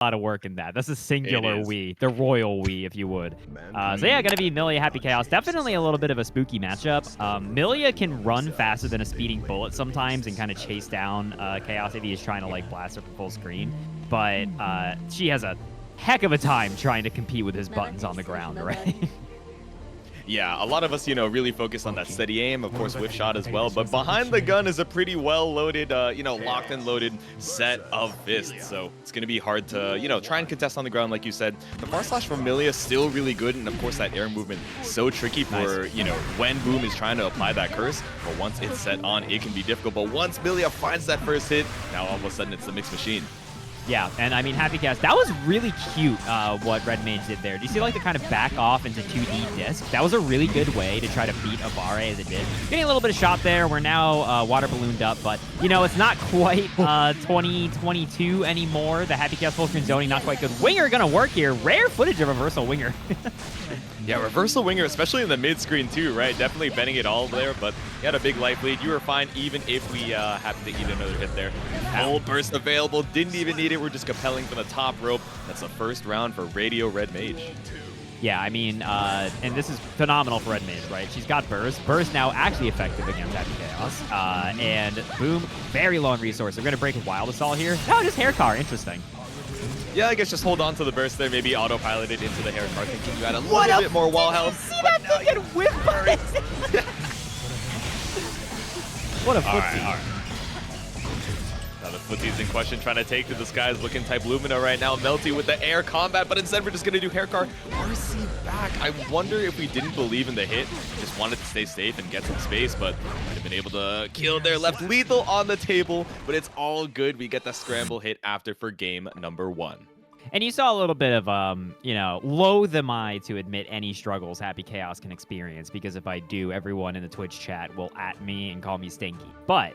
lot of work in that. That's a singular we, the royal we, if you would. So yeah, gonna be Millia, Happy Chaos. Definitely a little bit of a spooky matchup. Millia can run faster than a speeding bullet sometimes and kind of chase down Chaos if he is trying to like blast her from full screen. But she has a heck of a time trying to compete with his buttons on the ground, right? Yeah, a lot of us, you know, really focus on that steady aim, of course, whiff shot as well. But behind the gun is a pretty well-loaded, you know, locked and loaded set of fists. So it's going to be hard to, you know, try and contest on the ground, like you said. The far slash from Millia is still really good. And, of course, that air movement so tricky for, you know, when Boom is trying to apply that curse. But once it's set on, it can be difficult. But once Millia finds that first hit, now all of a sudden it's the mixed machine. Yeah, and I mean, Happy Chaos, that was really cute what RedMage did there. Do you see like the kind of back off into 2D disc? That was a really good way to try to beat Aboii as it did. Getting a little bit of shot there. We're now water ballooned up, but, you know, it's not quite 2022 anymore. The Happy Chaos full screen zoning, not quite good. Winger gonna work here. Rare footage of reversal winger. Yeah, reversal winger, especially in the mid screen too, right? Definitely bending it all there, but you had a big life lead. You were fine even if we happened to eat another hit there. Full burst available, didn't even need it. We're just compelling from the top rope. That's the first round for RadioRedMage. Yeah, I mean, and this is phenomenal for RedMage, right? She's got burst. Burst now actually effective against Happy Chaos. And Boom, very low on resource. We're going to break a Wild Assault here. No, just Hair Car. Interesting. Yeah, I guess just hold on to the burst there. Maybe autopilot it into the Hair Car, thinking you had a little bit more wall health. See that thing get whipped by it? What a footsie. All right. Now the footie's in question, trying to take to the skies, looking type Lumina right now. Melty with the air combat, but instead we're just going to do Hair Car. RC back. I wonder if we didn't believe in the hit, just wanted to stay safe and get some space, but might have been able to kill there. Left lethal on the table, but it's all good. We get the scramble hit after for game number 1. And you saw a little bit of, you know, loath am I to admit any struggles Happy Chaos can experience, because if I do, everyone in the Twitch chat will at me and call me stinky. But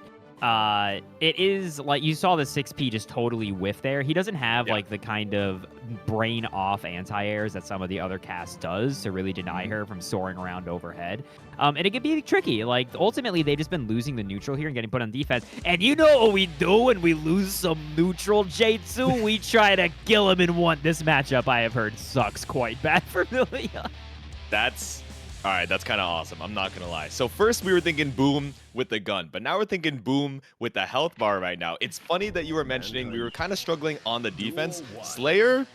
it is like you saw the 6P just totally whiff there. He doesn't have like the kind of brain off anti-airs that some of the other cast does to really deny her from soaring around overhead. And it can be tricky. Like ultimately they've just been losing the neutral here and getting put on defense. And you know what we do when we lose some neutral, J2? We try to kill him in one. This matchup I have heard sucks quite bad for Millia. All right, that's kind of awesome. I'm not going to lie. So first we were thinking Boom with the gun, but now we're thinking Boom with the health bar right now. It's funny that you were mentioning we were kind of struggling on the defense. Slayer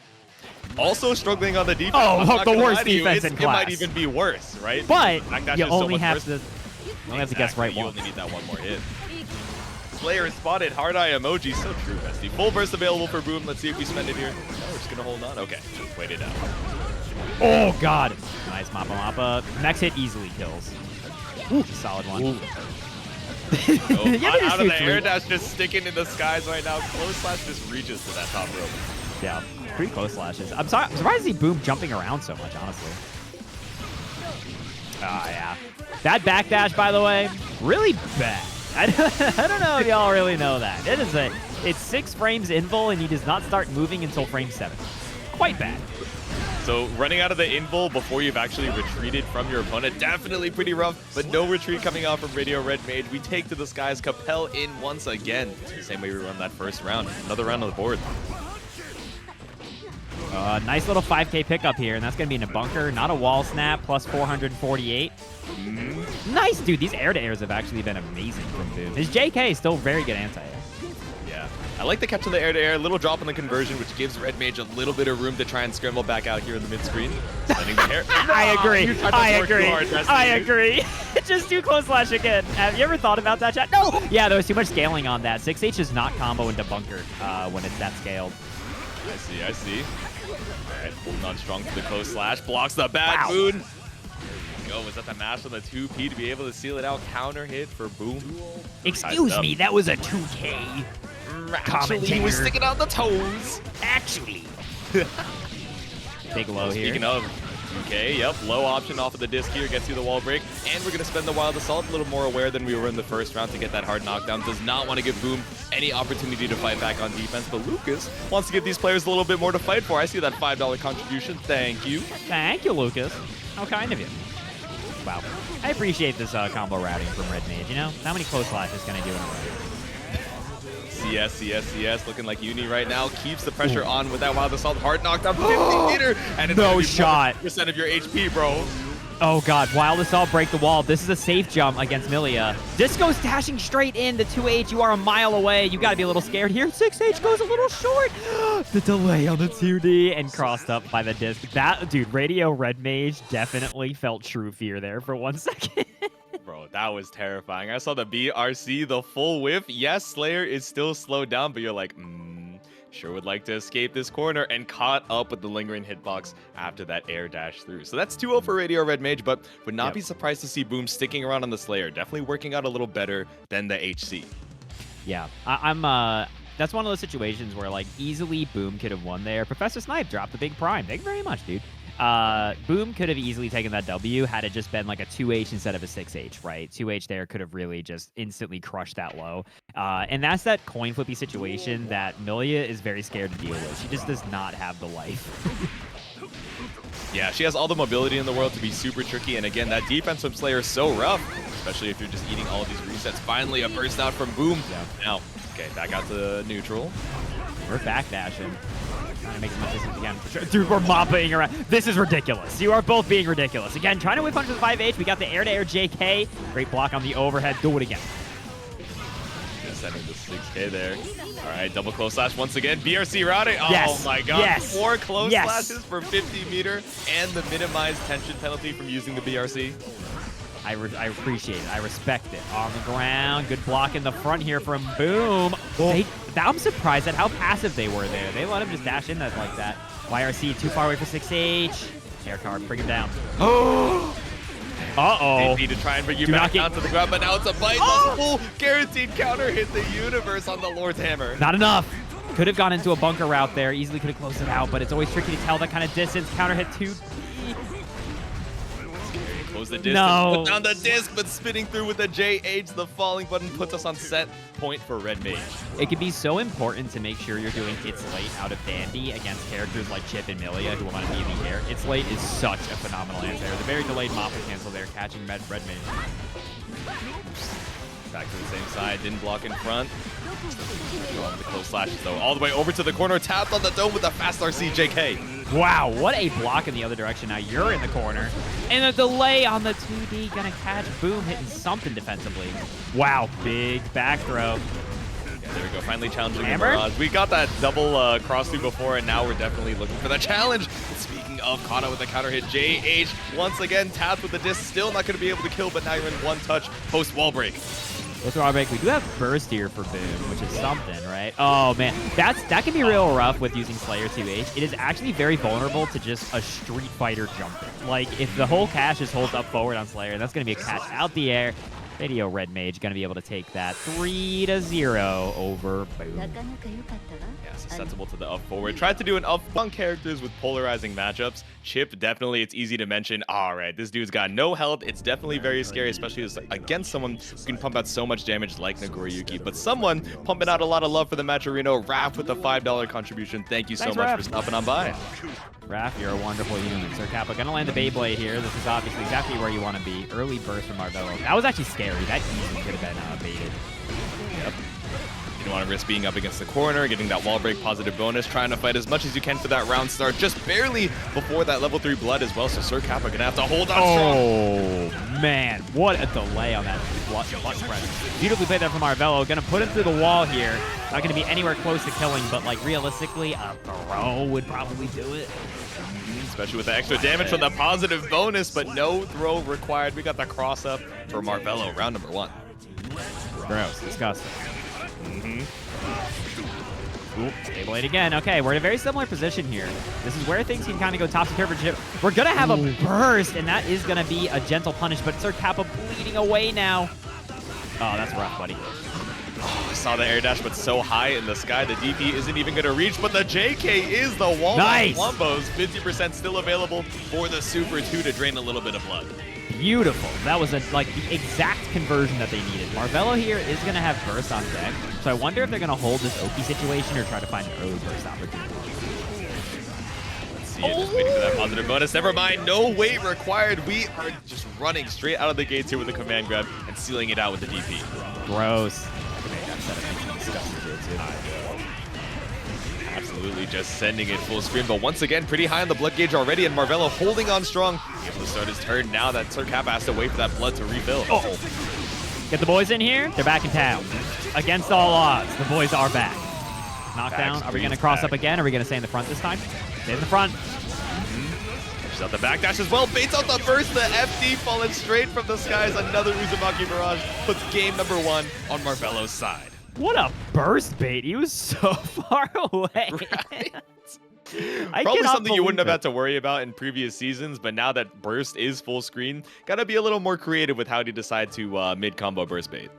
also struggling on the defense. Oh, the worst defense in class. It might even be worse, right? But you only have to guess right You once. only need that one more hit. Slayer is spotted. Hard eye emoji. So true, Bestie. Full burst available for Boom. Let's see if we spend it here. No, we're just going to hold on. Okay, wait it out. Oh, God. Nice Mappa Mappa. Next hit easily kills. Ooh, solid one. Out of the air dash, just sticking in the skies right now. Close slash just reaches to that top rope. Yeah, pretty close slashes. I'm surprised to see Boom jumping around so much, honestly. Ah, yeah. That backdash, by the way, really bad. I don't know if y'all really know that. It's 6 frames invul, and he does not start moving until frame 7. Quite bad. So running out of the invul before you've actually retreated from your opponent, definitely pretty rough, but no retreat coming out from RadioRedMage. We take to the skies, compel in once again. Same way we run that first round. Another round on the board. Nice little 5K pickup here, and that's going to be in a bunker, not a wall snap, plus 448. Nice, dude. These air-to-airs have actually been amazing from Boom. His JK is still very good anti-air. Yeah. I like the catch on the air-to-air, little drop on the conversion, which gives RedMage a little bit of room to try and scramble back out here in the mid-screen. I agree. Just do close slash again. Have you ever thought about that, chat? No! Yeah, there was too much scaling on that. 6H does not combo into bunker when it's that scaled. I see. All right, holding on strong to the close slash. Blocks the bad moon. Go, was that the mash on the 2P to be able to seal it out? Counter hit for Boom. Excuse me, that was a 2K. Actually, he was sticking out the toes. Actually. Big low here. Speaking of 2K, yep, low option off of the disc here, gets you the wall break. And we're going to spend the Wild Assault, a little more aware than we were in the first round to get that hard knockdown. Does not want to give Boom any opportunity to fight back on defense, but Lucas wants to give these players a little bit more to fight for. I see that $5 contribution. Thank you. Thank you, Lucas. How kind of you. Wow. I appreciate this combo routing from RedMage, you know? How many close slashes can I do in a row? See yes. Looking like Uni right now. Keeps the pressure on with that wild assault. Hard knockdown, 50 meter. And it's no shot. % of your HP, bro. Oh god, Wild Assault break the wall. This is a safe jump against Millia. Disco's dashing straight in the 2H. You are a mile away. You gotta be a little scared here. 6H goes a little short. The delay on the 2D and crossed up by the disc. That, dude, RadioRedMage definitely felt true fear there for 1 second. Bro, that was terrifying. I saw the BRC, the full whiff. Yes, Slayer is still slowed down, but you're like, sure would like to escape this corner, and caught up with the lingering hitbox after that air dash through. So that's 2-0 for RadioRedMage, but would not be surprised to see Boom sticking around on the Slayer. Definitely working out a little better than the HC. Yeah, that's one of those situations where, like, easily Boom could have won there. Professor Snipe dropped the big prime. Thank you very much, dude. Boom could have easily taken that W had it just been like a 2H instead of a 6H, right? 2H there could have really just instantly crushed that low. And that's that coin flippy situation that Millia is very scared to deal with. She just does not have the life. Yeah, she has all the mobility in the world to be super tricky. And again, that defense from Slayer is so rough, especially if you're just eating all of these resets. Finally, a burst out from Boom. Yeah. Now, okay, back out to neutral. We're backdashing. Trying to make as much distance as we can. Dude, we're mopping around. This is ridiculous. You are both being ridiculous. Again, trying to whip punch with 5H. We got the air-to-air JK. Great block on the overhead. Do it again. Just sending the 6K there. All right, double close slash once again. BRC routing. Yes. Oh my god. Yes. 4 close slashes for 50 meter and the minimized tension penalty from using the BRC. I appreciate it. I respect it. On the ground. Good block in the front here from Boom. I'm surprised at how passive they were there. They let him just dash in that like that. YRC too far away for 6H. Air card, bring him down. Uh-oh. AP to try and bring you back down to the ground, but now it's a bite. The full guaranteed counter hit the universe on the Lord's Hammer. Not enough. Could have gone into a bunker route there. Easily could have closed it out, but it's always tricky to tell that kind of distance. Counter hit 2. Close the distance, put down the disc, but spinning through with the JH. The falling button puts us on set point for RedMage. It can be so important to make sure you're doing It's Late out of Dandy against characters like Chipp and Millia who want to be in the air. It's Late is such a phenomenal answer. The very delayed mop cancel there, catching RedMage. Back to the same side, didn't block in front. The close slashes though, all the way over to the corner, tapped on the dome with a fast RC JK. Wow, what a block in the other direction. Now you're in the corner. And a delay on the 2D, gonna catch Boom hitting something defensively. Wow, big back throw. Yeah, there we go, finally challenging the Mirage. We got that double cross through before, and now we're definitely looking for that challenge. Speaking of, caught out with a counter hit. JH once again tapped with the disc, still not gonna be able to kill, but now you're in one touch post wall break. We do have burst here for Boom, which is something, right? Oh man, that can be real rough with using Slayer 2H. It is actually very vulnerable to just a Street Fighter jumping. Like if the whole cash just holds up forward on Slayer, that's gonna be a catch out the air. RadioRedMage gonna be able to take that 3-0 over Boom. Yeah, susceptible to the up forward. Tried to do an up on characters with polarizing matchups. Chipp, definitely, it's easy to mention. All right, this dude's got no health. It's definitely very scary, especially against someone who can pump out so much damage like Nagoriyuki. But someone pumping out a lot of love for the Matcherino. Raph with the $5 contribution. Thank you so much for stopping on by. Raph, you're a wonderful human. Sir Kappa gonna land the Beyblade here. This is obviously exactly where you want to be. Early burst from Marvelo. That was actually scary. That easily could have been baited. Yep. You don't want to risk being up against the corner, getting that wall break positive bonus, trying to fight as much as you can for that round start, just barely before that level 3 blood as well, so Sir Kappa gonna have to hold on strong. Oh, man, what a delay on that blood press. Beautifully played there from Marvelo, gonna put him through the wall here. Not gonna be anywhere close to killing, but like realistically, a throw would probably do it. Especially with the extra damage from the positive bonus, but no throw required. We got the cross up for Marvelo, round number 1. Gross, disgusting. Beyblade again. Okay, we're in a very similar position here. This is where things can kind of go topsy turvy. We're gonna have a burst, and that is gonna be a gentle punish, but Sir Kappa bleeding away now. Oh, that's rough, buddy. Oh, saw the air dash, but so high in the sky, the DP isn't even gonna reach, but the JK is the wall. Nice! Wombos, 50% still available for the Super 2 to drain a little bit of blood. Beautiful. That was like the exact conversion that they needed. Marvelo here is going to have burst on deck, so I wonder if they're going to hold this Oki situation or try to find an early burst opportunity. Let's see it. Just waiting for that positive bonus. Never mind. No wait required. We are just running straight out of the gates here with the command grab and sealing it out with the DP. Gross. setup makes me disgusted too. Absolutely just sending it full screen, but once again, pretty high on the blood gauge already, and Marvelo holding on strong, able to start his turn now that tskrKapa has to wait for that blood to refill. Uh-oh. Get the boys in here. They're back in town. Against all odds, the boys are back. Knockdown. Are we going to cross up again? Or are we going to stay in the front this time? Stay in the front. Catches out the backdash as well. Baits out the burst. The FD falling straight from the skies. Another Uzumaki Barrage puts game number 1 on Marvelo's side. What a burst bait. He was so far away. Right? I Probably cannot something you wouldn't have believe had to worry about in previous seasons, but now that burst is full screen, gotta be a little more creative with how to decide to mid-combo burst bait.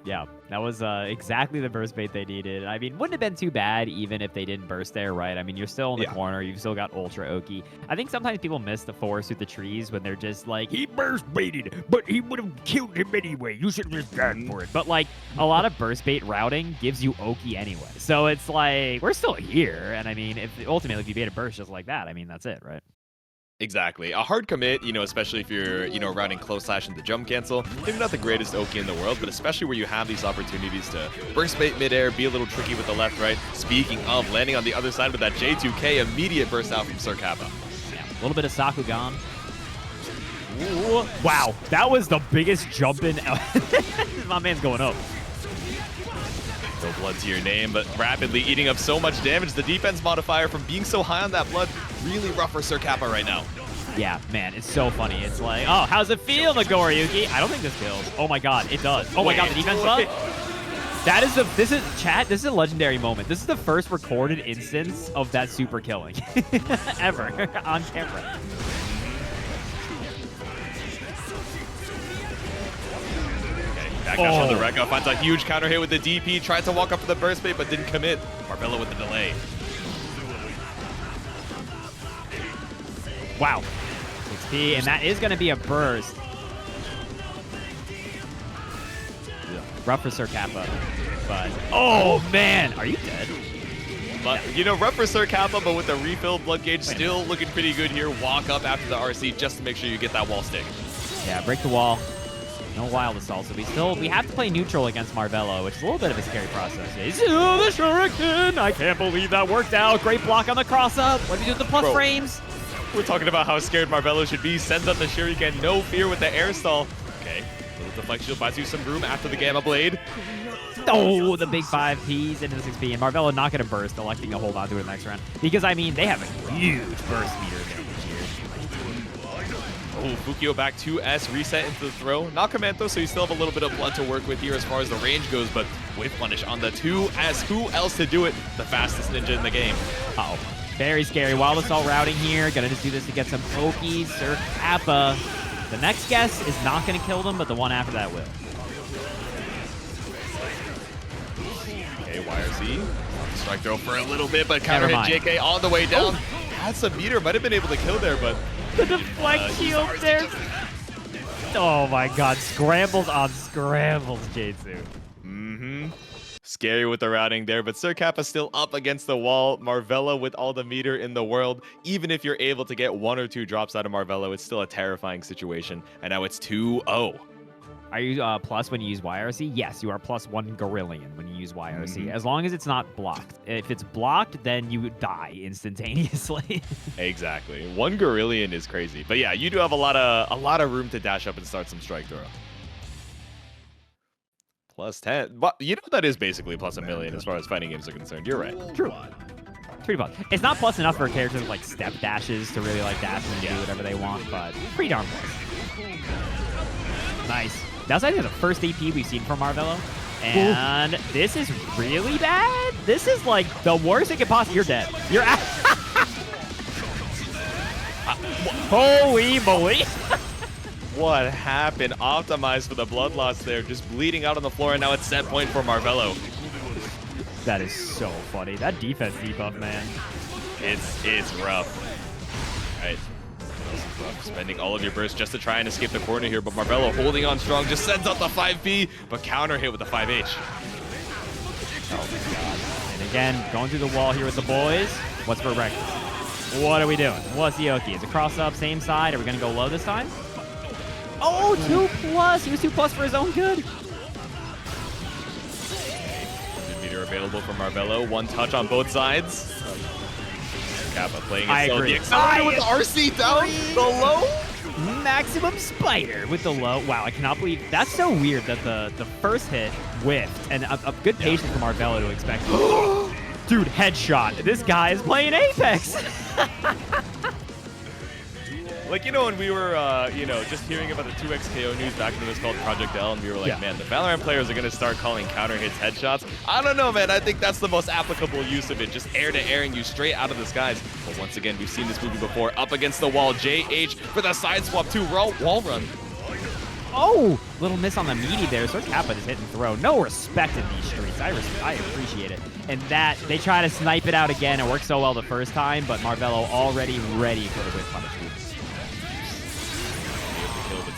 Yeah, that was exactly the burst bait they needed. I mean, wouldn't have been too bad even if they didn't burst there, right? I mean, you're still in the corner. You've still got Ultra Oki. I think sometimes people miss the forest through the trees when they're just like, he burst baited, but he would have killed him anyway. You should have just died for it. But like, a lot of burst bait routing gives you Oki anyway. So it's like, we're still here. And I mean, ultimately, if you bait a burst just like that, I mean, that's it, right? Exactly. A hard commit, especially if you're, routing close slash into jump cancel. Maybe not the greatest Oki in the world, but especially where you have these opportunities to burst bait midair, be a little tricky with the left, right. Speaking of, landing on the other side with that J2K, immediate burst out from tskrKapa. Yeah, a little bit of Sakugan. Ooh, wow, that was the biggest jump in. My man's going up. No blood to your name, but rapidly eating up so much damage. The defense modifier from being so high on that blood, really rough for tskrKapa right now. Yeah, man, it's so funny. It's like, oh, how's it feel, Nagoriyuki? I don't think this kills. Oh my god, it does. Oh my god, the defense buff? That is this is a legendary moment. This is the first recorded instance of that super killing ever on camera. Backdash on the Rekka, finds a huge counter hit with the DP, tried to walk up for the burst bait, but didn't commit. Marvelo with the delay. Wow. 6P, and that is going to be a burst. Rough for tskrKapa, but... Oh, man! Are you dead? But, rough for tskrKapa, but with the refill, blood gauge still looking pretty good here. Walk up after the RC just to make sure you get that wall stick. Yeah, break the wall. No wild assault, so we have to play neutral against Marvelo, which is a little bit of a scary process. Oh, the Shuriken! I can't believe that worked out. Great block on the cross-up. What do you do with the plus frames? We're talking about how scared Marvelo should be. Sends up the Shuriken, no fear with the air stall. Okay, little deflect shield buys you some room after the Gamma Blade. Oh, the big 5Ps into the 6P, and Marvelo not going to burst, electing to hold on to it next round. Because, I mean, they have a huge burst meter there this year. Oh, Fukio back 2S, reset into the throw. Not command though, so you still have a little bit of blood to work with here as far as the range goes, but with punish on the 2S. Who else to do it? The fastest ninja in the game. Uh-oh. Very scary. Wild Assault routing here. Gonna just do this to get some Okies. tskrKapa. The next guess is not gonna kill them, but the one after that will. Okay, YRC. Strike throw for a little bit, but counter hit Jikh on the way down. Had some meter, might have been able to kill there, but... The deflect shield there. Oh my god, scrambles on scrambles, J2. Scary with the routing there, but tskrKapa still up against the wall. Marvelo with all the meter in the world. Even if you're able to get 1 or 2 drops out of Marvelo, it's still a terrifying situation. And now it's 2-0. Are you plus when you use YRC? Yes, you are plus 1 Gorillion when you use YRC, as long as it's not blocked. If it's blocked, then you die instantaneously. Exactly. 1 Gorillion is crazy. But yeah, you do have a lot of room to dash up and start some strike throw. Plus 10. But that is basically plus 1 million as far as fighting games are concerned. You're right. True. Pretty plus. It's not plus enough for characters with like step dashes to really like dash and do whatever they want, but pretty darn plus. Nice. That's I think the first AP we've seen from Marvelo. And this is really bad. This is like the worst it could possibly. You're dead. You're out. Holy moly. What happened? Optimized for the blood loss there. Just bleeding out on the floor, and now it's set point for Marvelo. That is so funny. That defense debuff, man. It's rough. All right. Spending all of your bursts just to try and escape the corner here, but Marvelo holding on strong, just sends out the 5P, but counter hit with the 5H. Oh my god. And again, going through the wall here with the boys. What's for breakfast? What are we doing? What's the Oki? Is it cross up, same side? Are we gonna go low this time? Oh, 2+. He was 2+ for his own good. Meteor available for Marvelo. One touch on both sides. Kappa playing I it so agree. the accelerator with the RC down, the low. Maximum spider with the low. Wow, I cannot believe that's so weird that the first hit whiffed, and a good patience from Marvelo to expect. Dude, headshot. This guy is playing Apex. Like, you know, when we were, you know, just hearing about the 2x KO news back when it was called Project L, and we were like, man, the Valorant players are going to start calling counter hits headshots. I don't know, man. I think that's the most applicable use of it, just air-to-airing you straight out of the skies. But once again, we've seen this movie before. Up against the wall, JH for the side swap too. Wall run. Oh, little miss on the meaty there. So Kappa just hit and throw. No respect in these streets. I appreciate it. And that, they try to snipe it out again. It worked so well the first time, but Marvelo already ready for the whip punish.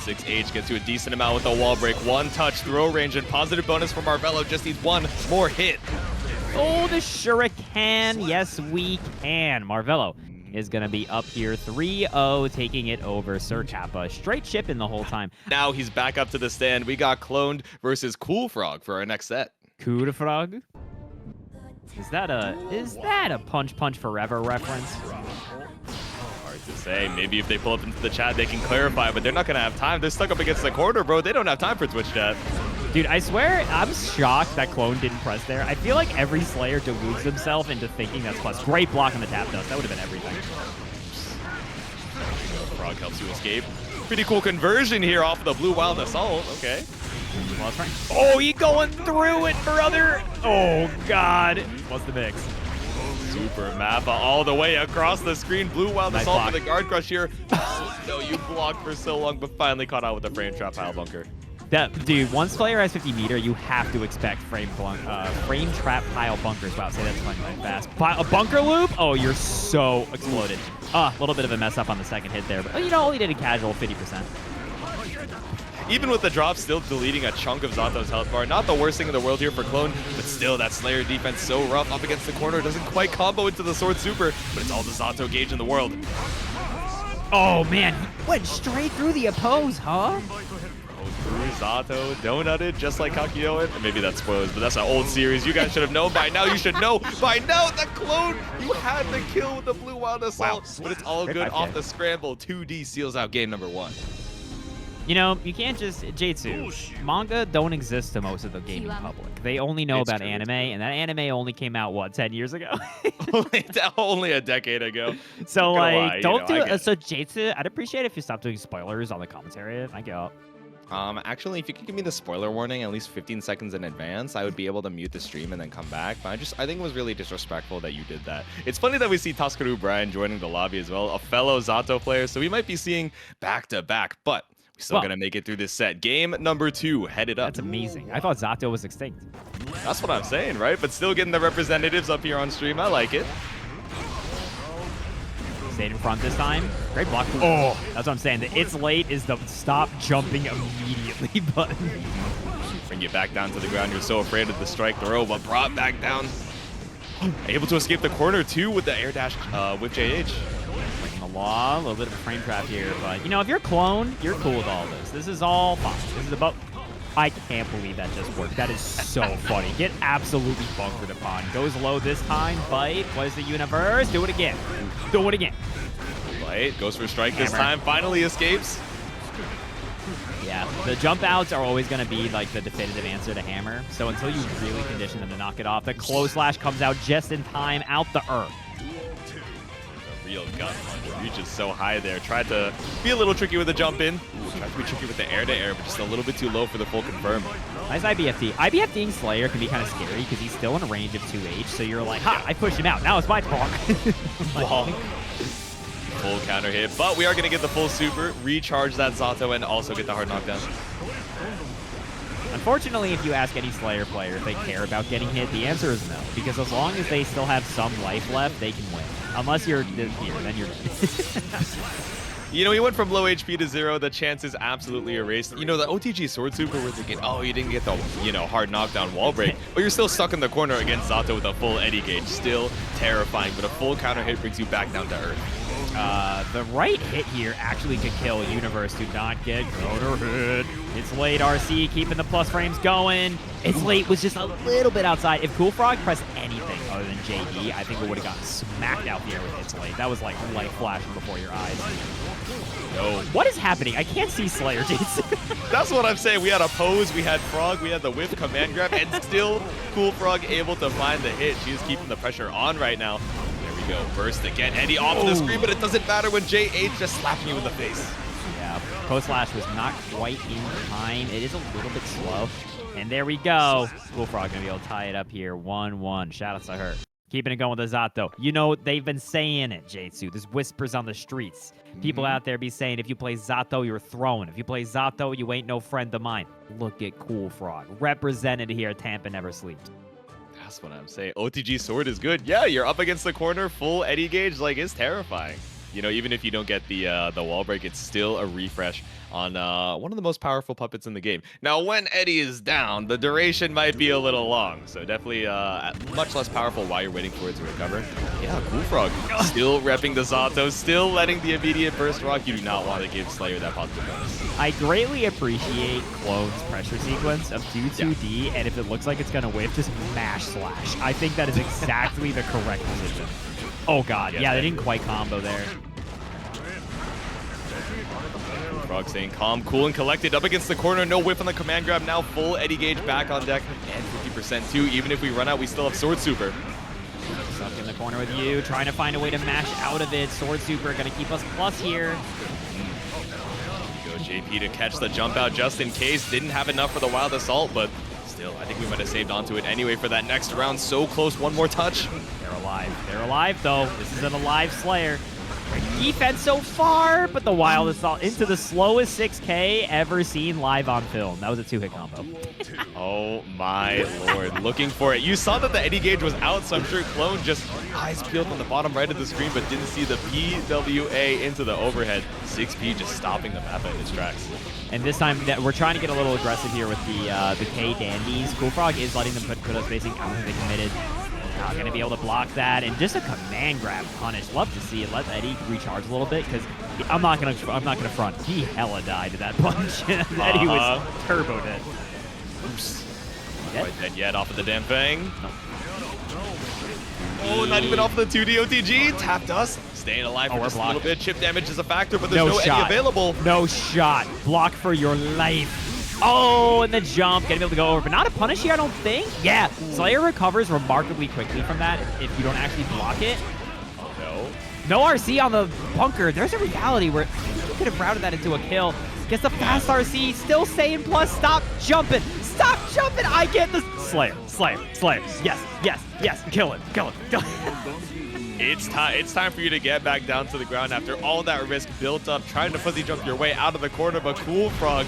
6H gets to a decent amount with the wall break. One touch, throw range, and positive bonus for Marvelo. Just needs one more hit. Oh, the shuriken. Yes, we can. Marvelo is going to be up here 3-0, taking it over Sir Kappa. Straight chipping the whole time. Now he's back up to the stand. We got Cloned versus coolfrog for our next set. coolfrog? Is that a Punch Forever reference? To say. Maybe if they pull up into the chat, they can clarify, but they're not going to have time. They're stuck up against the corner, bro. They don't have time for Twitch chat. Dude, I swear, I'm shocked that Clone didn't press there. I feel like every Slayer deludes himself into thinking that's plus. Great block on the tap dust. That would have been everything. Frog helps you escape. Pretty cool conversion here off of the Blue Wild Assault. Okay. Oh, he going through it, brother. Oh, God. What's the mix? Super Mappa all the way across the screen. Blue Wild Nice Assault block. for the guard crush here. No, you blocked for so long, but finally caught out with the frame trap pile bunker. Dude, once player has 50 meter, you have to expect frame trap pile bunkers. Wow, say that's funny right fast. A bunker loop? Oh, you're so exploded. A little bit of a mess up on the second hit there, but you know, only did a casual 50%. Even with the drop, still deleting a chunk of Zato's health bar. Not the worst thing in the world here for Clone, but still that Slayer defense so rough up against the corner. Doesn't quite combo into the Sword Super, but it's all the Zato gauge in the world. Oh, man. He went straight through the oppose, huh? Zato donutted just like Kakyoin. Maybe that spoils, but that's an old series. You guys should have known by now. You should know by now that Clone, you had the kill with the Blue Wild Assault, but it's all good off the scramble. 2D seals out game number 1. You know, you can't just... J2, manga don't exist to most of the gaming public. They only know about anime, and that anime only came out, what, 10 years ago? Only a decade ago. So, like, don't do it. So, J2, I'd appreciate it if you stopped doing spoilers on the commentary. Thank you. Actually, if you could give me the spoiler warning at least 15 seconds in advance, I would be able to mute the stream and then come back. But I think it was really disrespectful that you did that. It's funny that we see tskrBrian joining the lobby as well, a fellow Zato player. So we might be seeing back-to-back, but we're still going to make it through this set. Game number 2 headed up. That's amazing. I thought Zato was extinct. That's what I'm saying, right? But still getting the representatives up here on stream. I like it. Stayed in front this time. Great block. Oh, that's what I'm saying. The it's late is the stop jumping immediately button. Bring you back down to the ground. You're so afraid of the strike throw, but brought back down. Able to escape the corner too with the air dash with JH. Breaking the law. A little bit of a frame trap here, but you know, if you're Clone, you're cool with all this. This is all fine. This is about... I can't believe that just worked. That is so funny. Get absolutely bunkered upon. Goes low this time. Bite. Plays the universe. Do it again. Do it again. Bite. Goes for strike this time. Finally escapes. Yeah. The jump outs are always going to be like the definitive answer to hammer. So until you really condition them to knock it off, the close slash comes out just in time. Out the earth. Real gut punch. Reaches so high there. Tried to be a little tricky with the jump in. Tried to be tricky with the air-to-air, but just a little bit too low for the full confirm. Nice IBFD. IBFDing Slayer can be kind of scary because he's still in a range of 2H, so you're like, ha, I pushed him out. Now it's my turn. Full counter hit, but we are going to get the full super, recharge that Zato, and also get the hard knockdown. Unfortunately, if you ask any Slayer player if they care about getting hit, the answer is no. Because as long as they still have some life left, they can win. Unless you're here, then you're dead. You know, he went from low HP to 0. The chance is absolutely erased. You know, the OTG Sword Super, we're thinking, oh, you didn't get the, you know, hard knockdown wall break, but you're still stuck in the corner against Zato with a full Eddy gauge. Still terrifying, but a full counter hit brings you back down to earth. The right hit here actually could kill Universe. Do not get counter hit. It's late, RC, keeping the plus frames going. It's late was just a little bit outside. If coolfrog pressed anything other than JD, I think it would have gotten smacked out the air with It's late. That was like light flashing before your eyes. No. What is happening? I can't see Slayer, Jason. That's what I'm saying. We had a pose, we had Frog, we had the whiff command grab, and still coolfrog able to find the hit. She's keeping the pressure on right now. There we go. Burst again. Eddie off the screen, but it doesn't matter when JH just slapping you in the face. Yeah, post slash was not quite in time. It is a little bit slow. And there we go. Coolfrog gonna be able to tie it up here. 1-1. Shout out to her. Keeping it going with the Zato. You know, they've been saying it, Jitsu. There's whispers on the streets. People out there be saying, if you play Zato, you're thrown. If you play Zato, you ain't no friend of mine. Look at coolfrog. Represented here. Tampa never sleeps. That's what I'm saying. OTG Sword is good. Yeah, you're up against the corner. Full Eddy gauge, like, it's terrifying. You know, even if you don't get the wall break, it's still a refresh on one of the most powerful puppets in the game. Now, when Eddie is down, the duration might be a little long, so definitely much less powerful while you're waiting for it to recover. Yeah, coolfrog still repping the Zato, still letting the immediate burst rock. You do not want to give Slayer that positive bonus. I greatly appreciate Clone's pressure sequence of 2-2D, and if it looks like it's going to whiff, just mash slash. I think that is exactly the correct decision. Oh, God. Yeah, they didn't quite combo there. Frog staying calm, cool, and collected up against the corner. No whiff on the command grab. Now full Eddy gauge back on deck. And 50% too. Even if we run out, we still have Sword Super. Stuck in the corner with you, trying to find a way to mash out of it. Sword Super going to keep us plus here. There you go, JP to catch the jump out just in case. Didn't have enough for the Wild Assault, but still, I think we might have saved onto it anyway for that next round. So close, one more touch. They're alive. They're alive, though. This is an alive Slayer. Great defense so far, but the Wild Assault into the slowest 6K ever seen live on film. That was a 2-hit combo. Oh my lord, looking for it. You saw that the Eddy gauge was out, so I'm sure Clone just eyes peeled on the bottom right of the screen, but didn't see the PWA into the overhead. 6P just stopping the map in its tracks. And this time, we're trying to get a little aggressive here with the K dandies. Coolfrog is letting them put us facing. I don't think they committed. Not going to be able to block that, and just a command grab punish. Love to see it. Let Eddie recharge a little bit, because I'm not gonna front. He hella died to that punch. Eddie was turbo dead. Oops. Not quite dead yet. Off of the damn Fang. Nope. Oh, not even off the 2D OTG. Tapped us. Staying alive for just a little bit. Chip damage is a factor, but there's no Eddie available. No shot. Block for your life. Oh, and the jump, gonna be able to go over, but not a punish here, I don't think. Yeah, Slayer recovers remarkably quickly from that if you don't actually block it. No RC on the bunker. There's a reality where you could have routed that into a kill. Gets the fast RC, still staying plus. Stop jumping. Stop jumping. I get the Slayer. Yes. Kill it. It's time for you to get back down to the ground after all that risk built up, trying to fuzzy jump your way out of the corner, but coolfrog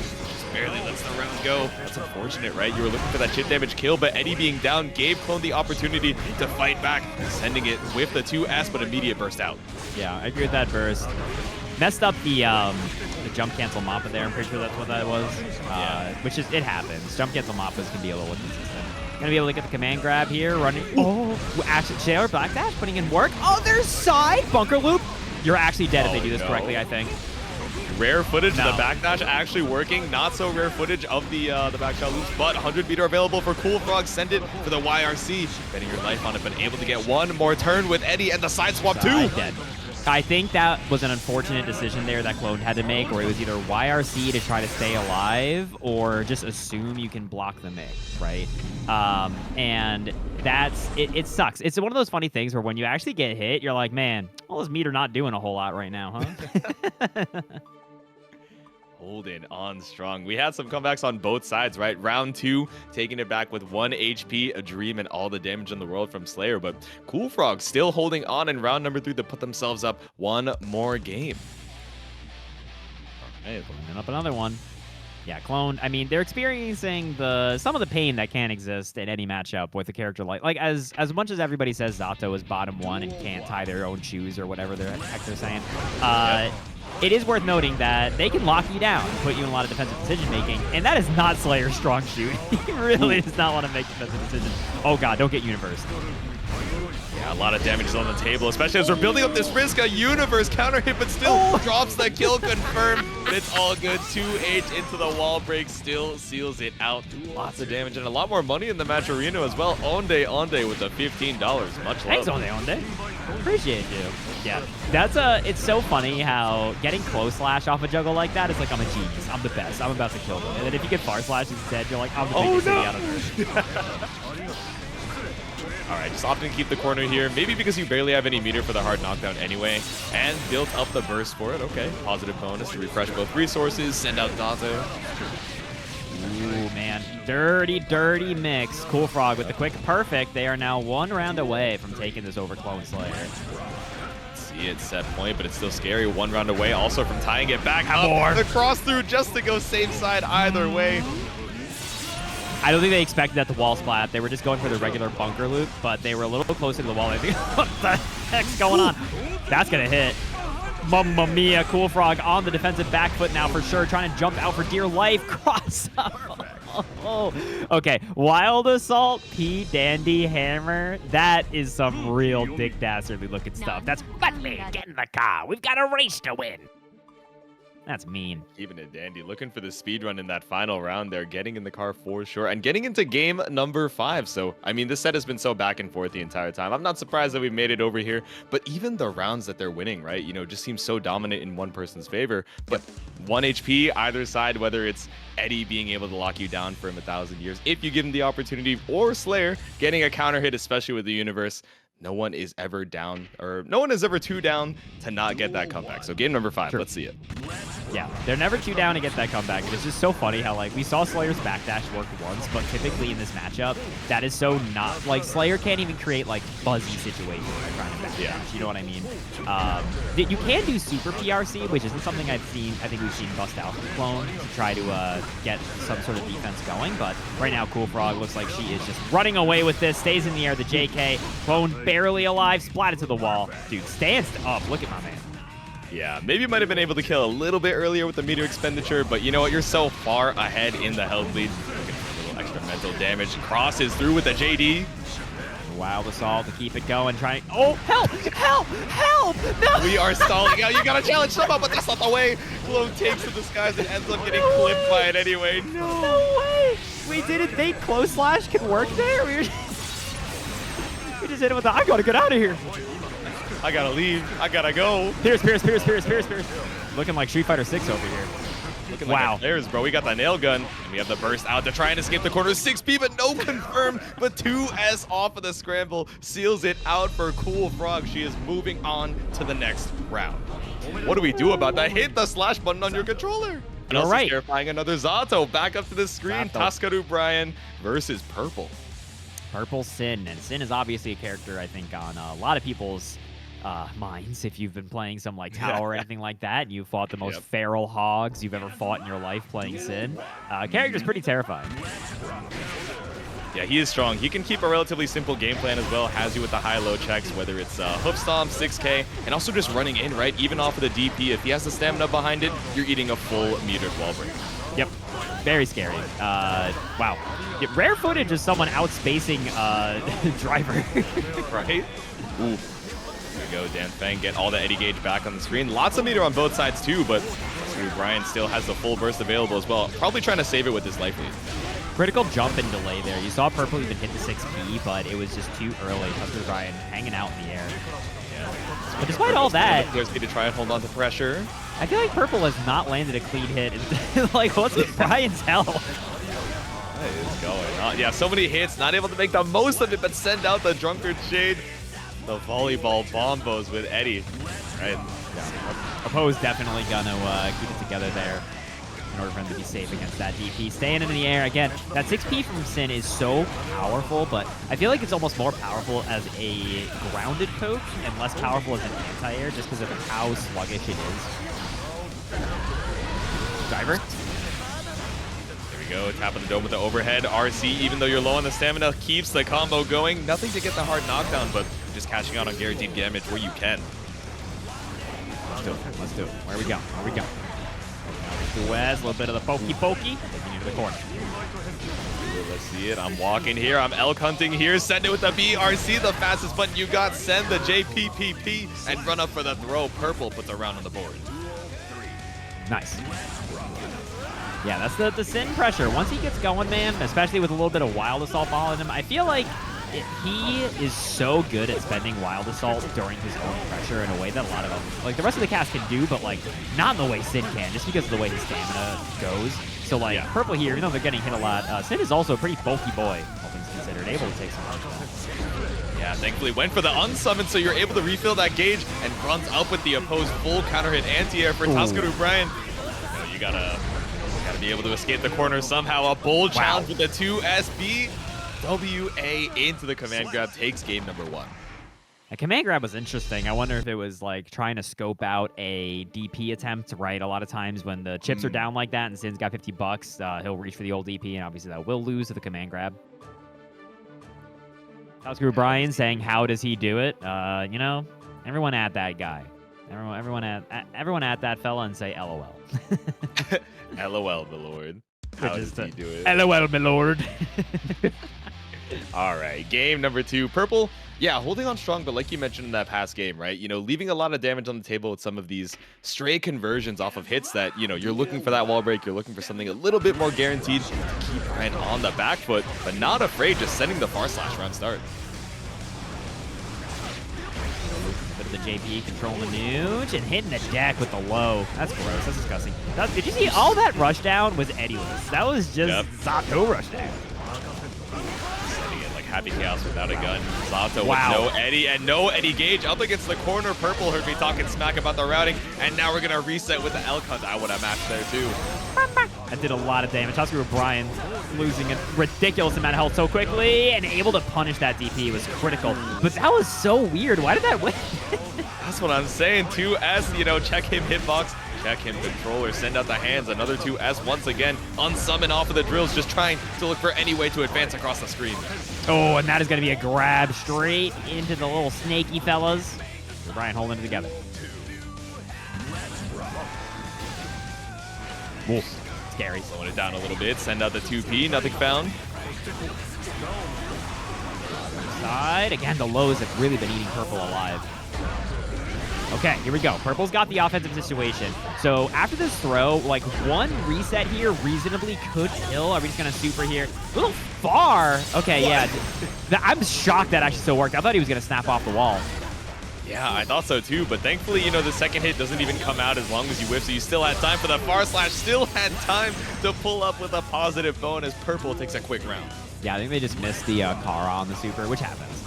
barely lets the round go. That's unfortunate, right? You were looking for that chip damage kill, but Eddie being down gave Clone the opportunity to fight back, sending it with the 2S, but immediate burst out. Yeah, I agree with that burst. Messed up the jump cancel Mappa there. I'm pretty sure that's what that was. Which is, it happens. Jump cancel Mappas can be a little inconsistent. Gonna be able to get the command grab here, running. Oh, actually, Shaler Blackdash putting in work. Oh, there's side bunker loop. You're actually dead if they do this correctly, I think. Rare footage, the backdash actually working. Not so rare footage of the backshot loops, but 100 meter available for coolfrog. Send it for the YRC. Betting your life on it, but able to get one more turn with Eddie and the side swap too. Dead. I think that was an unfortunate decision there that Clone had to make, where it was either YRC to try to stay alive or just assume you can block the MIG, right? And that's, it sucks. It's one of those funny things where when you actually get hit, you're like, man, well, this meter not doing a whole lot right now, huh? Holding on strong. We had some comebacks on both sides, right? Round 2, taking it back with 1 HP, a dream, and all the damage in the world from Slayer. But coolfrog still holding on in round number 3 to put themselves up one more game. All right, putting up another one. Yeah, Clone, I mean, they're experiencing some of the pain that can exist in any matchup with a character like as much as everybody says Zato is bottom 1 and can't tie their own shoes or whatever the heck they're saying. It is worth noting that they can lock you down and put you in a lot of defensive decision-making, and that is not Slayer's strong suit. He really does not want to make defensive decisions. Oh, God, don't get Universed. Yeah, a lot of damage is on the table, especially as we're building up this risk. A Universe counter hit, but still drops the kill confirmed. But it's all good. 2H into the wall break, still seals it out. Lots of damage and a lot more money in the match arena as well. Onde with the $15. Much love. Thanks, Onde. Appreciate you. Yeah, that's it's so funny how getting close slash off a juggle like that is like, I'm a genius. I'm the best. I'm about to kill them. And then if you get far slash instead, you're like, I'm the biggest city out of Earth. All right, just opting to keep the corner here. Maybe because you barely have any meter for the hard knockdown anyway. And built up the burst for it. Okay, positive bonus to refresh both resources. Send out Zato. Ooh, man. Dirty, dirty mix. coolfrog with the quick perfect. They are now 1 round away from taking this over Clone Slayer. See it set point, but it's still scary. 1 round away also from tying it back. More. The cross through just to go safe side either way. I don't think they expected that to wall splat. They were just going for the regular bunker loop, but they were a little closer to the wall. I think, what the heck's going on? That's going to hit. Mamma mia, coolfrog on the defensive back foot now for sure, trying to jump out for dear life. Cross up. Oh. Okay, Wild Assault, P. Dandy Hammer. That is some real dick dastardly looking stuff. That's Batman, get in the car. We've got a race to win. That's mean. Keeping it dandy. Looking for the speed run in that final round there. Getting in the car for sure. And getting into game number 5. So, I mean, this set has been so back and forth the entire time. I'm not surprised that we've made it over here. But even the rounds that they're winning, right? You know, just seems so dominant in one person's favor. But 1 HP either side, whether it's Eddie being able to lock you down for him 1,000 years, if you give him the opportunity, or Slayer getting a counter hit, especially with the Universe. No one is ever down, or no one is ever too down to not get that comeback. So game number 5, True. Let's see it. Yeah, they're never too down to get that comeback. It's just so funny how, like, we saw Slayer's backdash work once, but typically in this matchup, that is so not, like, Slayer can't even create, like, fuzzy situations by trying to backdash, you know what I mean? You can do super PRC, which isn't something I think we've seen bust out from Clone to try to get some sort of defense going, but right now coolfrog looks like she is just running away with this, stays in the air, the JK, Clone barely alive, splatted to the wall. Dude, stands up, look at my man. Yeah, maybe might have been able to kill a little bit earlier with the meter expenditure, but you know what? You're so far ahead in the health lead. Looking for a little extra mental damage. Crosses through with the JD. Wild Assault to keep it going, trying. Oh, help! Help! Help! No! We are stalling out. You gotta challenge somehow, but that's not the way. Clone takes to the skies and ends up getting clipped by it anyway. No way! We didn't think close slash could work there. We just hit it with the. I gotta get out of here. I gotta leave. I gotta go. Pierce. Looking like Street Fighter 6 over here. Looking like players, bro. We got the nail gun. And we have the burst out to try and escape the corner. 6P, but no confirmed. But 2S off of the scramble seals it out for coolfrog. She is moving on to the next round. What do we do about that? Hit the slash button on your controller. And also terrifying another Zato. Back up to the screen. tskrBrian versus Purple. Purple Sin. And Sin is obviously a character, I think, on a lot of people's minds. If you've been playing some like Tower or anything like that, and you fought the most feral hogs you've ever fought in your life playing Sin. Character's pretty terrifying. Yeah, he is strong. He can keep a relatively simple game plan as well. Has you with the high-low checks, whether it's hoof stomp, 6K, and also just running in, right? Even off of the DP, if he has the stamina behind it, you're eating a full metered wall break. Yep. Very scary. Wow. Yeah, rare footage of someone outspacing Driver. Right? Ooh. There we go, Dan Fang get all the Eddie Gauge back on the screen. Lots of meter on both sides too, but tskrBrian still has the full burst available as well. Probably trying to save it with his life lead. Critical jump and delay there. You saw Purple even hit the 6P, but it was just too early. tskrBrian hanging out in the air. Yeah. But despite all that, there's to try and hold on to pressure. I feel like Purple has not landed a clean hit. Like, what's with Brian's health? What is going on? Yeah, so many hits, not able to make the most of it, but send out the Drunkard Shade. The volleyball bombos with Eddie. Right. Yeah. Opposed definitely gonna keep it together there in order for him to be safe against that DP. Staying in the air. Again, that 6P from Sin is so powerful, but I feel like it's almost more powerful as a grounded poke and less powerful as an anti-air just because of how sluggish it is. Driver. go. Tap on the dome with the overhead. RC, even though you're low on the stamina, keeps the combo going. Nothing to get the hard knockdown, but just catching out on guaranteed damage where you can. Let's do it. Let's do it. Where we go? Where we go? To Wes, a little bit of the pokey. Taking you to the corner. Let's see it. I'm walking here. I'm elk hunting here. Send it with the BRC, the fastest button you got. Send the JPPP and run up for the throw. Purple puts a round on the board. Nice. Yeah, that's the Sin pressure. Once he gets going, man, especially with a little bit of Wild Assault following him, I feel like he is so good at spending Wild Assault during his own pressure in a way that a lot of them, like the rest of the cast can do, but like not in the way Sin can, just because of the way his stamina goes. So like Purple here, even though they're getting hit a lot, Sin is also a pretty bulky boy, all things considered, able to take some damage. Yeah, thankfully went for the unsummon, so you're able to refill that gauge and runs up with the opposed full counter hit anti-air for tskrBrian. You gotta be able to escape the corner somehow. A bold challenge with the 2SB. WA into the command grab takes game number 1. A command grab was interesting. I wonder if it was like trying to scope out a DP attempt, right? A lot of times when the chips are down like that and Sin's got $50, he'll reach for the old DP, and obviously that will lose to the command grab. tskrBrian saying, how does he do it? You know, everyone at that guy. Everyone at that fella and say LOL. LOL, my lord. How does he do it? LOL, my lord. All right, game number 2. Purple, yeah, holding on strong, but like you mentioned in that past game, right? You know, leaving a lot of damage on the table with some of these stray conversions off of hits that, you know, you're looking for that wall break, you're looking for something a little bit more guaranteed to keep Brian on the back foot, but not afraid, just sending the far slash round start. Bit of the JP controlling the Nuge and hitting the deck with the low. That's gross. That's disgusting. Did you see all that rush down was Eddie-less? That was just Zato rush down. Happy Chaos without a gun. Zato with no Eddie and no Eddie gauge up against the corner. Purple heard me talking smack about the routing, and now we're going to reset with the elk hunt. I would have matched there too. That did a lot of damage. tskrBrian losing a ridiculous amount of health so quickly and able to punish that DP was critical. But that was so weird. Why did that win? That's what I'm saying. 2S, you know, check him hitbox. Check him controller, send out the hands, another 2S once again, unsummon off of the drills, just trying to look for any way to advance across the screen. Oh, and that is going to be a grab straight into the little snaky fellas. Brian holding it together. Oof, scary. Slowing it down a little bit, send out the 2P, nothing found. Side, again, the lows have really been eating Purple alive. Okay, here we go. Purple's got the offensive situation. So after this throw, like one reset here reasonably could kill. Are we just going to super here? A little far. Okay, yeah. I'm shocked that actually still worked. I thought he was going to snap off the wall. Yeah, I thought so too, but thankfully, you know, the second hit doesn't even come out as long as you whiff, so you still had time for the far slash, still had time to pull up with a positive bonus. Purple takes a quick round. Yeah, I think they just missed the Kara on the super, which happens.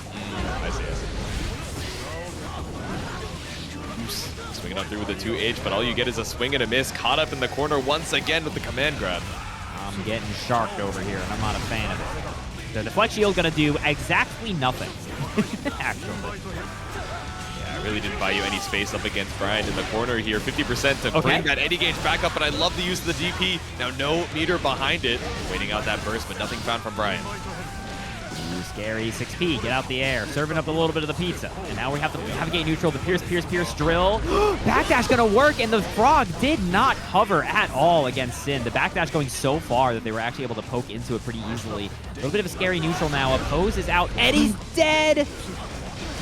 I see. Swinging up through with a 2H, but all you get is a swing and a miss. Caught up in the corner once again with the command grab. I'm getting sharked over here, and I'm not a fan of it. The deflect shield gonna do exactly nothing, actually. Yeah, it really didn't buy you any space up against Brian in the corner here. 50% to bring that Eddie gauge back up, but I love the use of the DP. Now no meter behind it. Waiting out that burst, but nothing found from Brian. Ooh, scary. 6P, get out the air. Serving up a little bit of the pizza. And now we have to navigate neutral. The Pierce drill. Backdash gonna work, and the frog did not cover at all against Sin. The backdash going so far that they were actually able to poke into it pretty easily. A little bit of a scary neutral now. Oppose is out. Eddie's dead!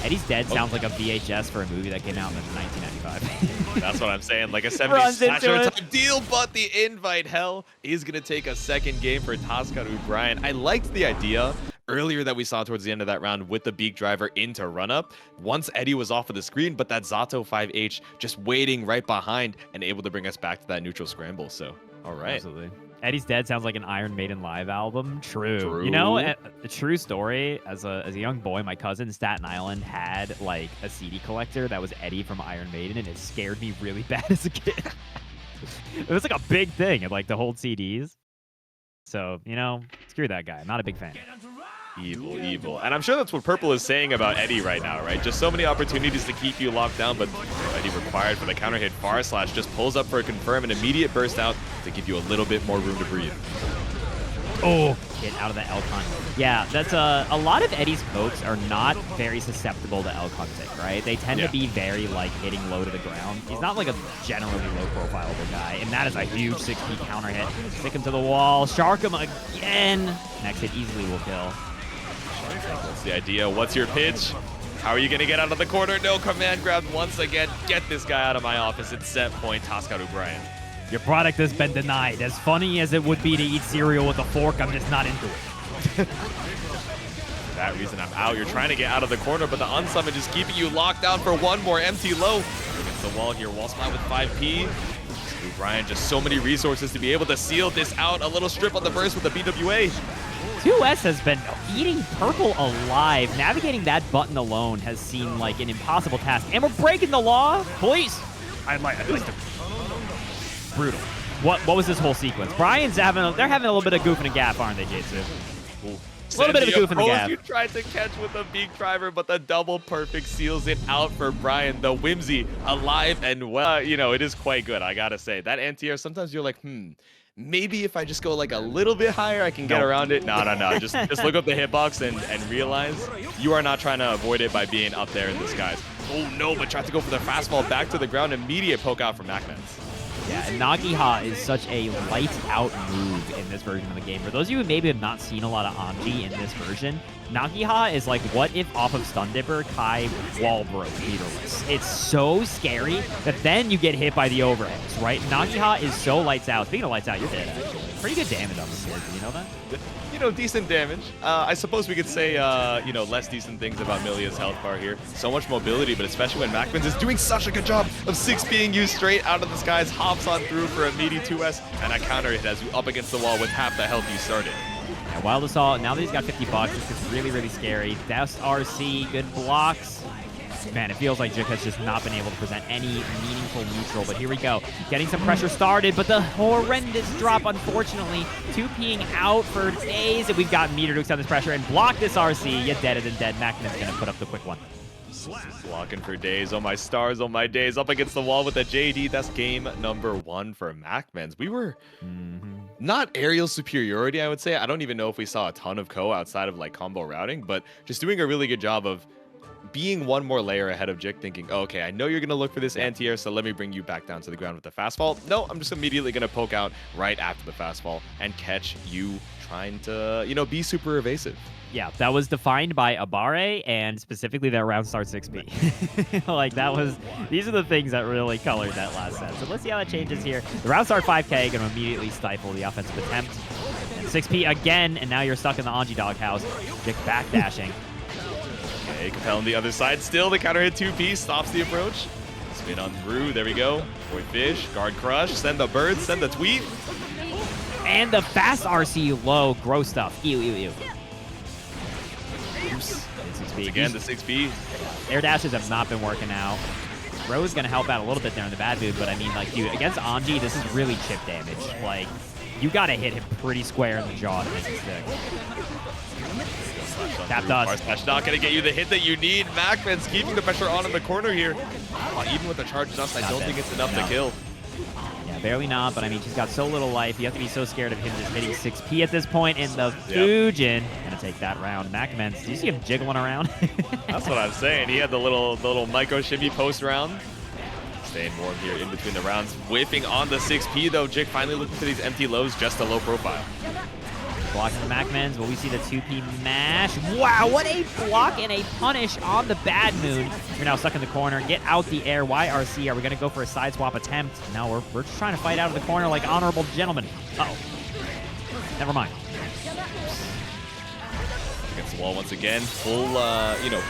Eddie's dead sounds like a VHS for a movie that came out in 1995. That's what I'm saying, like a 70s slasher type deal, but the invite hell is going to take a second game for tskrBrian. I liked the idea earlier that we saw towards the end of that round with the beak driver into run-up. Once Eddie was off of the screen, but that Zato 5H just waiting right behind and able to bring us back to that neutral scramble. So, all right. Absolutely. Eddie's Dead sounds like an Iron Maiden live album. True. You know, a true story, as a young boy, my cousin in Staten Island had like a CD collector that was Eddie from Iron Maiden, and it scared me really bad as a kid. It was like a big thing, like to hold CDs. So, you know, screw that guy. I'm not a big fan. Evil, evil. And I'm sure that's what Purple is saying about Eddie right now, right? Just so many opportunities to keep you locked down, but Eddie required for the counter hit. Far slash just pulls up for a confirm, an immediate burst out to give you a little bit more room to breathe. Oh, hit out of the Elcon. Yeah, that's a lot of Eddie's pokes are not very susceptible to Elcon tick, right? They tend to be very, like, hitting low to the ground. He's not, like, a generally low-profile guy, and that is a huge 6P counter hit. Stick him to the wall. Shark him again. Next hit easily will kill. What's the idea? What's your pitch? How are you going to get out of the corner? No command grab once again. Get this guy out of my office. It's set point. tskrBrian. Your product has been denied. As funny as it would be to eat cereal with a fork, I'm just not into it. For that reason, I'm out. You're trying to get out of the corner, but the unsummon is keeping you locked down for one more empty low. Against the wall here. Wall spot with 5P. tskrBrian, just so many resources to be able to seal this out. A little strip on the burst with the BWA. 2S has been eating purple alive. Navigating that button alone has seemed like an impossible task. And we're breaking the law. Police. I'd like to... Brutal. What was this whole sequence? Brian's they're having a little bit of goof and a gaff, aren't they, J2? A little bit of a goof and a gaff. You tried to catch with a beak driver, but the double perfect seals it out for Brian. The whimsy, alive and well. You know, it is quite good, I gotta say. That anti-air, sometimes you're like, maybe if I just go like a little bit higher, I can get around it. No. Just look up the hitbox and realize you are not trying to avoid it by being up there in the skies. Oh no, but tried to go for the fastball back to the ground. Immediate poke out from MacMens. Yeah, and Nagoriyuki is such a lights-out move in this version of the game. For those of you who maybe have not seen a lot of Anji in this version, Nagoriyuki is like, what if off of Stun Dipper, Kai wall broke leaderless? It's so scary that then you get hit by the overheads, right? Nagoriyuki is so lights out. Speaking of lights out, you're dead, actually. Pretty good damage on the sword. Do you know that? You know, decent damage. I suppose we could say, you know, less decent things about Millia's health bar here. So much mobility, but especially when MacMens is doing such a good job of 6 being used straight out of the skies, hops on through for a meaty 2S, and a counter hit as you up against the wall with half the health you started. Yeah, Wild Assault, now that he's got 50 bucks, this gets really, really scary. Doused RC, good blocks. Man, it feels like Jikh has just not been able to present any meaningful neutral, but here we go. Getting some pressure started, but the horrendous drop, unfortunately. 2P'ing out for days, and we've got Mito to extend this pressure and block this RC. Yet dead and dead. MacMens gonna put up the quick one. Blocking for days. Oh my stars, oh my days. Up against the wall with a JD. That's game number 1 for MacMens. We were not aerial superiority, I would say. I don't even know if we saw a ton of outside of like combo routing, but just doing a really good job of being one more layer ahead of Jikh, thinking, oh, okay, I know you're going to look for this anti-air, so let me bring you back down to the ground with the fastball. No, I'm just immediately going to poke out right after the fastball and catch you trying to, you know, be super evasive. Yeah, that was defined by Aboii and specifically that round start 6B. Like, that was, these are the things that really colored that last set. So let's see how that changes here. The round start 5K going to immediately stifle the offensive attempt. And 6P again, and now you're stuck in the Anji doghouse. Jikh backdashing. Okay, Capel on the other side. Still, the counter hit 2P stops the approach. Spin on through. There we go. Boy Fish, guard crush. Send the bird. Send the tweet. And the fast RC low. Gross stuff. Ew, ew, ew. Oops. 6B again, the 6B. Air dashes have not been working out. Ro's going to help out a little bit there in the bad mood, but I mean, like, dude, against Anji, this is really chip damage. Like, you got to hit him pretty square in the jaw to make it stick. Tap dust. That's not going to get you the hit that you need. MacMens keeping the pressure on in the corner here. Even with the charge dust, I don't think it's enough to kill. Yeah, barely not, but I mean, she's got so little life. You have to be so scared of him just hitting 6P at this point, and the Fujin gonna take that round. MacMens, do you see him jiggling around? That's what I'm saying. He had the little micro shimmy post round. Staying warm here in between the rounds. Whiffing on the 6P, though. Jikh finally looking for these empty lows, just a low profile. Blocking the MacMens. Will we see the 2P mash? Wow, what a block and a punish on the bad mood. You're now stuck in the corner. Get out the air. YRC, are we going to go for a side swap attempt? No, we're just trying to fight out of the corner like honorable gentlemen. Uh-oh. Never mind. Against the wall once again. Full,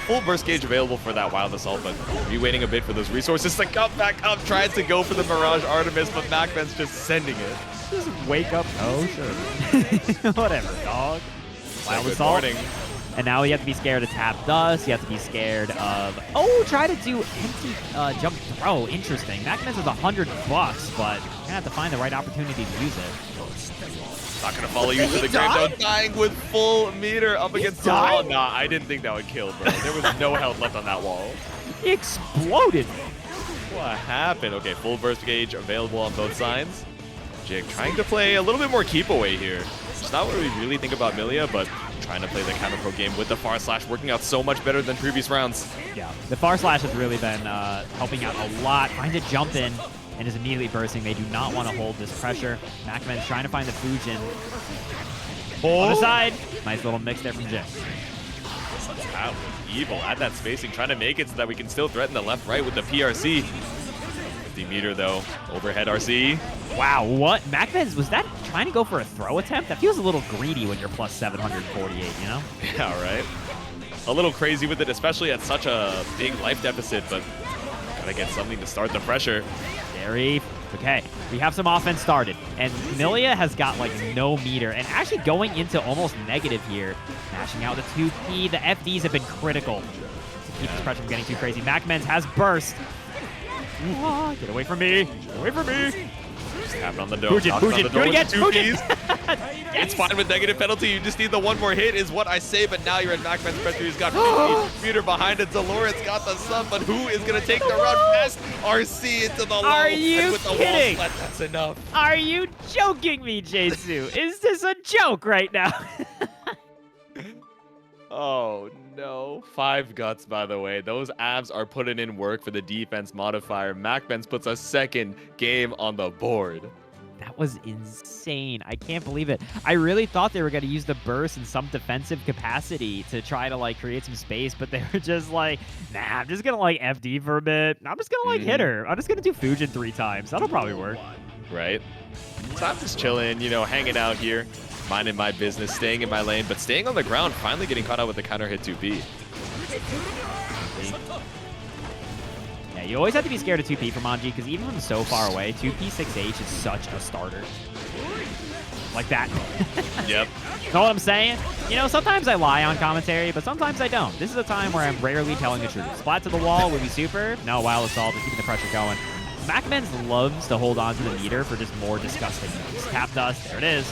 full burst gauge available for that Wild Assault, but re-waiting a bit for those resources to come back up. Tries to go for the Mirage Artemis, but MacMens just sending it. Just wake up. Oh, sure. Whatever, dog. Wild Assault. And now you have to be scared of tap dust. You have to be scared of... Oh, try to do empty jump throw. Interesting. MacMens is $100, but you're going to have to find the right opportunity to use it. Not going to follow you to the grave, though. Dying with full meter up against the wall. Nah, I didn't think that would kill, bro. There was no health left on that wall. He exploded. What happened? Okay, full burst gauge available on both sides. Jikh trying to play a little bit more keep away here. Just not what we really think about Millia, but trying to play the counter pro game with the far slash working out so much better than previous rounds. Yeah, the far slash has really been helping out a lot. Finds a jump in and is immediately bursting. They do not want to hold this pressure. MacMens trying to find the Fujin. On the side. Nice little mix there from Jikh. Wow, Evil at that spacing, trying to make it so that we can still threaten the left-right with the PRC. 50 meter though, overhead RC. Wow, what? MacMens, was that trying to go for a throw attempt? That feels a little greedy when you're plus 748, you know? Yeah, right. A little crazy with it, especially at such a big life deficit, but gotta get something to start the pressure. Very okay. We have some offense started, and Millia has got like no meter, and actually going into almost negative here. Mashing out the 2P. The FDs have been critical to keep this pressure from getting too crazy. MacMens has burst. Get away from me! Get away from me! Just tapping on the dome. Fujin, do it again! It's fine with negative penalty. You just need the one more hit, is what I say. But now you're at MacMens pressure. He's got 50 meter behind it. Zaloret's got the sub, but who is gonna take the run past RC into the low? Are you with the kidding? Wall splat, that's enough. Are you joking me, Jesu? Is this a joke right now? Oh no. 5 guts, by the way. Those abs are putting in work for the defense modifier. MacMens puts a second game on the board. That was insane. I can't believe it. I really thought they were going to use the burst in some defensive capacity to try to like create some space, but they were just like, nah, I'm just going to like FD for a bit. I'm just going to like hit her. I'm just going to do Fujin 3 times. That'll probably work. Right. So I'm just chilling, you know, hanging out here. Minding my business, staying in my lane, but staying on the ground, finally getting caught out with the counter hit 2P. Yeah, you always have to be scared of 2P from Anji, because even from so far away, 2P 6H is such a starter. Like that. Yep. Know what I'm saying? You know, sometimes I lie on commentary, but sometimes I don't. This is a time where I'm rarely telling the truth. Splat to the wall would be super. No, wild assault, just keeping the pressure going. MacMens loves to hold on to the meter for just more disgusting moves. Tap dust, there it is.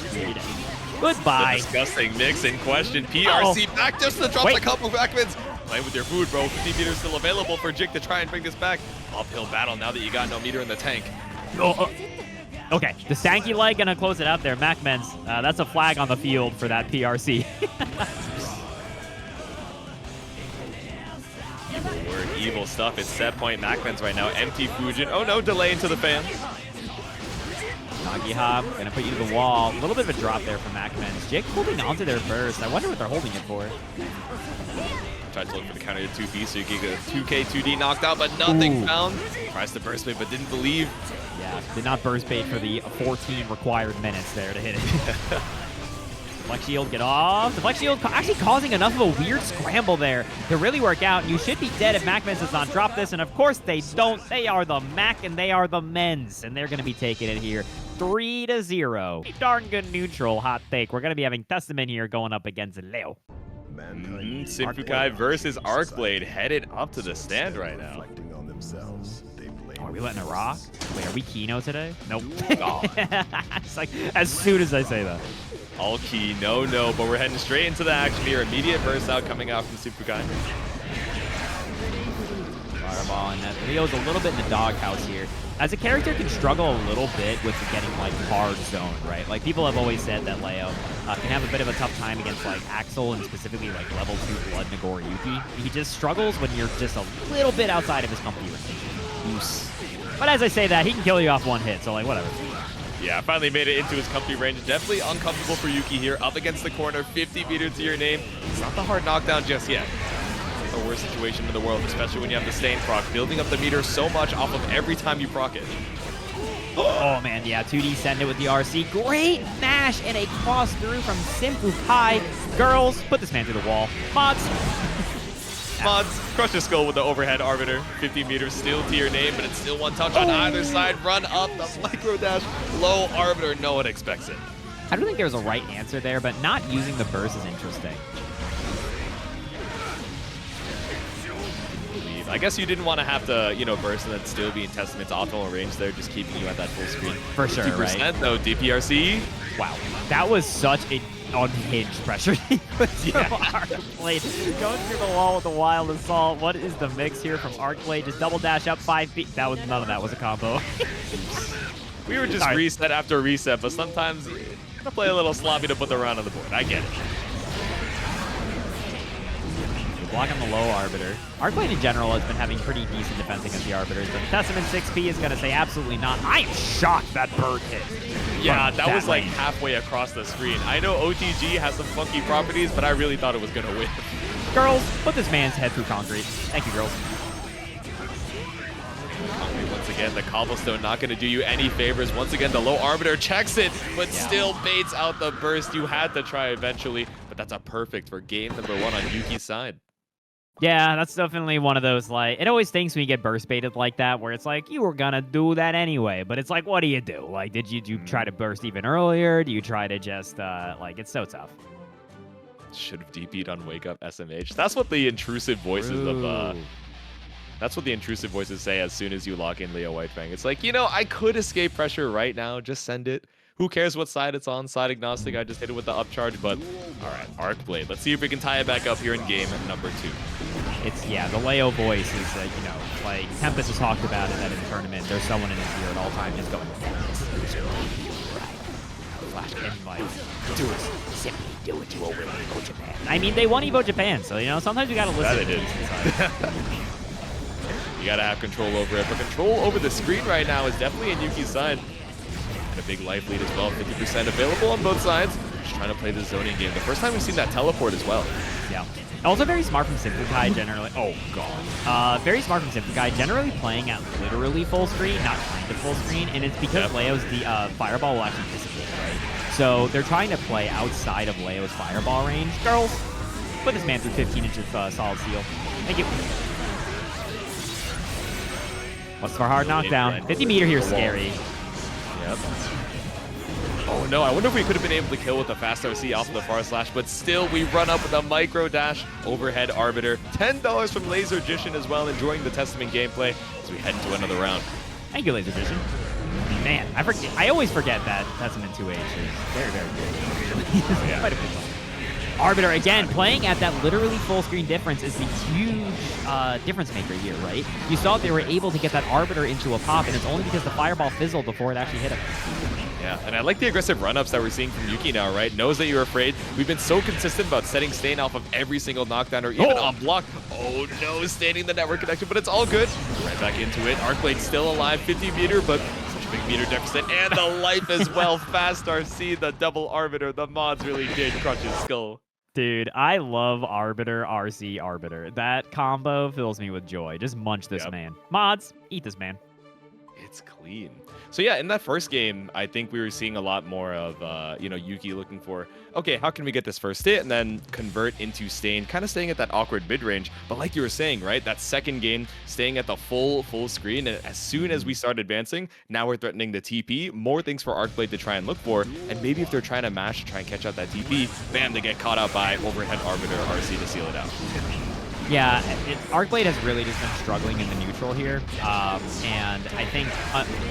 Goodbye. The disgusting mix in question. PRC back just to drop the couple MacMens. Playing with your food, bro. 50 meters still available for Jikh to try and bring this back. Uphill battle now that you got no meter in the tank. Okay, the stanky leg gonna close it out there. MacMens, that's a flag on the field for that PRC. Evil word, evil stuff. It's set point MacMens right now. Empty Fujin. Oh no, delay into the fans. Nagi hop, gonna put you to the wall. A little bit of a drop there from MacMens. Jikh holding onto their burst. I wonder what they're holding it for. Tried to look for the counter to 2P so you can get a 2K 2D knocked out, but nothing found. Tries to burst bait, but didn't believe. Yeah, did not burst bait for the 14 required minutes there to hit it. Flex shield, get off. The flex shield actually causing enough of a weird scramble there to really work out. You should be dead if MacMens does not drop this, and of course they don't. They are the Mac and they are the Men's, and they're going to be taking it here 3-0. Darn good neutral hot take. We're going to be having Testament here going up against Leo. SYMPHUUKAI versus Arcblade headed up to the stand right now. Oh, are we letting it rock? Wait, are we Kino today? Nope. It's like, as soon as I say that. All key, no, but we're heading straight into the action here. Immediate burst out coming out from SYMPHUUKAI. Fireball, and Leo's a little bit in the doghouse here. As a character can struggle a little bit with getting like hard zone, right? Like people have always said that Leo can have a bit of a tough time against like Axel and specifically like level 2 Blood Nagoriyuki. He just struggles when you're just a little bit outside of his comfy range. But as I say that, he can kill you off one hit, so like whatever. Yeah, finally made it into his comfy range. Definitely uncomfortable for Yuki here. Up against the corner, 50 meters to your name. It's not the hard knockdown just yet. The worst situation in the world, especially when you have the Stain proc, building up the meter so much off of every time you proc it. Oh man, yeah, 2D send it with the RC. Great mash and a cross through from SYMPHUUKAI. Girls, put this man to the wall. Mods. Mods, crush the skull with the overhead arbiter. 50 meters still to your name, but it's still one touch on either side. Run up the micro dash, low arbiter. No one expects it. I don't think there's a right answer there, but not using the burst is interesting. I guess you didn't want to have to, you know, burst and then still be in Testament's optimal range there, just keeping you at that full screen. For sure, 50% right? though, DPRC. Wow, that was such a unhinged pressure sequence from Arcblade. Going through the wall with the wild assault. What is the mix here from Arcblade? Just double dash up 5 feet. That was none of that was a combo. We were just reset after reset, but sometimes Gonna play a little sloppy to put the round on the board. I get it. Blocking the low Arbiter. Arcblade in general has been having pretty decent defense against the Arbiters, but Testament 6P is going to say absolutely not. I am shocked that bird hit. Yeah, that was like halfway across the screen. I know OTG has some funky properties, but I really thought it was going to win. Girls, put this man's head through concrete. Thank you, girls. Once again, the cobblestone not going to do you any favors. Once again, the low Arbiter checks it, but still baits out the burst. You had to try eventually, but that's a perfect for game number 1 on Yuki's side. Yeah, that's definitely one of those, like, it always stinks when you get burst baited like that, where it's like, you were gonna do that anyway, but it's like, what do you do? Like, did you try to burst even earlier? Do you try to just, like, it's so tough. Should have DP'd on Wake Up SMH. That's what the intrusive voices of, that's what the intrusive voices say as soon as you lock in Leo Whitefang. It's like, you know, I could escape pressure right now, just send it. Who cares what side it's on? Side agnostic, I just hit it with the upcharge, but all right, Arcblade. Let's see if we can tie it back up here in game number 2. It's, yeah, the Leo voice is, you know, like, Tempest has talked about it that in the tournament, there's someone in his ear at all times just going, flash and like, do it, simply do it, you will win Evo Japan. I mean, they won Evo Japan, so, you know, sometimes you gotta listen to these. You gotta have control over it, but control over the screen right now is definitely in Yuki's side. And a big life lead as well, 50% available on both sides. Just trying to play the zoning game. The first time we've seen that teleport as well. Yeah. Also very smart from SYMPHUUKAI generally. Oh, God. Very smart from SYMPHUUKAI generally playing at literally full screen, not kind of full screen. And it's because Leo's fireball will actually dissipate, right? So they're trying to play outside of Leo's fireball range. Girls, put this man through 15 inches solid steel. Thank you. What's for hard knockdown? 50 meter here is scary. Yep. Oh no, I wonder if we could have been able to kill with the fast RC off of the far slash, but still we run up with a micro dash overhead Arbiter. $10 from Lasergician as well, enjoying the Testament gameplay as we head into another round. Thank you, Lasergician. Man, I always forget that Testament 2H is very, very good. Oh, yeah. Quite a good one. Arbiter, again, playing at that literally full screen difference is the huge difference maker here, right? You saw they were able to get that Arbiter into a pop, and it's only because the fireball fizzled before it actually hit him. Yeah, and I like the aggressive run-ups that we're seeing from Yuki now, right? Knows that you're afraid. We've been so consistent about setting Stain off of every single knockdown or even on block. Oh no, staining the network connection, but it's all good. Right back into it. Arcblade still alive, 50 meter, but such a big meter deficit. And the life as well. Fast RC, the double Arbiter. The mods really did crush his skull. Dude, I love Arbiter, RC, Arbiter. That combo fills me with joy. Just munch this man. Mods, eat this man. It's clean. So yeah, in that first game, I think we were seeing a lot more of, you know, Yuki looking for, okay, how can we get this first hit and then convert into Stain, kind of staying at that awkward mid-range. But like you were saying, right, that second game, staying at the full screen, and as soon as we start advancing, now we're threatening the TP, more things for Arcblade to try and look for, and maybe if they're trying to mash to try and catch out that TP, bam, they get caught out by overhead Arbiter RC to seal it out. Yeah, Arcblade has really just been struggling in the neutral here, and I think,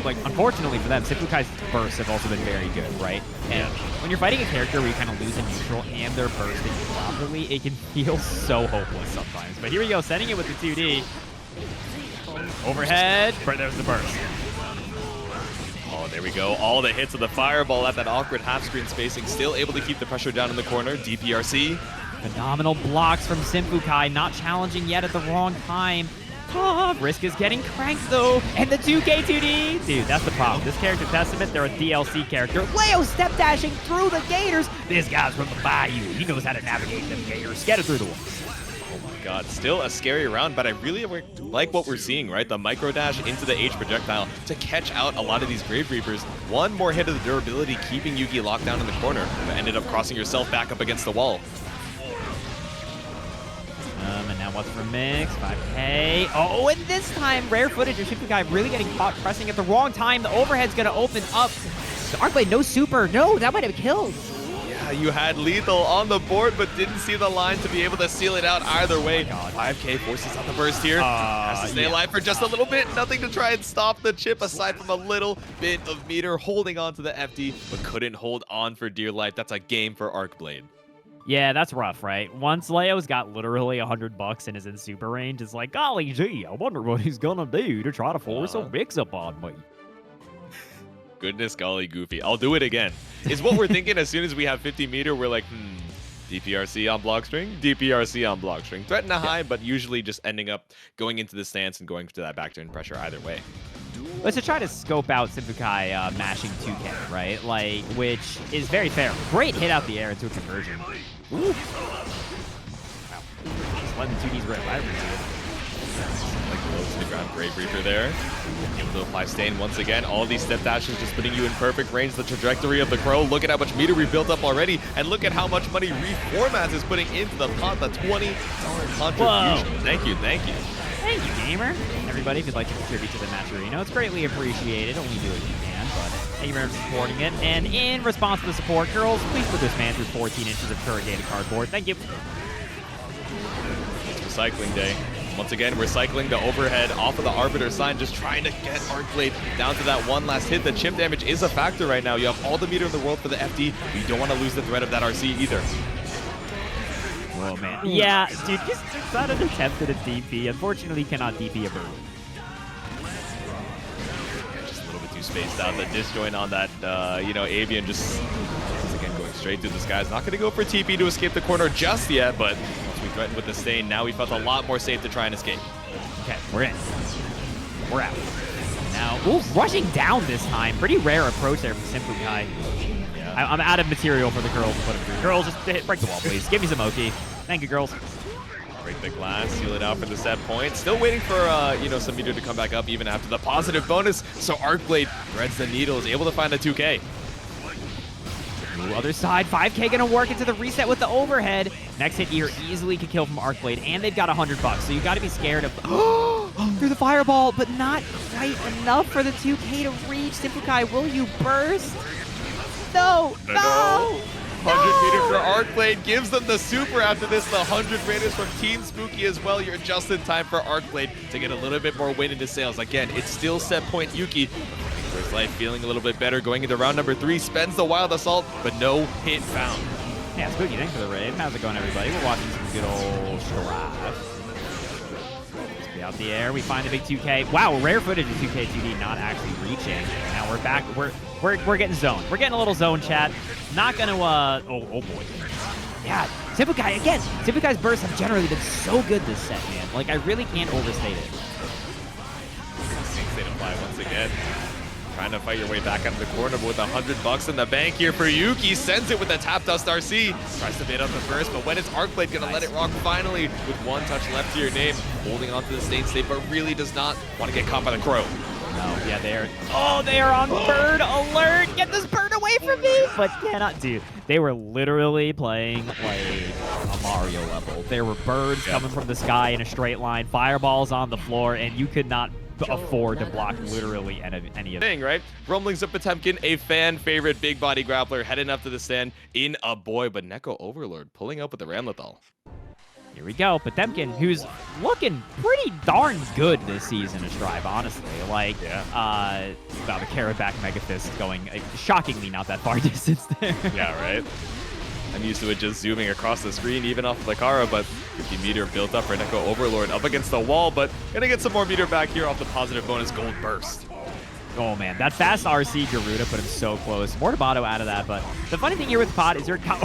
like, unfortunately for them, SYMPHUUKAI's bursts have also been very good, right? And when you're fighting a character where you kind of lose in neutral and they're bursting properly, it can feel so hopeless sometimes. But here we go, sending it with the 2D. Overhead, but there's the burst. Oh, there we go. All the hits of the fireball at that awkward half-screen spacing, still able to keep the pressure down in the corner. DPRC. Phenomenal blocks from SYMPHUUKAI, not challenging yet at the wrong time. Risk is getting cranked though, and the 2K2D. Dude, that's the problem. This character, Testament, they're a DLC character. Leo step dashing through the gators. This guy's from the bayou. He knows how to navigate them gators. Get it through the walls. Oh my god, still a scary round, but I really like what we're seeing, right? The micro dash into the H projectile to catch out a lot of these Grave Reapers. One more hit of the durability, keeping Yuki locked down in the corner, but ended up crossing yourself back up against the wall. And now what's for Mix? 5K. Oh, and this time, rare footage of SYMPHUUKAI really getting caught pressing at the wrong time. The overhead's going to open up. The Arcblade, no super. No, that might have killed. Yeah, you had lethal on the board, but didn't see the line to be able to seal it out either way. 5K forces out the burst here. Has to stay alive for just a little bit. Nothing to try and stop the Chipp aside from a little bit of meter holding on to the FD, but couldn't hold on for dear life. That's a game for Arcblade. Yeah, that's rough, right? Once Leo's got literally $100 and is in super range, it's like, golly gee, I wonder what he's gonna do to try to force a mix-up on me. Goodness golly, Goofy. I'll do it again. is what we're thinking as soon as we have 50 meter. We're like, DPRC on block string, DPRC on block string. Threaten a high, but usually just ending up going into the stance and going to that back turn pressure either way. Let's just try to scope out SYMPHUUKAI mashing 2K, right? Like, which is very fair. Great hit out the air into a conversion. Ooh. Wow. Just letting the 2Ds rip. I appreciate it. Like low to the ground, Brave Reaper there. Able to apply Stain once again. All these step dashes just putting you in perfect range. The trajectory of the Crow. Look at how much meter we built up already. And look at how much money Reformats is putting into the pot. The $20 contribution. Whoa. Thank you, thank you. Thank you, gamer. Everybody, if you'd like to contribute to the match arena, it's greatly appreciated. Only do what you can, but thank you very much for supporting it. And in response to the support, girls, please put this man through 14 inches of corrugated cardboard. Thank you. It's recycling day. Once again, we're cycling the overhead off of the Arbiter sign, just trying to get Arcblade down to that one last hit. The chip damage is a factor right now. You have all the meter in the world for the FD. You don't want to lose the threat of that RC either. Oh, man. Yeah, dude, just not an attempt at a DP. Unfortunately, cannot DP a bird. Yeah, just a little bit too spaced out. The disjoint on that, Avian just, once again, going straight through the skies. Not going to go for TP to escape the corner just yet, but once we threatened with the Stain, now we felt a lot more safe to try and escape. Okay, we're in. We're out. Now, ooh, rushing down this time. Pretty rare approach there from SYMPHUUKAI. I'm out of material for the girls to put him through. Girls, just break the wall, please. Give me some Oki. Thank you, girls. Break the glass, seal it out for the set point. Still waiting for, some meter to come back up even after the positive bonus. So Arcblade threads the needles, able to find a 2K. Ooh, other side, 5K gonna work into the reset with the overhead. Next hit here easily could kill from Arcblade, and they've got $100, so you gotta be scared of through the fireball, but not quite enough for the 2K to reach. SYMPHUUKAI, will you burst? No! 100 meter for Arcblade gives them the super after this. The 100 raiders from Team Spooky as well. You're just in time for Arcblade to get a little bit more wind into sails. Again, it's still set point Yuki. First Life feeling a little bit better going into round number 3. Spends the Wild Assault, but no hit found. Yeah, Spooky, thanks for the raid. How's it going, everybody? We're watching some good old strife. Out the air, we find the big 2K. Wow, rare footage of 2K 2D not actually reaching. Now we're back. We're getting zoned. We're getting a little zone chat. Not gonna oh boy. Yeah, SYMPHUUKAI again. SYMPHUUKAI's bursts have generally been so good this set, man. Like I really can't overstate it. State apply once again. Trying to fight your way back out of the corner, but with $100 in the bank here for Yuki. Sends it with a Tap Dust RC. Tries to bait up the first, but when it's Arcblade, gonna let it rock finally with one touch left to your name. Holding on to the Stain State, but really does not want to get caught by the Crow. No, yeah, they are on bird alert. Get this bird away from me! But cannot, dude. They were literally playing like a Mario level. There were birds coming from the sky in a straight line, fireballs on the floor, and you could not afford to block literally any of it. Right? Rumblings of Potemkin, a fan favorite big body grappler, heading up to the stand in Aboii, but Neko Overlord pulling up with the Ramlethal. Here we go, Potemkin, who's looking pretty darn good this season of Strive, honestly. Like, wow, the carrot back Mega Fist going shockingly not that far distance there. Yeah, right? I'm used to it just zooming across the screen, even off of the Kara, but 50 meter built up for Neko Overlord up against the wall, but gonna get some more meter back here off the positive bonus gold burst. Oh man, that fast RC Garuda put him so close. More Tabata out of that, but the funny thing here with Pod is you're caught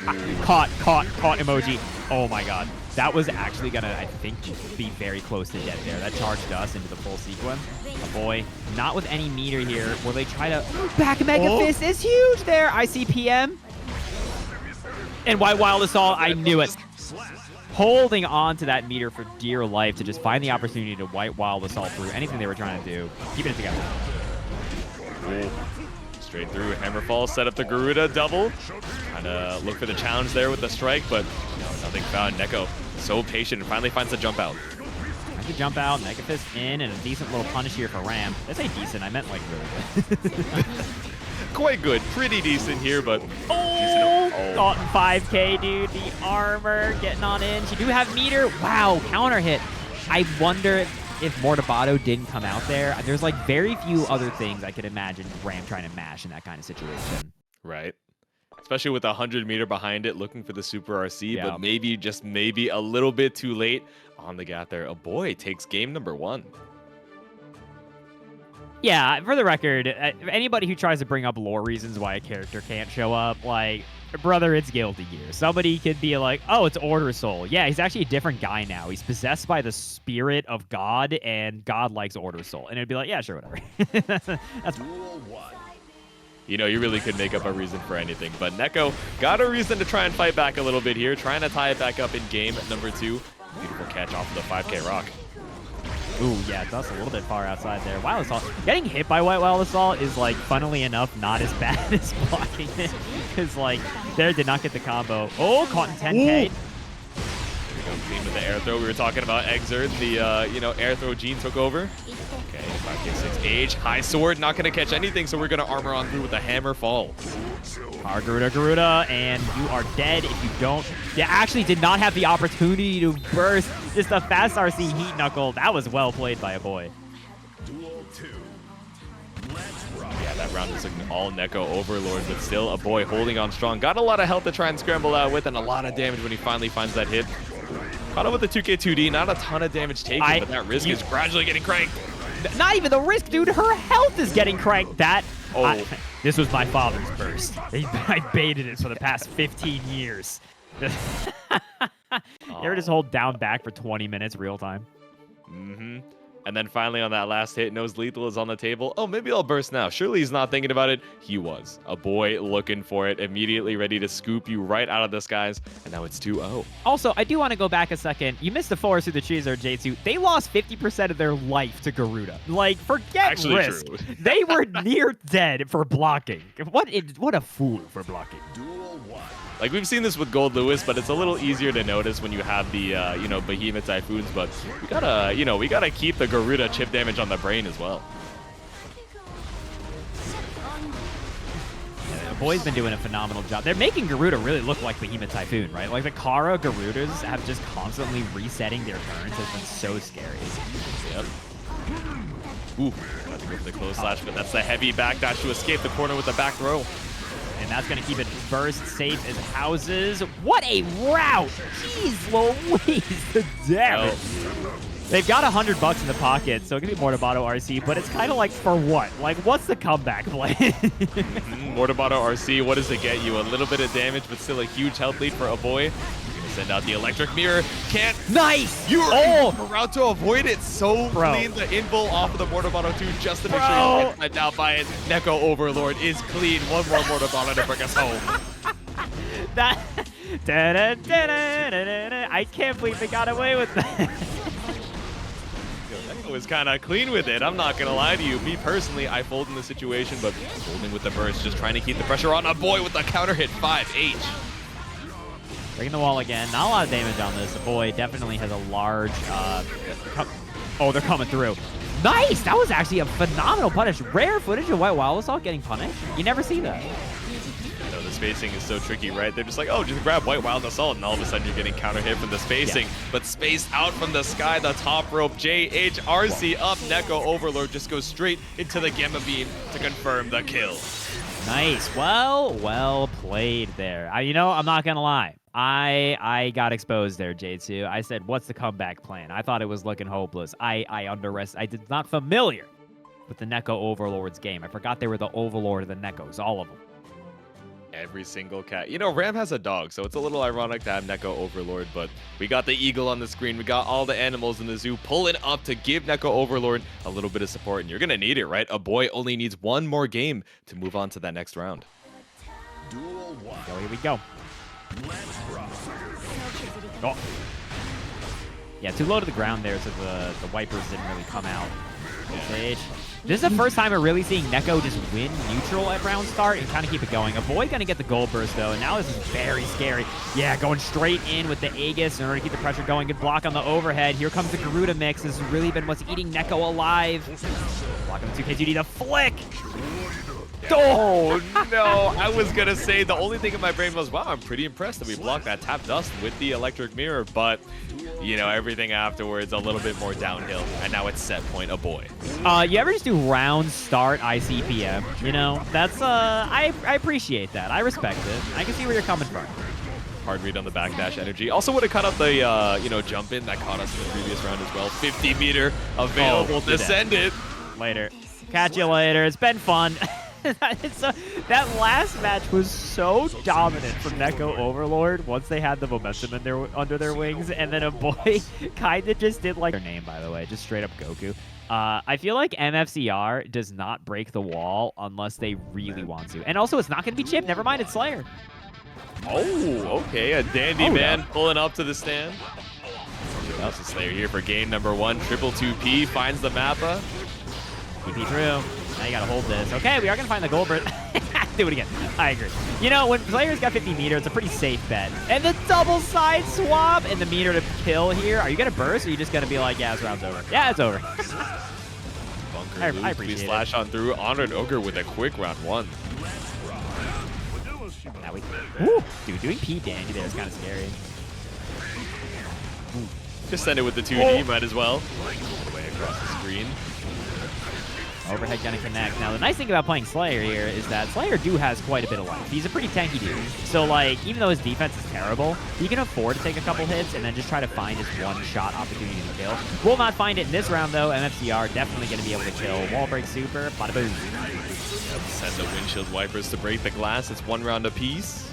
emoji. Oh my god. That was actually gonna, I think, be very close to death there. That charged us into the full sequence. Aboii, not with any meter here. Will they try to back Mega Fist is huge there. ICPM. And White Wild Assault, I knew it. Holding on to that meter for dear life to just find the opportunity to White Wild Assault through anything they were trying to do. Keeping it together. Ooh. Straight through. Hammerfall set up the Garuda double. Trying to look for the challenge there with the strike, but no, nothing found. Neko so patient and finally finds the jump out. Trying to jump out, Mega Fist in, and a decent little punish here for Ram. I say decent, I meant like really good. Quite good. Pretty decent here, but caught in 5K, dude. The armor getting on in. She do have meter. Wow, counter hit. I wonder if Mortabato didn't come out there. There's like very few other things I could imagine Ram trying to mash in that kind of situation. Right. Especially with 100 meter behind it, looking for the super RC, but maybe, just maybe, a little bit too late on the gap there. Aboii takes game number 1. Yeah, for the record, anybody who tries to bring up lore reasons why a character can't show up, like, brother, it's Guilty Gear. Somebody could be like, oh, it's Order Soul. Yeah, he's actually a different guy now. He's possessed by the spirit of God, and God likes Order Soul. And it'd be like, yeah, sure, whatever. That's You know, you really could make up a reason for anything. But Neko got a reason to try and fight back a little bit here, trying to tie it back up in game number 2. Beautiful catch off of the 5K rock. Ooh, yeah, Dust a little bit far outside there. Wild Assault. Getting hit by Wild Assault is, like, funnily enough, not as bad as blocking it. Because, like, there did not get the combo. Oh, caught in 10K. Clean with the air throw. We were talking about Exert. The, you know, air throw gene took over. Okay, 5K6 age. High sword, not going to catch anything, so we're going to armor on through with a hammer fall. Garuda, and you are dead if you don't. You actually did not have the opportunity to burst. Just a fast RC heat knuckle. That was well played by Aboii. Yeah, that round was an all Neko Overlord, but still Aboii holding on strong. Got a lot of health to try and scramble out with, and a lot of damage when he finally finds that hit. Caught up with the 2K2D, not a ton of damage taken, but that risk is gradually getting cranked. Not even the risk, dude. Her health is getting cranked. This was my father's burst. I baited it for the past 15 years. You ever just hold down back for 20 minutes real time? Mm-hmm. And then finally on that last hit, Nose Lethal is on the table. Oh, maybe I'll burst now. Surely he's not thinking about it. He was. Aboii looking for it, immediately ready to scoop you right out of the skies. And now it's 2-0. Also, I do want to go back a second. You missed the forest through the trees there, J2. They lost 50% of their life to Garuda. Like, forget Actually risk. True. They were near dead for blocking. What a fool for blocking. Like, we've seen this with Goldewis, but it's a little easier to notice when you have the, you know, Behemoth Typhoons. But we gotta, you know, we gotta keep the Garuda chip damage on the brain as well. Aboii's been doing a phenomenal job. They're making Garuda really look like Behemoth Typhoon, right? Like, the Kara Garudas have just constantly resetting their turns. Has been so scary. Yep. Ooh, got to go for the close slash, but that's the heavy backdash to escape the corner with the back throw. And that's going to keep it burst safe as houses. What a route! Jeez Louise, the damage. They've got $100 in the pocket, so it can be Mortabato RC, but it's kind of like, for what? Like, what's the comeback play? Mortabato RC, what does it get you? A little bit of damage, but still a huge health lead for Aboii. Send out the electric mirror. Can't. Nice! You were around to avoid it so clean. The invul off of the Mortabato 2 just to make sure you get sniped out by it. Neko Overlord is clean. One more Mortabato to bring us home. That. I can't believe they got away with that. Neko was kind of clean with it. I'm not going to lie to you. Me personally, I fold in the situation, but holding with the burst, just trying to keep the pressure on. Aboii with the counter hit 5H. Breaking the wall again. Not a lot of damage on this. Aboii definitely has a large... oh, they're coming through. Nice! That was actually a phenomenal punish. Rare footage of White Wild Assault getting punished. You never see that. No, the spacing is so tricky, right? They're just like, oh, just grab White Wild Assault, and all of a sudden you're getting counter hit from the spacing. Yeah. But spaced out from the sky, the top rope, JHRC up. Neko Overlord just goes straight into the Gamma Beam to confirm the kill. Nice. Well played there. You know, I'm not going to lie. I got exposed there, J2. I said, what's the comeback plan? I thought it was looking hopeless. I did not familiar with the Neko Overlord's game. I forgot they were the Overlord of the Nekos, all of them. Every single cat. You know, Ram has a dog, so it's a little ironic to have Neko Overlord, but we got the eagle on the screen. We got all the animals in the zoo pulling up to give Neko Overlord a little bit of support, and you're going to need it, right? Aboii only needs one more game to move on to that next round. So here we go. Oh. Yeah, too low to the ground there, so the wipers didn't really come out. Stage. This is the first time we're really seeing Neko just win neutral at round start and kind of keep it going. Aboii gonna get the gold burst though, and now this is very scary. Yeah, going straight in with the Aegis in order to keep the pressure going. Good block on the overhead. Here comes the Garuda mix. This has really been what's eating Neko alive. Blocking the 2K2D, the flick. Oh, no. I was going to say the only thing in my brain was, wow, I'm pretty impressed that we blocked that tap dust with the electric mirror. But, you know, everything afterwards a little bit more downhill. And now it's set point Aboii. You ever just do round start ICPM? You know, that's, I appreciate that. I respect it. I can see where you're coming from. Hard read on the backdash energy. Also would have cut up the, you know, jump in that caught us in the previous round as well. 50-meter available to send it. Later. Catch you later. It's been fun. That last match was so dominant from Neko Overlord once they had the momentum in under their wings, and then Aboii kind of just did like their name, by the way, just straight up Goku. I feel like MFCR does not break the wall unless they really want to. And also, it's not going to be Chipp. Never mind, it's Slayer. Oh, okay. A dandy man pulling up to the stand. That's a Slayer here for game number 1. 222P finds the Mappa. TP through. Now you gotta hold this. Okay, we are gonna find the gold burst. Do it again. I agree. You know, when players got 50 meter, it's a pretty safe bet. And the double side swap and the meter to kill here. Are you gonna burst, or are you just gonna be like, yeah, this round's over? Yeah, it's over. I appreciate it. Slash on through. HonoredOgre with a quick round 1. Now ooh, dude, doing P Dandy there is kind of scary. Just send it with the 2D, might as well. All the way across the screen. Overhead gonna connect. Now, the nice thing about playing Slayer here is that Slayer has quite a bit of life. He's a pretty tanky dude. So, like, even though his defense is terrible, he can afford to take a couple hits and then just try to find his one-shot opportunity to kill. Will not find it in this round, though. MFCR definitely gonna be able to kill. Wall break super. Bada boom. Yep, send the windshield wipers to break the glass. It's 1 round apiece.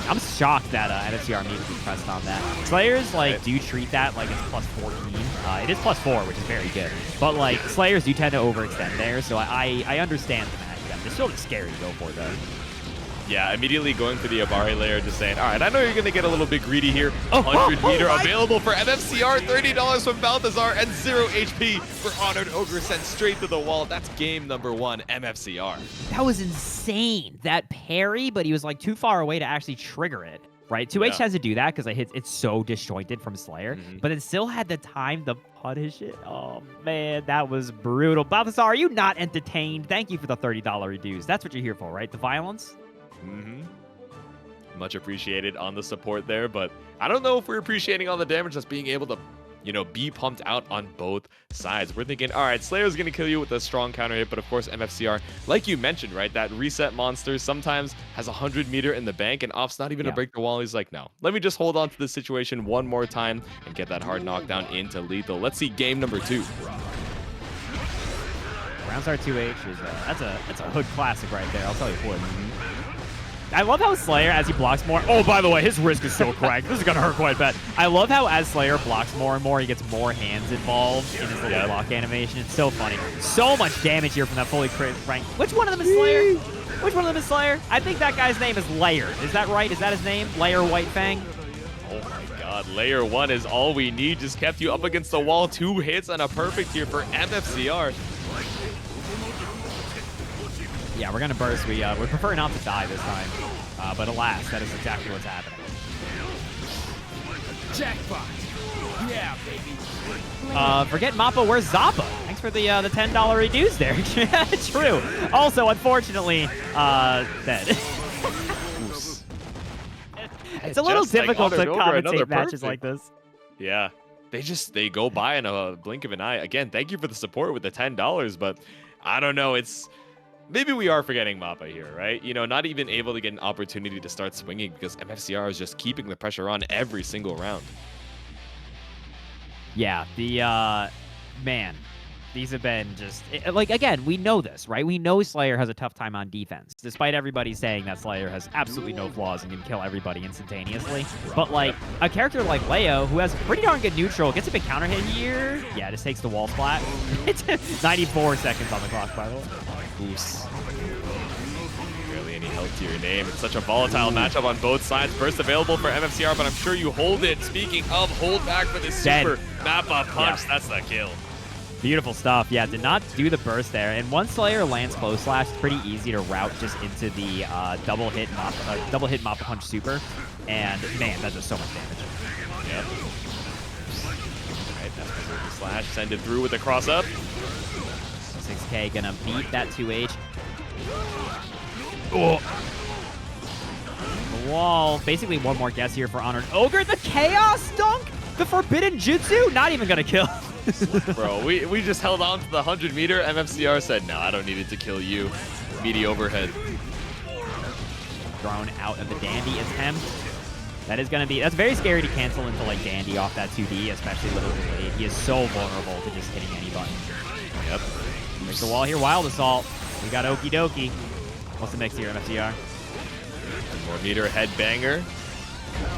I'm shocked that MFCR immediately pressed on that. Slayers do treat that like it's plus 14. It is plus 4, which is very good. But like Slayers do tend to overextend there, so I understand the matchup. It's still just scary to go for though. Yeah, immediately going for the Aboii layer, just saying, all right, I know you're going to get a little bit greedy here. 100 meter available for MFCR, $30 from Balthazar, and 0 HP for HonoredOgre sent straight to the wall. That's game number 1, MFCR. That was insane. That parry, but he was like too far away to actually trigger it. Right, 2H has to do that because it's so disjointed from Slayer, but it still had the time to punish it. Oh man, that was brutal. Balthazar, are you not entertained? Thank you for the $30 reduce. That's what you're here for, right? The violence? Much appreciated on the support there, but I don't know if we're appreciating all the damage that's being able to, you know, be pumped out on both sides. We're thinking, all right, Slayer's going to kill you with a strong counter hit, but of course, MFCR, like you mentioned, right, that reset monster sometimes has 100 meter in the bank, and Off's not even to break the wall. He's like, no, let me just hold on to the situation one more time and get that hard knockdown into lethal. Let's see game number 2. Roundstar 2H is that's a hood classic right there. I'll tell you what. I love how Slayer, as he blocks more... Oh, by the way, his wrist is so cracked. This is going to hurt quite bad. I love how as Slayer blocks more and more, he gets more hands involved in his little block animation. It's so funny. So much damage here from that fully ranked. Which one of them is Slayer? Which one of them is Slayer? I think that guy's name is Layer. Is that right? Is that his name? Layer Whitefang? Oh my god, Layer 1 is all we need. Just kept you up against the wall. 2 hits and a perfect here for MFCR. Yeah, we're gonna burst. We prefer not to die this time, but alas, that is exactly what's happening. Jackpot! Yeah, baby. Forget Mappa, where's Zappa? Thanks for the $10 reduce there. True. Also, unfortunately, dead. It's a little difficult to commentate matches like this. Yeah. They go by in a blink of an eye. Again, thank you for the support with the $10, but I don't know, maybe we are forgetting Mappa here, right? You know, not even able to get an opportunity to start swinging because MFCR is just keeping the pressure on every single round. Yeah, man, these have been just, like, again, we know this, right? We know Slayer has a tough time on defense, despite everybody saying that Slayer has absolutely no flaws and can kill everybody instantaneously. But, like, a character like Leo, who has pretty darn good neutral, gets a big counter hit here. Yeah, just takes the wall splat. It's 94 seconds on the clock, by the way. Goose. Barely any health to your name. It's such a volatile matchup on both sides. Burst available for MFCR, but I'm sure you hold it. Speaking of, hold back for this super Mappa punch. Yeah. That's the kill. Beautiful stuff. Yeah, did not do the burst there. And once Slayer lands close slash, it's pretty easy to route just into the double hit Mappa punch super. And man, that does so much damage. Yep. Alright, that's the slash. Send it through with the cross up. 6K gonna beat that 2H. Oh. The wall. Basically one more guess here for HonoredOgre. The Chaos Dunk! The Forbidden Jutsu? Not even gonna kill. Bro, we just held on to the 100 meter. MFCR said, no, I don't need it to kill you. Meaty overhead. Thrown out of the dandy attempt. That is going to be... That's very scary to cancel into, like, Dandy off that 2D, especially a little delayed. He is so vulnerable to just hitting any button. Yep. Break the wall here. Wild Assault. We got Okie Dokie. What's the mix here, MFCR? More meter headbanger.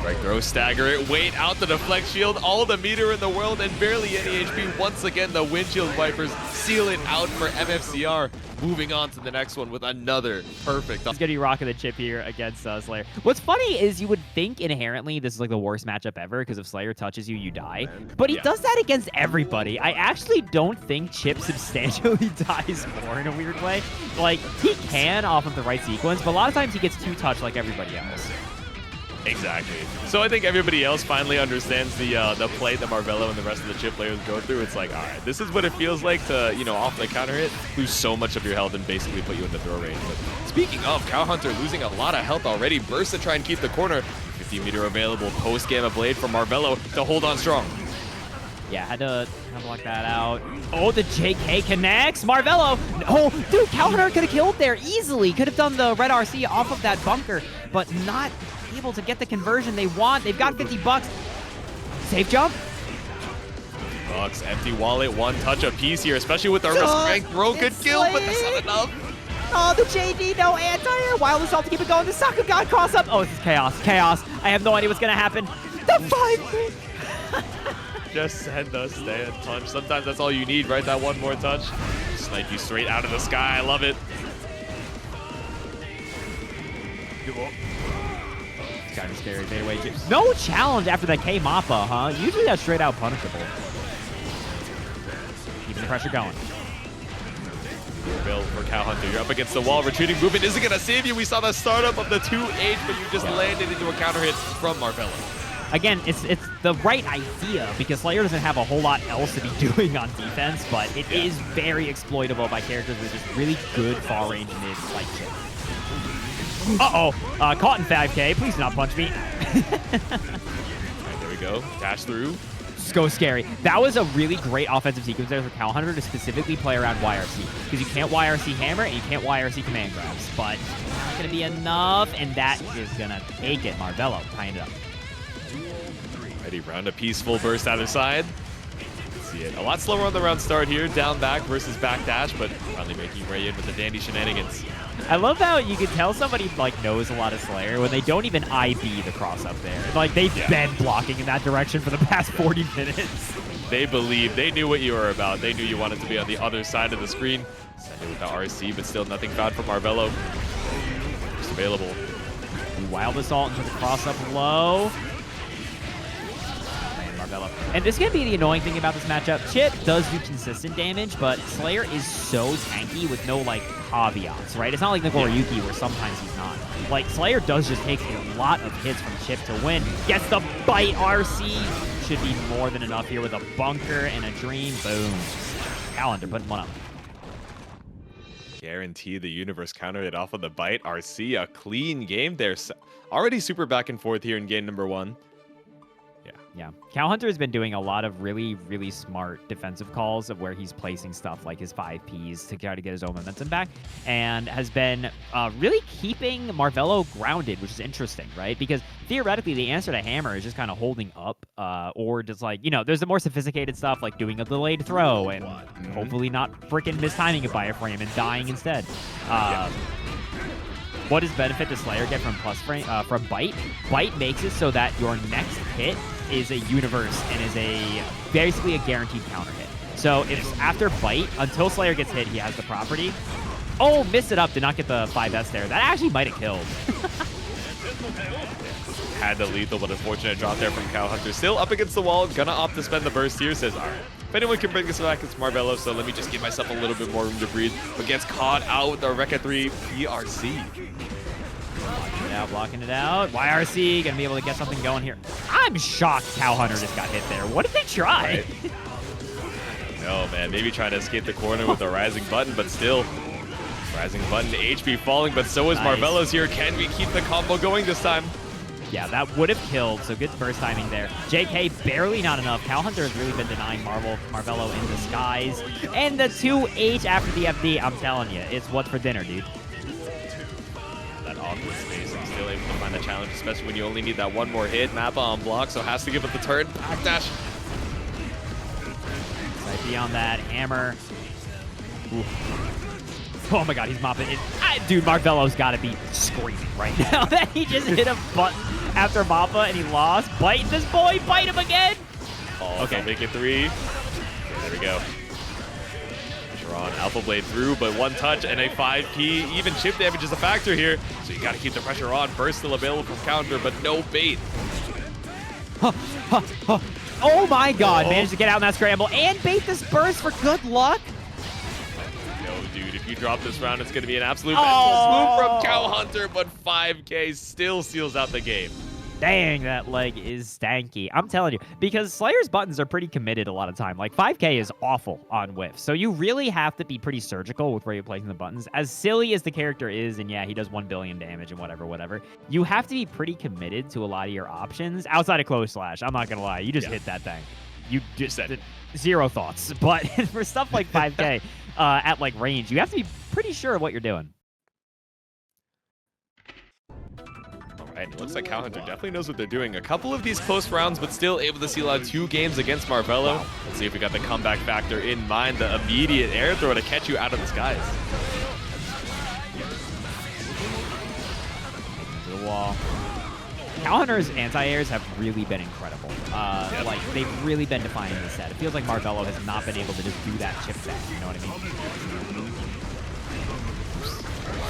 Right throw, stagger it, wait out the deflect shield, all the meter in the world, and barely any HP. Once again, the windshield wipers seal it out for MFCR. Moving on to the next one with another perfect. He's gonna be rocking the Chipp here against Slayer. What's funny is you would think inherently this is like the worst matchup ever, because if Slayer touches you, you die. But he does that against everybody. I actually don't think Chipp substantially dies more in a weird way. Like, he can off of the right sequence, but a lot of times he gets two touch like everybody else. Exactly. So I think everybody else finally understands the play that Marvelo and the rest of the Chipp players go through. It's like, all right, this is what it feels like to, you know, off the counter hit, lose so much of your health and basically put you in the throw range. But speaking of, Cowhunter losing a lot of health already. Burst to try and keep the corner. 50 meter available post Gamma Blade from Marvelo to hold on strong. Yeah, had to block that out. Oh, the JK connects. Marvelo. Oh, dude, Cowhunter could have killed there easily. Could have done the red RC off of that bunker, but not able to get the conversion they want. They've got 50 bucks. Safe jump. Bucks, empty wallet, one touch apiece here, especially with the restraint throw. Good kill, but that's not enough. Oh, the JD, no anti-air. Wild Assault to keep it going. The Soccer God cross up. Oh, this is chaos. Chaos. I have no idea what's going to happen. The 5. Just send the stand punch. Sometimes that's all you need, right? That one more touch. Snipe you straight out of the sky. I love it. Kind of scary. Fade away. No challenge after that K-Mappa, huh? Usually that's straight out punishable. Keeping the pressure going. Bill for Cowhunter. You're up against the wall. Retreating movement isn't going to save you. We saw the startup of the 2H, but you just landed into a counter hit from Marvelo. Again, it's the right idea because Slayer doesn't have a whole lot else to be doing on defense, but it is very exploitable by characters with just really good far range mids like Chipp. Uh-oh. Caught in 5K. Please do not punch me. Right, there we go. Dash through. So scary. That was a really great offensive sequence there for Cowhunter to specifically play around YRC. Because you can't YRC hammer and you can't YRC command grabs. But not going to be enough, and that is going to take it. Marvelo tying it up. Ready, round a peaceful burst either side. See it. A lot slower on the round start here. Down back versus back dash, but finally making way in with the dandy shenanigans. I love how you can tell somebody like knows a lot of Slayer when they don't even IB the cross up there. Like they've been blocking in that direction for the past 40 minutes. They believed. They knew what you were about. They knew you wanted to be on the other side of the screen. Send it with the RC, but still nothing found from Marvelo. Just available. Wild Assault into the cross up low. Marvelo. And this is going to be the annoying thing about this matchup. Chipp does do consistent damage, but Slayer is so tanky with no, like, caveats, right? It's not like Nagoriyuki where sometimes he's not. Like, Slayer does just take a lot of hits from Chipp to win. Gets the bite RC. Should be more than enough here with a bunker and a dream. Boom. Cowhunter putting one up. Guarantee the universe countered it off of the bite. RC, a clean game there. Already super back and forth here in game number 1. Yeah. Cowhunter has been doing a lot of really, really smart defensive calls of where he's placing stuff like his 5Ps to try to get his own momentum back, and has been really keeping Marvelo grounded, which is interesting, right? Because theoretically, the answer to hammer is just kind of holding up, or just like, you know, there's the more sophisticated stuff like doing a delayed throw and hopefully not freaking mistiming it by a frame and dying instead. What does benefit does Slayer get from from Bite? Bite makes it so that your next hit is a universe and is basically a guaranteed counter hit. So if after Bite, until Slayer gets hit, he has the property. Oh, missed it up, did not get the 5S there. That actually might have killed. Had the lethal, but unfortunate drop there from Cowhunter. Still up against the wall, gonna opt to spend the burst here. Says, all right, if anyone can bring this back, it's Marvelo, so let me just give myself a little bit more room to breathe. But gets caught out with the Rekka 3 PRC. Blocking it out. YRC gonna be able to get something going here. I'm shocked Cowhunter just got hit there. What did they try? Right. No, man. Maybe trying to escape the corner with a rising button, but still. Rising button, HP falling, but so is Marvelo's here. Can we keep the combo going this time? Yeah, that would have killed, so good burst timing there. JK barely not enough. Cowhunter has really been denying Marvelo in disguise. And the 2H after the FD, I'm telling you, it's what's for dinner, dude. That awkward spacing still able to find the challenge, especially when you only need that one more hit. Mappa on block, so has to give it the turn. Backdash. Right beyond that, hammer. Ooh. Oh my god, he's mopping it. Dude, Marvelo's got to be screaming right now that he just hit a button after Mappa and he lost. Bite this boy, bite him again. Oh, okay. Make it 3. Okay, there we go. Drawn Alpha Blade through, but one touch and a 5P. Even chip damage is a factor here, so you got to keep the pressure on. Burst still available from counter, but no bait. Oh my god, managed to get out in that scramble and bait this burst for good luck. No, dude, if you drop this round, it's going to be an absolute move from Cowhunter, but 5K still seals out the game. Dang, that leg is stanky. I'm telling you, because Slayer's buttons are pretty committed a lot of time. Like, 5K is awful on whiff, so you really have to be pretty surgical with where you're placing the buttons. As silly as the character is, and yeah, he does 1 billion damage and whatever, you have to be pretty committed to a lot of your options outside of close slash. I'm not going to lie. You just hit that thing. You just said zero thoughts. But for stuff like 5K at, like, range, you have to be pretty sure of what you're doing. Right, it looks like Cowhunter definitely knows what they're doing. A couple of these close rounds, but still able to seal out 2 games against Marvelo. Wow. Let's see if we got the comeback factor in mind. The immediate air throw to catch you out of the skies. To the wall. Cowhunter's anti-airs have really been incredible. Like, they've really been defining the set. It feels like Marvelo has not been able to just do that chip back, you know what I mean?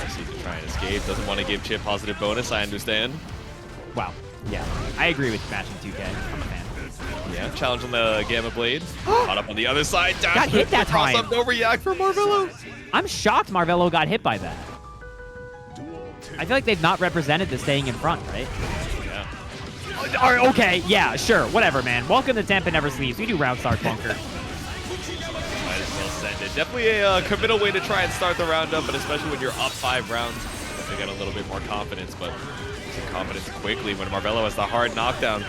To try and escape. Doesn't want to give Chipp positive bonus, I understand. Wow. Yeah. I agree with smashing 2K. I'm a fan. Yeah. Challenge on the Gamma Blade. Caught up on the other side. Dash got hit that time. Cross up, no react for Marvelo. I'm shocked Marvelo got hit by that. I feel like they've not represented the staying in front, right? Yeah. Okay. Yeah, sure. Whatever, man. Welcome to Temp and Never Sleeps. We do round start bunker. Might as well send it. Definitely a committal way to try and start the round up, but especially when you're up 5 rounds, they get a little bit more confidence, but losing confidence quickly when Marvelo has the hard knockdown.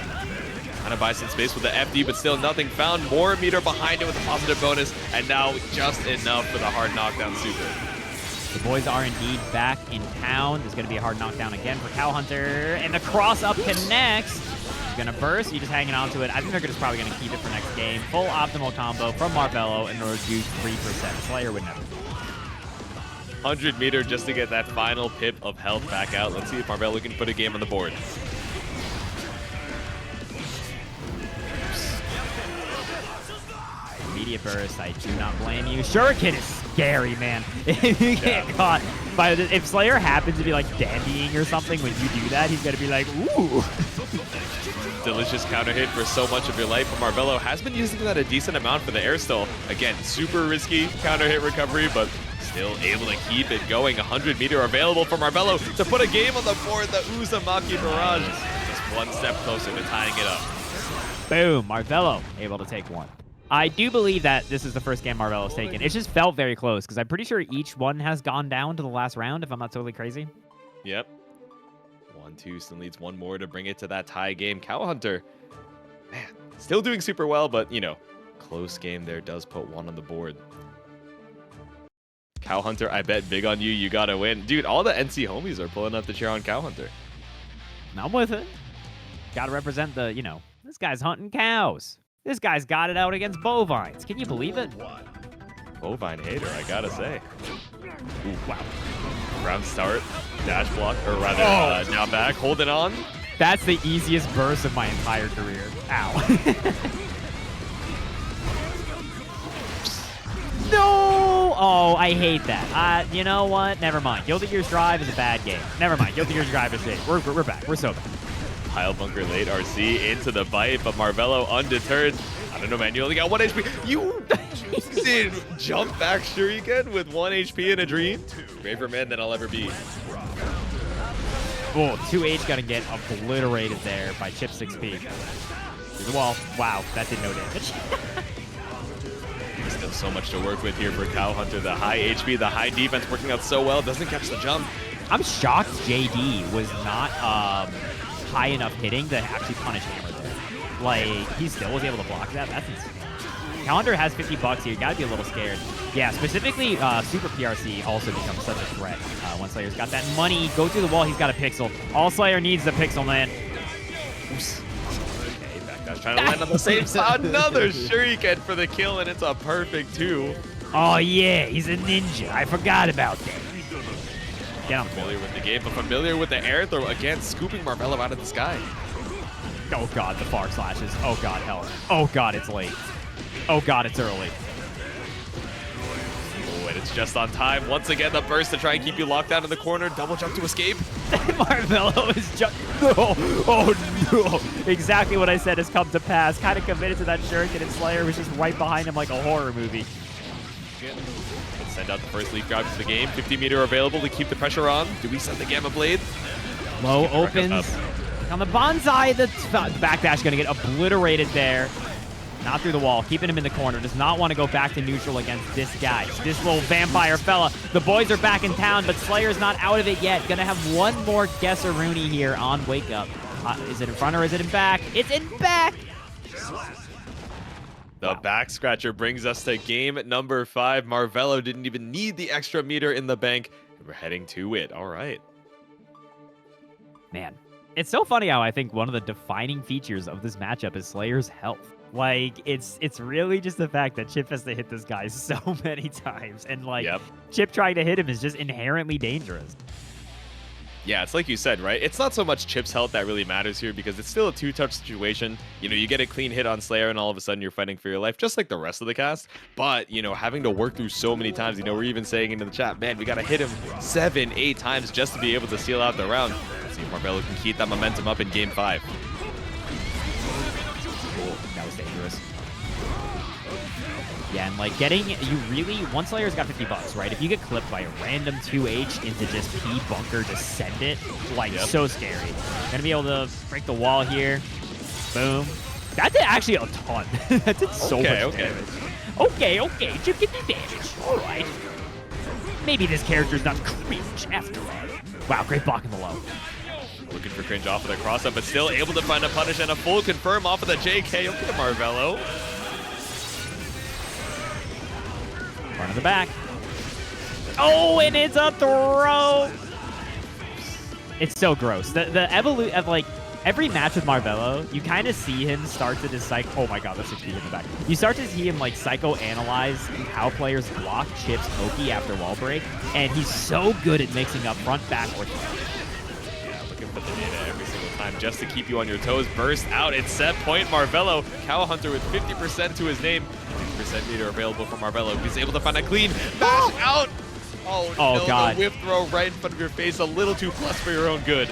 Kind of buy some space with the FD, but still nothing found. More meter behind it with a positive bonus, and now just enough for the hard knockdown super. The boys are indeed back in town. There's going to be a hard knockdown again for Cowhunter, and the cross-up connects. Gonna burst, you just hanging on to it. I think they're just probably gonna keep it for next game. Full optimal combo from Marvelo in order to do 3%. Slayer would never. 100 meter just to get that final pip of health back out. Let's see if Marvelo can put a game on the board. Immediate burst, I do not blame you. Shuriken is scary, man. If you get caught by the, if Slayer happens to be like dandying or something when you do that, he's gonna be like, ooh. Delicious counter hit for so much of your life, but Marvelo has been using that a decent amount for the air stall. Again, super risky counter hit recovery, but still able to keep it going. 100 meter available for Marvelo to put a game on the board. The Uzumaki Barrage just one step closer to tying it up. Boom, Marvelo able to take 1. I do believe that this is the first game Marvelo's taken. It just felt very close because I'm pretty sure each one has gone down to the last round, if I'm not totally crazy. Yep. 1-2 still needs 1 more to bring it to that tie game. Cowhunter, man, still doing super well, but, you know, close game there does put 1 on the board. Cowhunter, I bet big on you. You got to win. Dude, all the NC homies are pulling up the cheer on Cowhunter. I'm with it. Got to represent the, you know, this guy's hunting cows. This guy's got it out against bovines. Can you believe it? Bovine hater, I gotta say. Ooh, wow. Round start, dash block, or rather, down back, holding on. That's the easiest burst of my entire career. Ow. No! Oh, I hate that. You know what? Never mind. Guilty Gear's Drive is a bad game. Never mind. Guilty Gear's Drive is safe. We're back. We're so back. Pile bunker late RC into the bite, but Marvelo undeterred. I don't know, man. You only got 1 HP. You did jump back Shuriken with 1 HP in a dream. Braver man than I'll ever be. Oh, 2H gonna get obliterated there by Chipp 6P. Through the wall. Wow, that did no damage. Still so much to work with here for Cowhunter. The high HP, the high defense working out so well. Doesn't catch the jump. I'm shocked JD was not high enough hitting to actually punish Hammer there. Like, he still was able to block that? That's insane. Cowhunter has 50 bucks here. You gotta be a little scared. Yeah, specifically, Super PRC also becomes such a threat. Once Slayer's got that money, go through the wall, he's got a pixel. All Slayer needs is a pixel, man. Oops. Okay, Backdash trying to land on the same side. Another shuriken for the kill, and it's a perfect 2. Oh, yeah, he's a ninja. I forgot about that. Get him. Familiar with the game, but familiar with the air throw. Again, scooping Marvelo out of the sky. Oh, God, the far slashes. Oh, God, hell. Oh, God, it's late. Oh, God, it's early. Oh, and it's just on time. Once again, the burst to try and keep you locked down in the corner. Double jump to escape. Marvelo is just... No. Oh, no. Exactly what I said has come to pass. Kind of committed to that shuriken, and Slayer was just right behind him like a horror movie. Let's send out the first leaf grab to the game. 50-meter available to keep the pressure on. Do we send the Gamma Blade? Low opens. On the bonsai, the backdash going to get obliterated there. Not through the wall, keeping him in the corner. Does not want to go back to neutral against this guy. This little vampire fella. The boys are back in town, but Slayer's not out of it yet. Gonna have one more Guesseroonie here on Wake Up. Is it in front or is it in back? It's in back! The back scratcher brings us to game number 5. Marvelo didn't even need the extra meter in the bank. We're heading to it. All right. Man, it's so funny how I think one of the defining features of this matchup is Slayer's health. Like, it's really just the fact that Chipp has to hit this guy so many times. And, like, Chipp trying to hit him is just inherently dangerous. Yeah, it's like you said, right? It's not so much Chipp's health that really matters here because it's still a 2-touch situation. You know, you get a clean hit on Slayer and all of a sudden you're fighting for your life, just like the rest of the cast. But, you know, having to work through so many times, you know, we're even saying into the chat, man, we got to hit him 7, 8 times just to be able to seal out the round. Let's see if Marvelo can keep that momentum up in game 5. That was dangerous. Yeah, and like once Slayer's got 50 bucks, right? If you get clipped by a random 2H into just P bunker to send it, like so scary. Gonna be able to break the wall here. Boom. That did actually a ton. That did so much damage. Okay, Chipp get the damage. All right. Maybe this character's not cringe after all. Wow, great block in the low. Looking for cringe off of the cross-up, but still able to find a punish and a full confirm off of the JK. Okay, Marvelo. Front of the back. Oh, and it's a throw. It's so gross. The evolution of, like, every match with Marvelo, you kind of see him start to just oh my god, that's 60 in the back. You start to see him like psychoanalyze how players block Chipp's Oki after wall break, and he's so good at mixing up front, back, or throw. Looking for the data every single time just to keep you on your toes. Burst out, it's set point. Marvelo, Cowhunter with 50% to his name. 50% meter available for Marvelo. He's able to find a clean bash out. Oh no, god. The whip throw right in front of your face. A little too plus for your own good.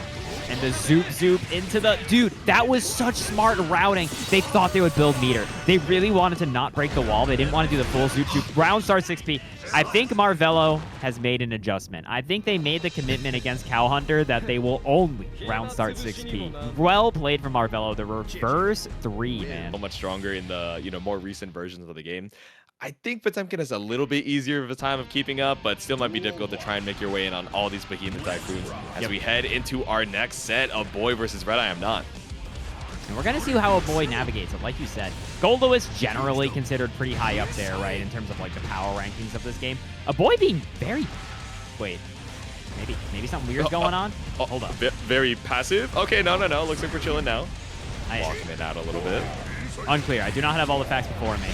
And the zoop into the... Dude, that was such smart routing. They thought they would build meter. They really wanted to not break the wall. They didn't want to do the full zoop. Round start 6P. I think Marvelo has made an adjustment. I think they made the commitment against Cowhunter that they will only round start 6P. Well played from Marvelo. The reverse 3, man. So much stronger in the, you know, more recent versions of the game. I think Potemkin is a little bit easier of a time of keeping up, but still might be difficult to try and make your way in on all these behemoth typhoons as we head into our next set of Aboii versus RedIAmNot. And we're going to see how Aboii navigates it. Like you said, Goldewis generally considered pretty high up there, right, in terms of like the power rankings of this game. Aboii being very... Wait. Maybe something weird's going on? Hold up. Very passive? Okay, no. Looks like we're chilling now. Walking it out a little bit. Unclear. I do not have all the facts before me.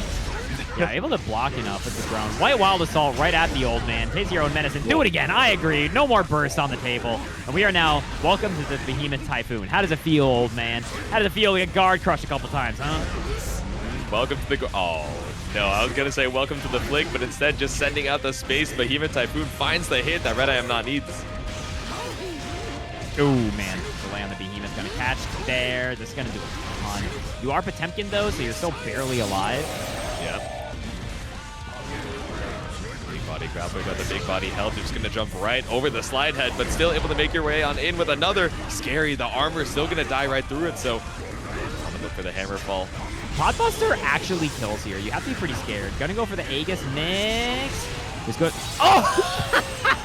Yeah, able to block enough with the drone. White Wild Assault right at the old man. Takes your own medicine. Do it again. I agree. No more burst on the table. And we are now welcome to the Behemoth Typhoon. How does it feel, old man? How does it feel to get guard crushed a couple times, huh? Welcome to the... Oh, no. I was going to say welcome to the flick, but instead just sending out the space. Behemoth Typhoon finds the hit that RedIAmNot needs. Ooh, man. Delay on the Behemoth. Going to catch there. This is going to do a ton. You are Potemkin, though, so you're still barely alive. Yeah. Big body grappler, got the big body health. You're just going to jump right over the slide head, but still able to make your way on in with another. Scary. The armor is still going to die right through it, so I'm going to look for the hammer fall. Podbuster actually kills here. You have to be pretty scared. Gonna go for the Aegis mix. It's good. Oh!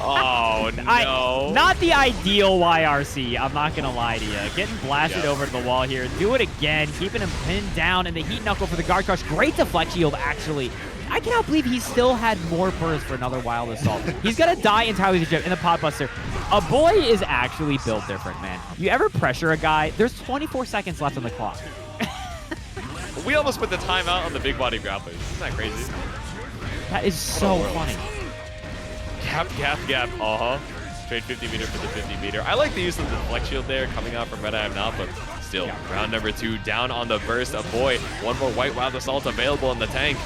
Oh, no. Not the ideal YRC, I'm not going to lie to you. Getting blasted over to the wall here. Do it again, keeping him pinned down, and the Heat Knuckle for the Guard Crush. Great deflect shield, actually. I cannot believe he still had more burst for another Wild Assault. He's going to die entirely with the Chipp in the Pod Buster. Aboii is actually built different, man. You ever pressure a guy, there's 24 seconds left on the clock. We almost put the timeout on the big body grapplers. Isn't that crazy? That is so funny. Gap, gap, gap. Straight 50 meter for the 50 meter. I like the use of the flex shield there coming out from RedIAmNot, but still, round number 2 down on the burst. Aboii, one more White Wild Assault available in the tank.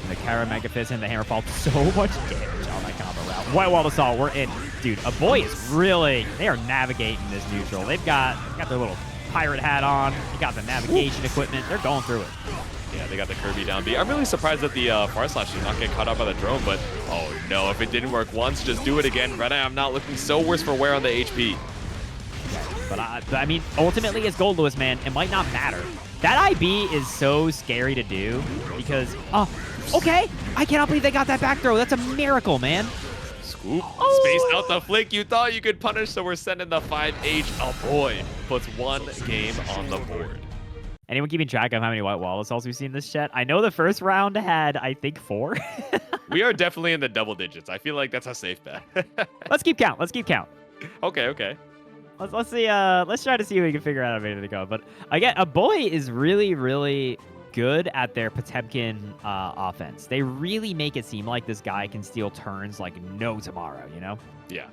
And the Kara Mega Fist and the Hammerfall, so much damage on that combo route. White Wild Assault, we're in. Dude, Aboii is really, they are navigating this neutral. They've got their little pirate hat on. They got the navigation equipment. They're going through it. Yeah, they got the Kirby down B. I'm really surprised that the Far Slash did not get caught up by the drone, but oh no, if it didn't work once, just do it again. RedIAmNot looking so worse for wear on the HP. But I mean, ultimately, as Goldewis, man, it might not matter. That IB is so scary to do because, oh, okay. I cannot believe they got that back throw. That's a miracle, man. Scoop. Space out the flick. You thought you could punish, so we're sending the 5H. Aboii puts 1 game on the board. Anyone keeping track of how many White Wall Assaults we've seen in this chat? I know the first round had, I think, 4. We are definitely in the double digits. I feel like that's a safe bet. Let's keep count. Let's keep count. Okay, okay. Let's see. Let's try to see if we can figure out how many to go. But again, Aboii is really, really good at their Potemkin offense. They really make it seem like this guy can steal turns like no tomorrow, you know? Yeah.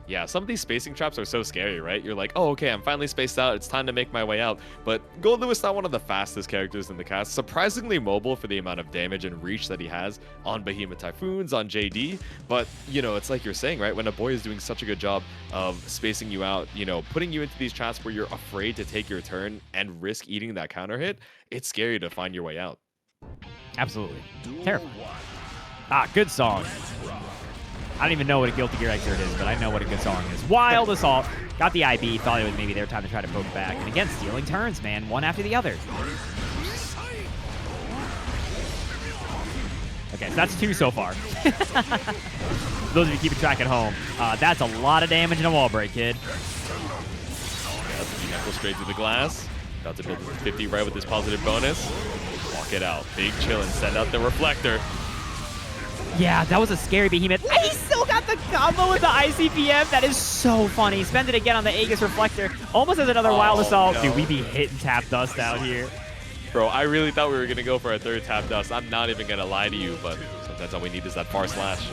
Yeah, some of these spacing traps are so scary, right? You're like, oh, okay, I'm finally spaced out. It's time to make my way out. But Goldewis not one of the fastest characters in the cast. Surprisingly mobile for the amount of damage and reach that he has on Behemoth Typhoons, on JD. But, you know, it's like you're saying, right? When Aboii is doing such a good job of spacing you out, you know, putting you into these traps where you're afraid to take your turn and risk eating that counter hit, it's scary to find your way out. Absolutely. Terrible. Ah, good song. I don't even know what a Guilty Gear excerpt is, but I know what a good song is. Wild Assault. Got the IB. Thought it was maybe their time to try to poke back. And again, stealing turns, man. One after the other. Okay, so that's 2 so far. For those of you keeping track at home, that's a lot of damage in a wall break, kid. Neko straight through the glass. About to build 50 right with this positive bonus. Walk it out. Big chill and send out the reflector. Yeah, that was a scary behemoth. He still got the combo with the ICPM. That is so funny. Spend it again on the Aegis Reflector. Almost as another Wild Assault. No. Dude, we be hitting tap dust out here. Bro, I really thought we were going to go for a 3rd tap dust. I'm not even going to lie to you, but sometimes all we need is that Far Slash.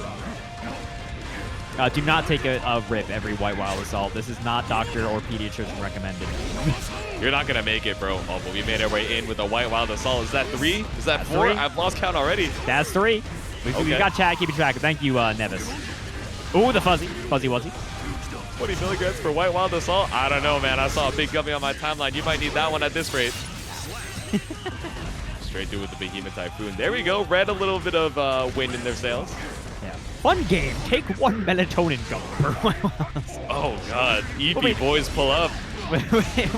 Do not take a rip every White Wild Assault. This is not doctor or pediatrician recommended. You're not going to make it, bro. Oh, but we made our way in with a White Wild Assault. Is that 3? Is that 4? 3. I've lost count already. That's 3. We got chat keeping track. Thank you, Nevis. Ooh, the fuzzy. Fuzzy wuzzy. 20 milligrams for White Wild Assault? I don't know, man. I saw a big gummy on my timeline. You might need that one at this rate. Straight through with the Behemoth Typhoon. There we go. Red a little bit of wind in their sails. Yeah. Fun game. Take 1 melatonin gum per White Wild Assault. Oh, God. EP boys pull up.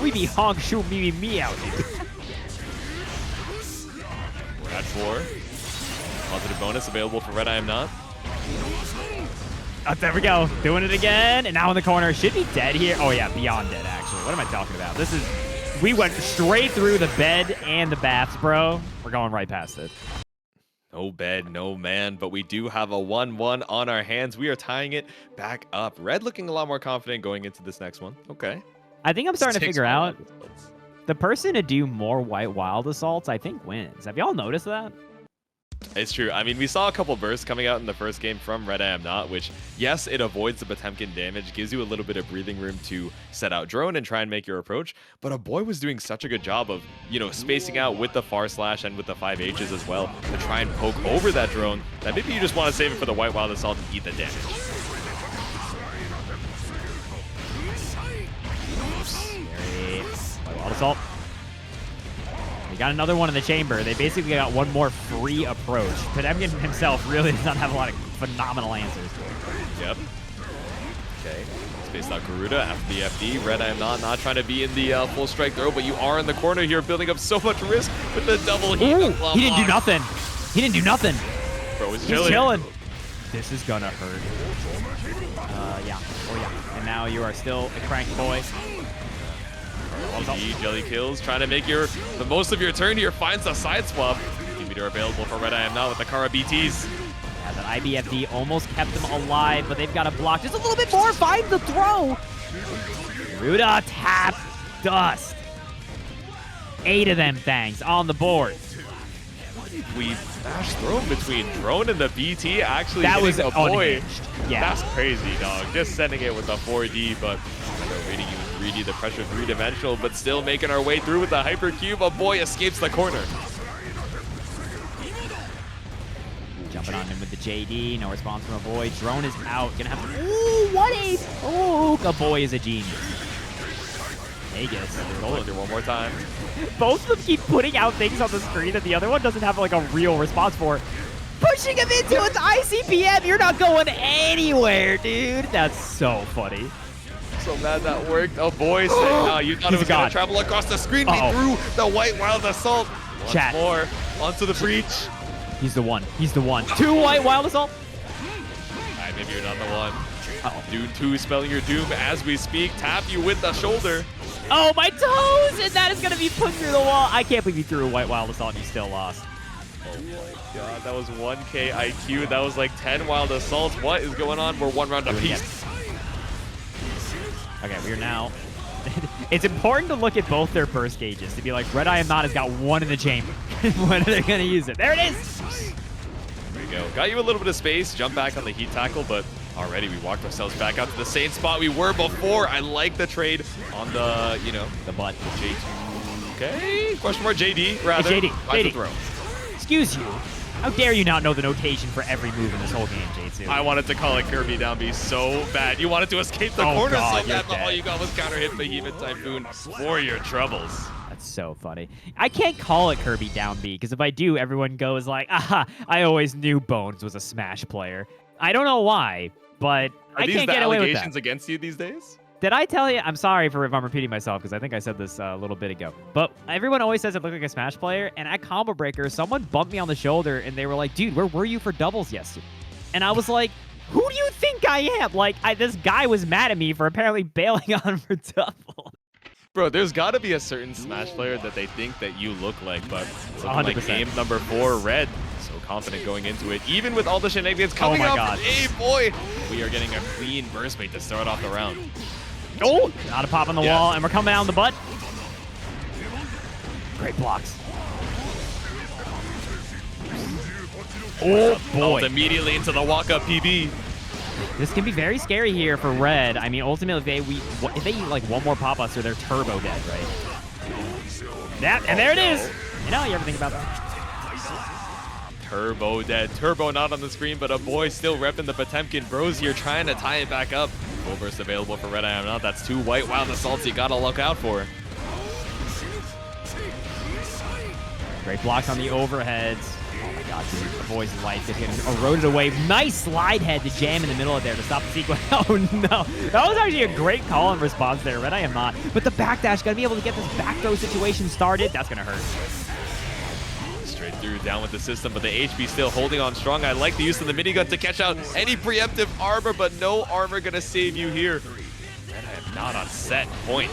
We be honk, shoot, me out. We're at 4. Positive bonus available for RedIAmNot. Oh, there we go. Doing it again. And now in the corner. Should be dead here. Oh, yeah. Beyond dead, actually. What am I talking about? This is... We went straight through the bed and the baths, bro. We're going right past it. No bed, no man, but we do have a 1-1 on our hands. We are tying it back up. Red looking a lot more confident going into this next one. Okay. I think I'm starting to figure out the person to do more White Wild Assaults, I think, wins. Have y'all noticed that? It's true. I mean, we saw a couple bursts coming out in the first game from RedIAmNot, which, yes, it avoids the Potemkin damage, gives you a little bit of breathing room to set out drone and try and make your approach. But Aboii was doing such a good job of, you know, spacing out with the Far Slash and with the 5Hs as well to try and poke over that drone that maybe you just want to save it for the White Wild Assault and eat the damage. White Wild Assault. They got another one in the chamber. They basically got one more free approach. Potemkin himself really does not have a lot of phenomenal answers. Yep. Okay. Spaced out Garuda after the FD. RedIAmNot not trying to be in the full strike throw, but you are in the corner here, building up so much risk with the double heat. Ooh, he didn't do nothing. He didn't do nothing. Bro was He's chilling. chilling. This is gonna hurt. Yeah. Oh, yeah. And now you are still a crank boy. Jelly kills, trying to make the most of your turn here. Finds the side swap. Meter available for RedIAmNot with the Kara BTs. Yeah, that IBFD almost kept them alive, but they've got to block just a little bit more. Find the throw. Ruda tap dust. 8 of them things on the board. We smash throw between drone and the BT. Actually, that was Aboii. Yeah, that's crazy, dog. Just sending it with the 4D, but ready to use 3D, the pressure 3-dimensional, but still making our way through with the hypercube. Aboii escapes the corner. Jumping on him with the JD. No response from Aboii. Drone is out. Gonna have to. Ooh, what a. Oh, Aboii is a genius. Vegas. Rolling through one more time. Both of them keep putting out things on the screen that the other one doesn't have like a real response for. Pushing him into its ICPM. You're not going anywhere, dude. That's so funny. So mad that worked. Aboii said, you thought it was going to travel across the screen. We threw the White Wild Assault. Once more onto the breach. He's the one. He's the one. 2 White Wild Assault. All right, maybe you're not the one. Dune 2 spelling your doom as we speak. Tap you with the shoulder. Oh, my toes! And that is going to be put through the wall. I can't believe you threw a White Wild Assault and you still lost. Oh my god, that was 1K IQ. That was like 10 Wild Assaults. What is going on? We're 1 round apiece. Okay, we are now... It's important to look at both their burst gauges to be like, RedIAmNot has got 1 in the chamber. When are they going to use it? There it is! There you go. Got you a little bit of space. Jump back on the heat tackle, but already we walked ourselves back out to the same spot we were before. I like the trade on the, the butt. J2. Okay. Question mark JD, rather. Hey, JD. Throw. Excuse you. How dare you not know the notation for every move in this whole game, J2? I wanted to call it Kirby down B so bad. You wanted to escape the corner so bad, but all you got was counter hit Behemoth Typhoon for your troubles. That's so funny. I can't call it Kirby down B, because if I do, everyone goes like, aha, I always knew Bones was a Smash player. I don't know why, but I can't get away with that. Are these the allegations against you these days? Did I tell you? I'm sorry if I'm repeating myself, because I think I said this a little bit ago. But everyone always says I look like a Smash player, and at Combo Breaker, someone bumped me on the shoulder, and they were like, dude, where were you for doubles yesterday? And I was like, who do you think I am? Like, this guy was mad at me for apparently bailing on for double. Bro, there's got to be a certain Smash player that they think that you look like, but it's looking like game number 4, Red. So confident going into it, even with all the shenanigans coming out from Aboii. We are getting a clean burst bait to start off the round. Oh, not a pop on the wall, and we're coming down the butt. Great blocks. Oh, boy. Immediately into the walk-up PB. This can be very scary here for Red. I mean, ultimately, if they eat like 1 more pop buster, they're turbo dead, right? And there it is. You ever think about that? Turbo dead. Turbo not on the screen, but Aboii still repping the Potemkin. Bros here trying to tie it back up. Full burst available for RedIAmNot. That's 2 White Wild Assaults you gotta look out for. Great blocks on the overheads. Oh my god, dude. Aboii's life is getting eroded away. Nice slide head to jam in the middle of there to stop the sequence. Oh no. That was actually a great call and response there. RedIAmNot. But the backdash, gotta be able to get this back throw situation started. That's gonna hurt. Straight through, down with the system, but the HP still holding on strong. I like the use of the minigun to catch out any preemptive armor, but no armor gonna save you here. RedIAmNot on set point.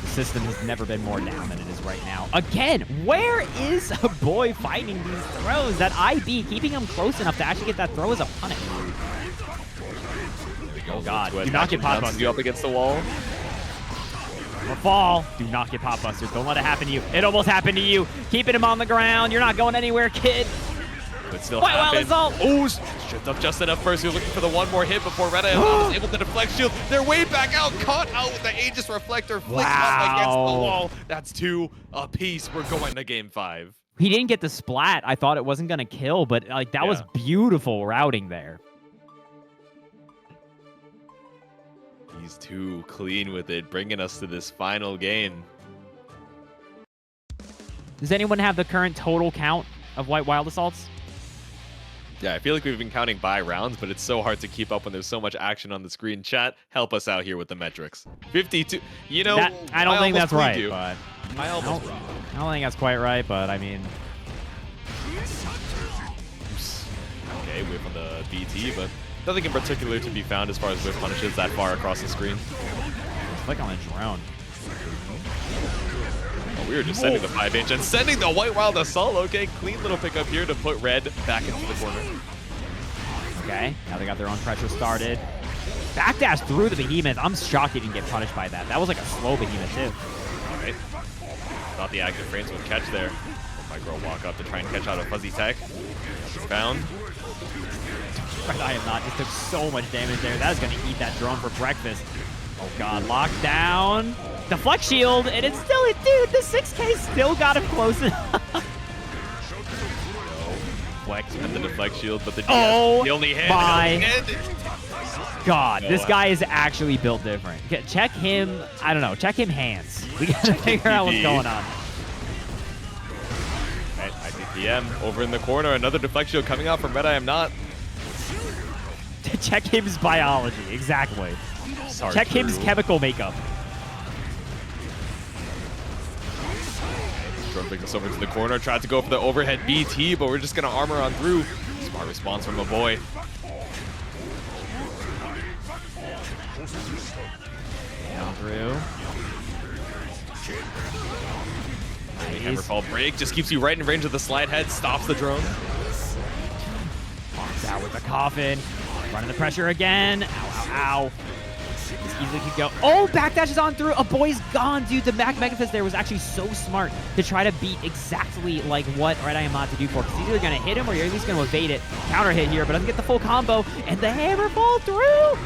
The system has never been more down than it is right now. Again, where is Aboii finding these throws? That IB keeping him close enough to actually get that throw as a punish. Oh god, do not get pop buster. You up against the wall. Or fall. Do not get pop busters. Don't let it happen to you. It almost happened to you. Keeping him on the ground. You're not going anywhere, kid. But still happen. Oh, stripped up just enough first. You're looking for the 1 more hit before RedIAmNot was able to deflect shield. They're way back out. Caught out with the Aegis Reflector. Flicks up against the wall. That's 2 apiece. We're going to game 5. He didn't get the splat. I thought it wasn't going to kill, but like that was beautiful routing there. He's too clean with it, bringing us to this final game. Does anyone have the current total count of White Wild Assaults? Yeah, I feel like we've been counting by rounds, but it's so hard to keep up when there's so much action on the screen. Chat, help us out here with the metrics. 52. I don't think that's right, but I almost I don't think that's quite right, but I mean, Okay, whiff on the BT, but nothing in particular to be found as far as whiff punishes that far across the screen. Click on the drone. Oh, we were just sending the 5H and sending the White Wild Assault. Okay, clean little pickup here to put Red back into the corner. Okay, now they got their own pressure started. Backdash through the Behemoth. I'm shocked he didn't get punished by that. That was like a slow Behemoth too. All right. Thought the active frames would catch there. Micro walk up to try and catch out a fuzzy tech. Found. RedIAmNot just took so much damage there. That is going to eat that drone for breakfast. Oh god, locked down. Deflect shield, and it's still it, dude. The 6K still got him close enough. Flex and the deflect shield, but the oh the only hit. my god, No this way. guy is actually built different. Check him. I don't know. Check him hands. We gotta figure out what's going on. Right, ICPM over in the corner. Another deflect shield coming out from RedIAmNot. Check him's biology. Exactly. Sorry, Check him's chemical makeup. Drone brings us over to the corner. Tried to go for the overhead BT, but we're just going to armor on through. Smart response from Aboii. Down through. Hammerfall break just keeps you right in range of the slide head. Stops the drone. Box out with the coffin. Running the pressure again. Ow, ow, ow. This easily could go. Oh, backdash is on through. Aboii's gone, dude. The Megafist there was actually so smart to try to beat exactly like what RedIAmNot to do for. Because he's either going to hit him or you're at least going to evade it. Counter hit here, but doesn't get the full combo. And the hammer fall through.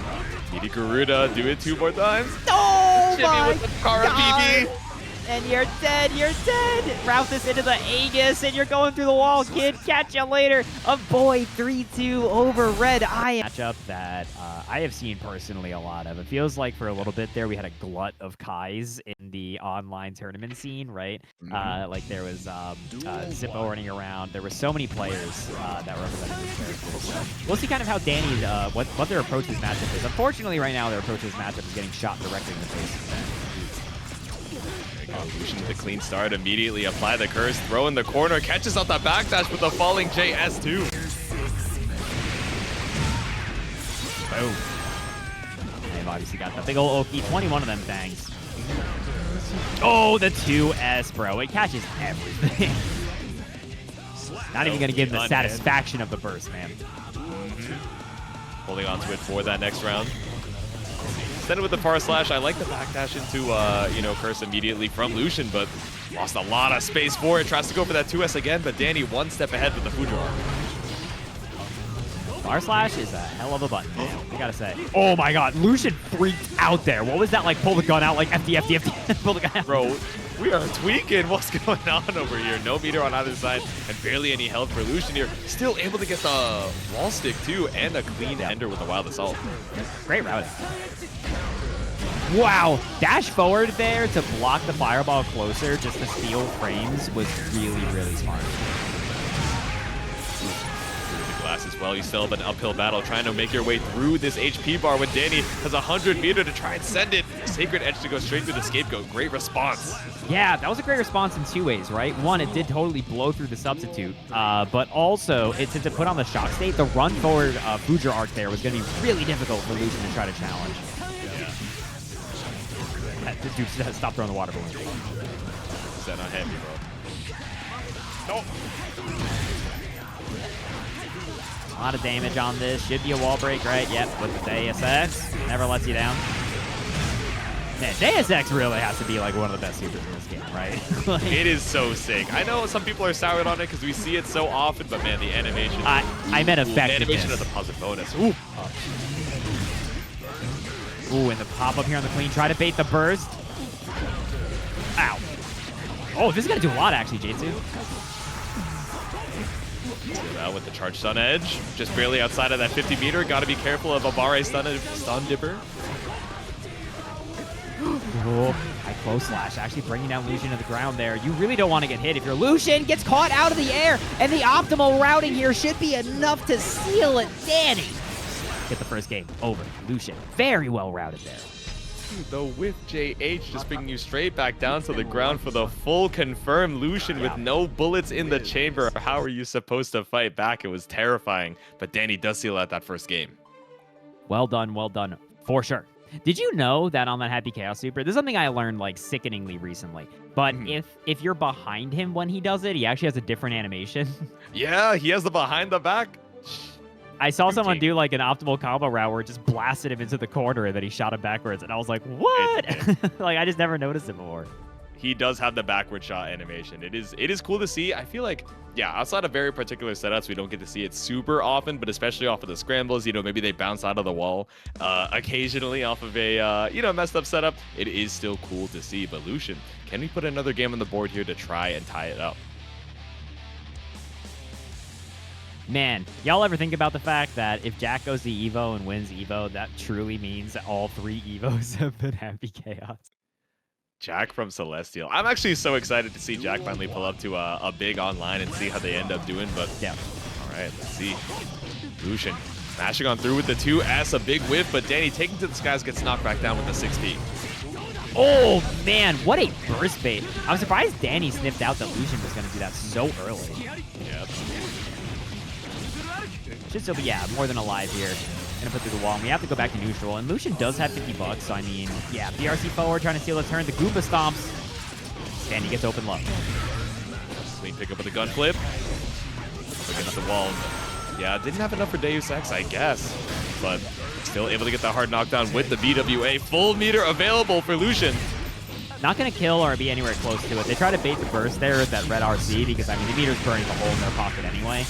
Didi Garuda, do it 2 more times. Oh, Jimmy my with the Kara BB. And you're dead, you're dead. Route this into the Aegis, and you're going through the wall, kid. Catch you later. Aboii 3-2 over RedIAmNot. Matchup that I have seen personally a lot of. It feels like for a little bit there, we had a glut of Kais in the online tournament scene, right? Like there was Zippo running around. There were so many players that represented this character. So we'll see kind of how Dany, what their approach to this matchup is. Unfortunately, right now, their approach to this matchup is getting shot directly in the face. Lucian with the clean start, immediately apply the curse, throw in the corner, catches out that backdash with the falling JS2. Boom. They've obviously got the big ol' Oki, 21 of them things. Oh, the 2S, bro. It catches everything. Not even going to give him the satisfaction of the burst, man. Holding on to it for that next round. Send it with the far slash. I like the backdash into, curse immediately from Lucian, but lost a lot of space for it. Tries to go for that 2S again, but Dany 1 step ahead with the Fujar. Far slash is a hell of a button, man. I gotta say. Oh my god, Lucian freaked out there. What was that like? Pull the gun out like FD. Pull the gun out. Bro, we are tweaking. What's going on over here? No meter on either side and barely any health for Lucian here. Still able to get the wall stick too and a clean ender with the Wild Assault. Great routing. Wow, dash forward there to block the fireball closer just to steal frames was really, really smart. The glass as well. You still have an uphill battle trying to make your way through this HP bar when Dany has 100 meter to try and send it. Sacred Edge to go straight through the scapegoat. Great response. Yeah, that was a great response in 2 ways, right? One, it did totally blow through the substitute, but also, since it put on the shock state, the run forward Fujar arc there was going to be really difficult for Lucian to try to challenge. Dude, stop throwing the water balloon. Is that not heavy, bro? No. A lot of damage on this. Should be a wall break, right? Yep, with the DSX. Never lets you down. Man, DSX really has to be like one of the best supers in this game, right? Like, it is so sick. I know some people are soured on it because we see it so often, but man, the animation. I meant effectiveness. The animation of the positive bonus. Ooh. Ooh, and the pop up here on the clean. Try to bait the burst. Ow. Oh, this is going to do a lot, actually, J2. Out with the charge stun edge. Just barely outside of that 50 meter. Got to be careful of Aboii stun dipper. Oh, high close slash. Actually bringing down Lucian to the ground there. You really don't want to get hit. If your Lucian gets caught out of the air, and the optimal routing here should be enough to seal it. Dany. Get the first game over. Lucian, very well routed there. The whiff JH just bringing you straight back down to the ground for the full confirmed Lucian with no bullets in the chamber. How are you supposed to fight back? It was terrifying. But Dany does seal out that first game. Well done, for sure. Did you know that on that Happy Chaos Super, this is something I learned like sickeningly recently, but if you're behind him when he does it, he actually has a different animation. Yeah, he has the behind the back. I saw someone do like an optimal combo route where it just blasted him into the corner and then he shot him backwards, and I was like, what? Like, I just never noticed it before. He does have the backward shot animation. It is cool to see. I feel like, yeah, outside of very particular setups, we don't get to see it super often, but especially off of the scrambles, maybe they bounce out of the wall occasionally off of a, messed up setup. It is still cool to see. But Lucian, can we put another game on the board here to try and tie it up? Man, y'all ever think about the fact that if Jack goes to Evo and wins Evo, that truly means that all 3 Evos have been Happy Chaos? Jack from Celestial. I'm actually so excited to see Jack finally pull up to a big online and see how they end up doing, but yeah. All right, let's see. Lucian mashing on through with the 2S, a big whiff, but Dany taking to the skies gets knocked back down with the 6P. Oh, man, what a burst bait. I'm surprised Dany sniffed out that Lucian was going to do that so early. Yep. Should still be, more than alive here. Gonna put through the wall, and we have to go back to neutral. And Lucian does have 50 bucks, so I mean, yeah, BRC forward trying to steal a turn. The Goomba stomps. Dany gets open low. Clean pick up with a gun flip. Against the wall. Yeah, didn't have enough for Deus Ex, I guess. But still able to get the hard knockdown with the BWA. Full meter available for Lucian. Not going to kill or be anywhere close to it. They try to bait the burst there with that red RC because, I mean, the meter's burning the hole in their pocket anyway,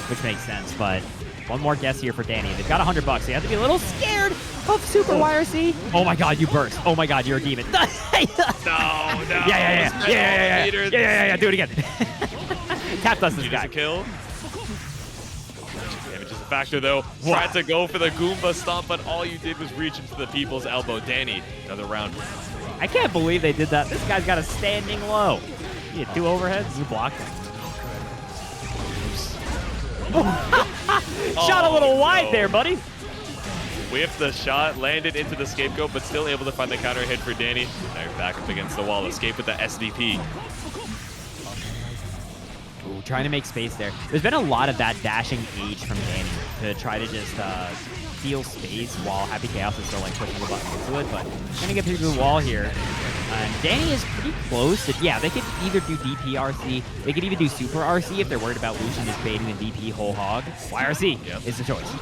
which makes sense. But one more guess here for Dany. They've got 100 bucks. So you have to be a little scared of Super YRC. Oh, my God, you burst. Oh, my God, you're a demon. No. Yeah. Do it again. Tap dust this guy. A kill. Damage is a factor, though. Tried to go for the Goomba stomp, but all you did was reach into the people's elbow. Dany, another round. I can't believe they did that. This guy's got a standing low. You had 2 overheads. You blocked him. Shot a little wide there, buddy. Whiffed the shot, landed into the scapegoat, but still able to find the counter hit for Dany. Now you're back up against the wall. Escape with the SVP. Ooh, trying to make space there. There's been a lot of that dashing H from Dany to try to just steal space while Happy Chaos is still like pushing the button into it, but gonna get through the wall here. Dany is pretty close. Yeah, they could either do DP RC, they could even do Super RC if they're worried about Lucian just baiting the DP whole hog. YRC is the choice.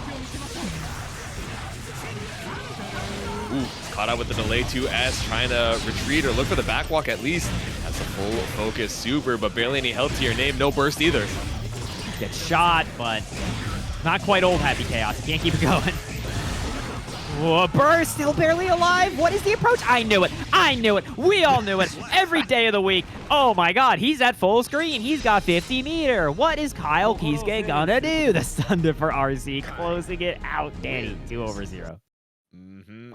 Ooh, caught out with the delay 2S, trying to retreat or look for the backwalk at least. That's a full focus Super, but barely any health to your name. No burst either. Gets shot, but not quite old Happy Chaos. You can't keep it going. Whoa, burst, still barely alive. What is the approach? I knew it. We all knew it. Every day of the week. Oh my God, he's at full screen. He's got 50 meter. What is Kyle Kiske gonna do? The Thunder for RC closing it out. Dany, 2/0.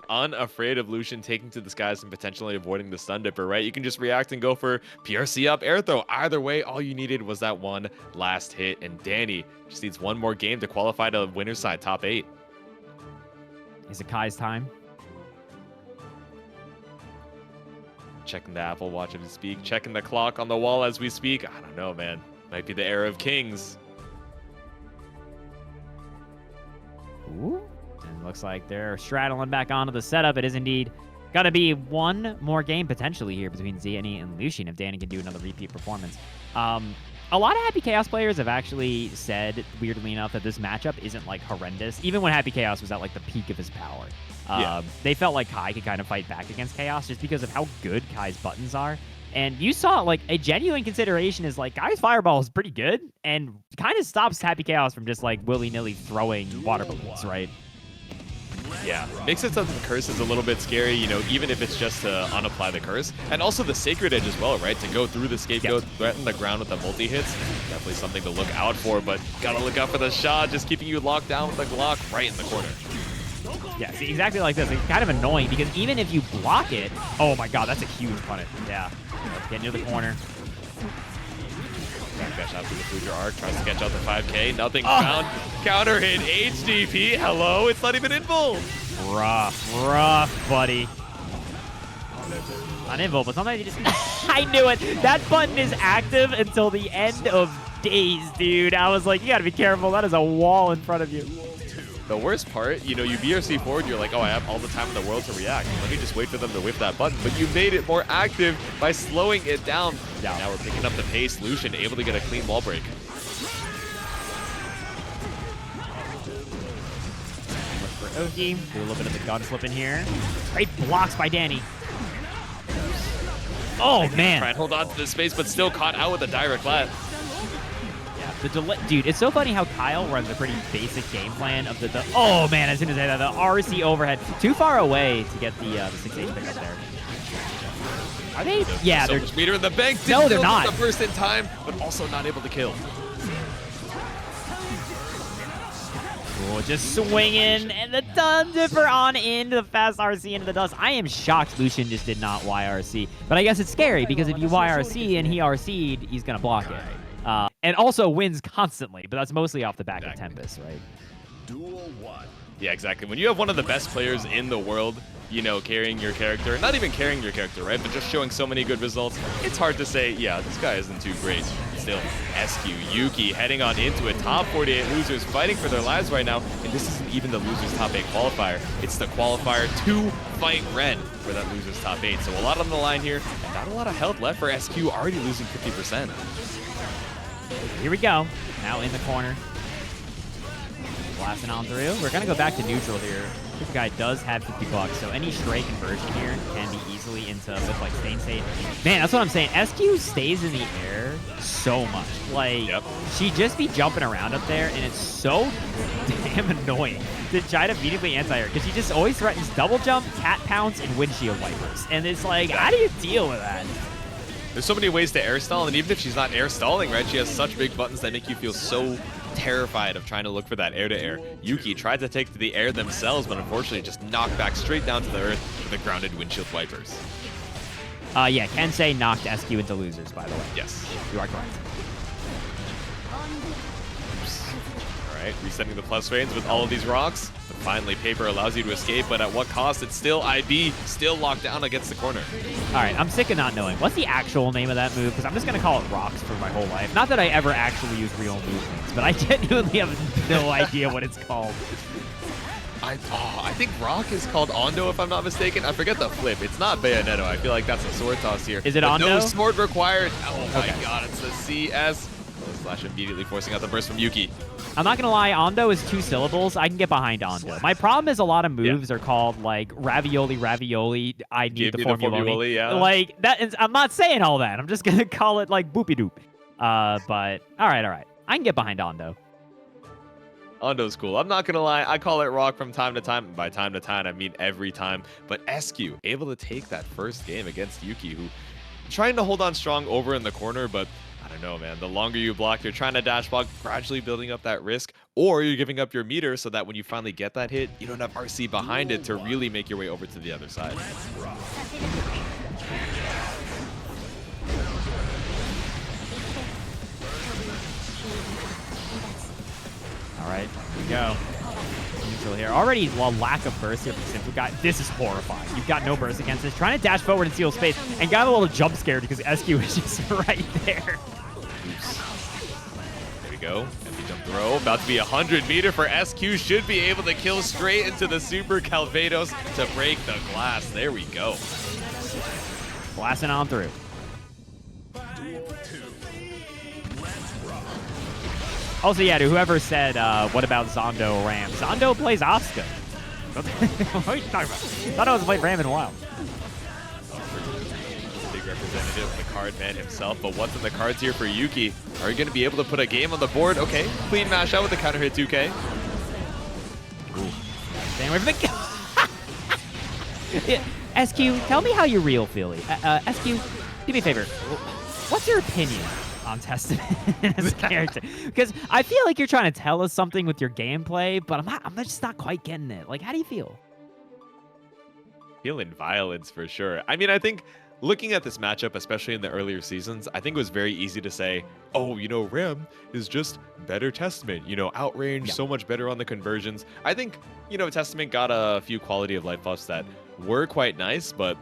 Unafraid of Lucian taking to the skies and potentially avoiding the stun dipper, right? You can just react and go for PRC up, air throw. Either way, all you needed was that one last hit, and Dany just needs one more game to qualify to winner's side top 8. Is it Kai's time? Checking the Apple Watch as we speak, checking the clock on the wall as we speak. I don't know, man. Might be the era of kings. Ooh. And looks like they're straddling back onto the setup. It is indeed got to be one more game potentially here between Dany and Lucian if Dany can do another repeat performance. A lot of Happy Chaos players have actually said, weirdly enough, that this matchup isn't like horrendous. Even when Happy Chaos was at like the peak of his power, they felt like Kai could kind of fight back against Chaos just because of how good Kai's buttons are. And you saw like a genuine consideration is like Kai's fireball is pretty good and kind of stops Happy Chaos from just like willy-nilly throwing water balloons, right? Yeah, makes it so that the curse is a little bit scary, even if it's just to unapply the curse. And also the Sacred Edge as well, right? To go through the scapegoat, threaten the ground with the multi-hits. Definitely something to look out for, but gotta look out for the shot, just keeping you locked down with the Glock right in the corner. Yeah, see, exactly like this. It's kind of annoying because even if you block it, oh my God, that's a huge punish. Yeah, get into the corner. Dash out through the Future Arc, tries to catch out the 5K, nothing found. Counter hit, HDP, hello, it's not even invul. Rough, buddy. On invul, but sometimes you just... I knew it. That button is active until the end of days, dude. I was like, you gotta be careful. That is a wall in front of you. The worst part, you know, you BRC forward, you're like, oh, I have all the time in the world to react. Let me just wait for them to whip that button. But you made it more active by slowing it down. Yeah. Now we're picking up the pace. Lucian able to get a clean wall break. Oki, do a little bit of the gun flip in here. Great blocks by Dany. Oh, man. Try and hold on to the space, but still caught out with a direct lat. Yeah, the delay. Dude, it's so funny how Kyle runs a pretty basic game plan of the oh, man, as soon as I had the RC overhead. Too far away to get the 6H pick up there. Are they? Yeah, so they're... much meter in the bank. No, they're not. The first in time, but also not able to kill. Oh, just swinging, and the Dun Dipper on into the fast RC into the dust. I am shocked Lucian just did not YRC. But I guess it's scary, because if you YRC and he RC'd, he's going to block it. And also wins constantly, but that's mostly off the back of Tempest, right? Duel 1. Yeah, exactly. When you have one of the best players in the world, you know, carrying your character, not even carrying your character, right, but just showing so many good results, it's hard to say, yeah, this guy isn't too great. Still, SYMPHUUKAI heading on into it. Top 48 losers fighting for their lives right now, and this isn't even the losers top 8 qualifier. It's the qualifier to fight Red for that losers top 8. So a lot on the line here, and not a lot of health left for SQ, already losing 50%. Here we go. Now in the corner. Blasting on through. We're going to go back to neutral here. This guy does have 50 bucks, so any stray conversion here can be easily into with like Stain State. Man, that's what I'm saying. SQ stays in the air so much. Like, she just be jumping around up there, and it's so damn annoying to try to immediately anti-air, because she just always threatens double jump, cat pounce, and windshield wipers. And it's like, how do you deal with that? There's so many ways to air stall, and even if she's not air stalling, right, she has such big buttons that make you feel so terrified of trying to look for that air-to-air. Yuki tried to take to the air themselves, but unfortunately just knocked back straight down to the earth with the grounded windshield wipers. Yeah, Kensei knocked SQ into losers, by the way. Yes. You are correct. All right, resetting the plus frames with all of these rocks. But finally, Paper allows you to escape, but at what cost? It's still IB, still locked down against the corner. All right, I'm sick of not knowing. What's the actual name of that move? Because I'm just going to call it rocks for my whole life. Not that I ever actually use real movements, but I genuinely have no idea what it's called. I think rock is called Ondo, if I'm not mistaken. I forget the flip. It's not Bayonetto. I feel like that's a sword toss here. Is it but Ondo? No sword required. Oh my Okay. god, it's the CS. Slash immediately forcing out the burst from Yuki. I'm not gonna lie, Ondo is 2 syllables. I can get behind Ondo. My problem is a lot of moves are called like ravioli, I need the formuloni. Yeah. Like that is, I'm not saying all that. I'm just gonna call it like boopy doop. But all right. I can get behind Ondo. Ondo's cool. I'm not gonna lie, I call it rock from time to time. By time to time, I mean every time. But SQ able to take that first game against Yuki, who trying to hold on strong over in the corner, but I don't know, man. The longer you block, you're trying to dash block, gradually building up that risk, or you're giving up your meter so that when you finally get that hit, you don't have RC behind it to really make your way over to the other side. All right, here we go. Neutral here. Already a lack of burst here from SYMPHUUKAI. This is horrifying. You've got no burst against this. Trying to dash forward and steal space, and got a little jump scared because SQ is just right there. There we go. Empty jump throw. About to be 100 meter for SQ. Should be able to kill straight into the Super Calvados to break the glass. There we go. Blasting on through. Also, yeah, to whoever said, what about Zondo Ram? Zondo plays Asuka. What are you talking about? Thought I was playing Ram in a while. Big representative, the card man himself, but what's in the cards here for Yuki? Are you going to be able to put a game on the board? Okay, clean mash out with the counter hit 2K. Staying away from the... Yeah, SQ, tell me how you real feeling. SQ, do me a favor. What's your opinion on Testament as a character? Because I feel like you're trying to tell us something with your gameplay, but I'm just not quite getting it. Like, how do you feel? Feeling violence for sure. I mean, I think looking at this matchup, especially in the earlier seasons, I think it was very easy to say, oh, you know, Ram is just better Testament, you know, outrange, so much better on the conversions. I think, you know, Testament got a few quality of life buffs that were quite nice, but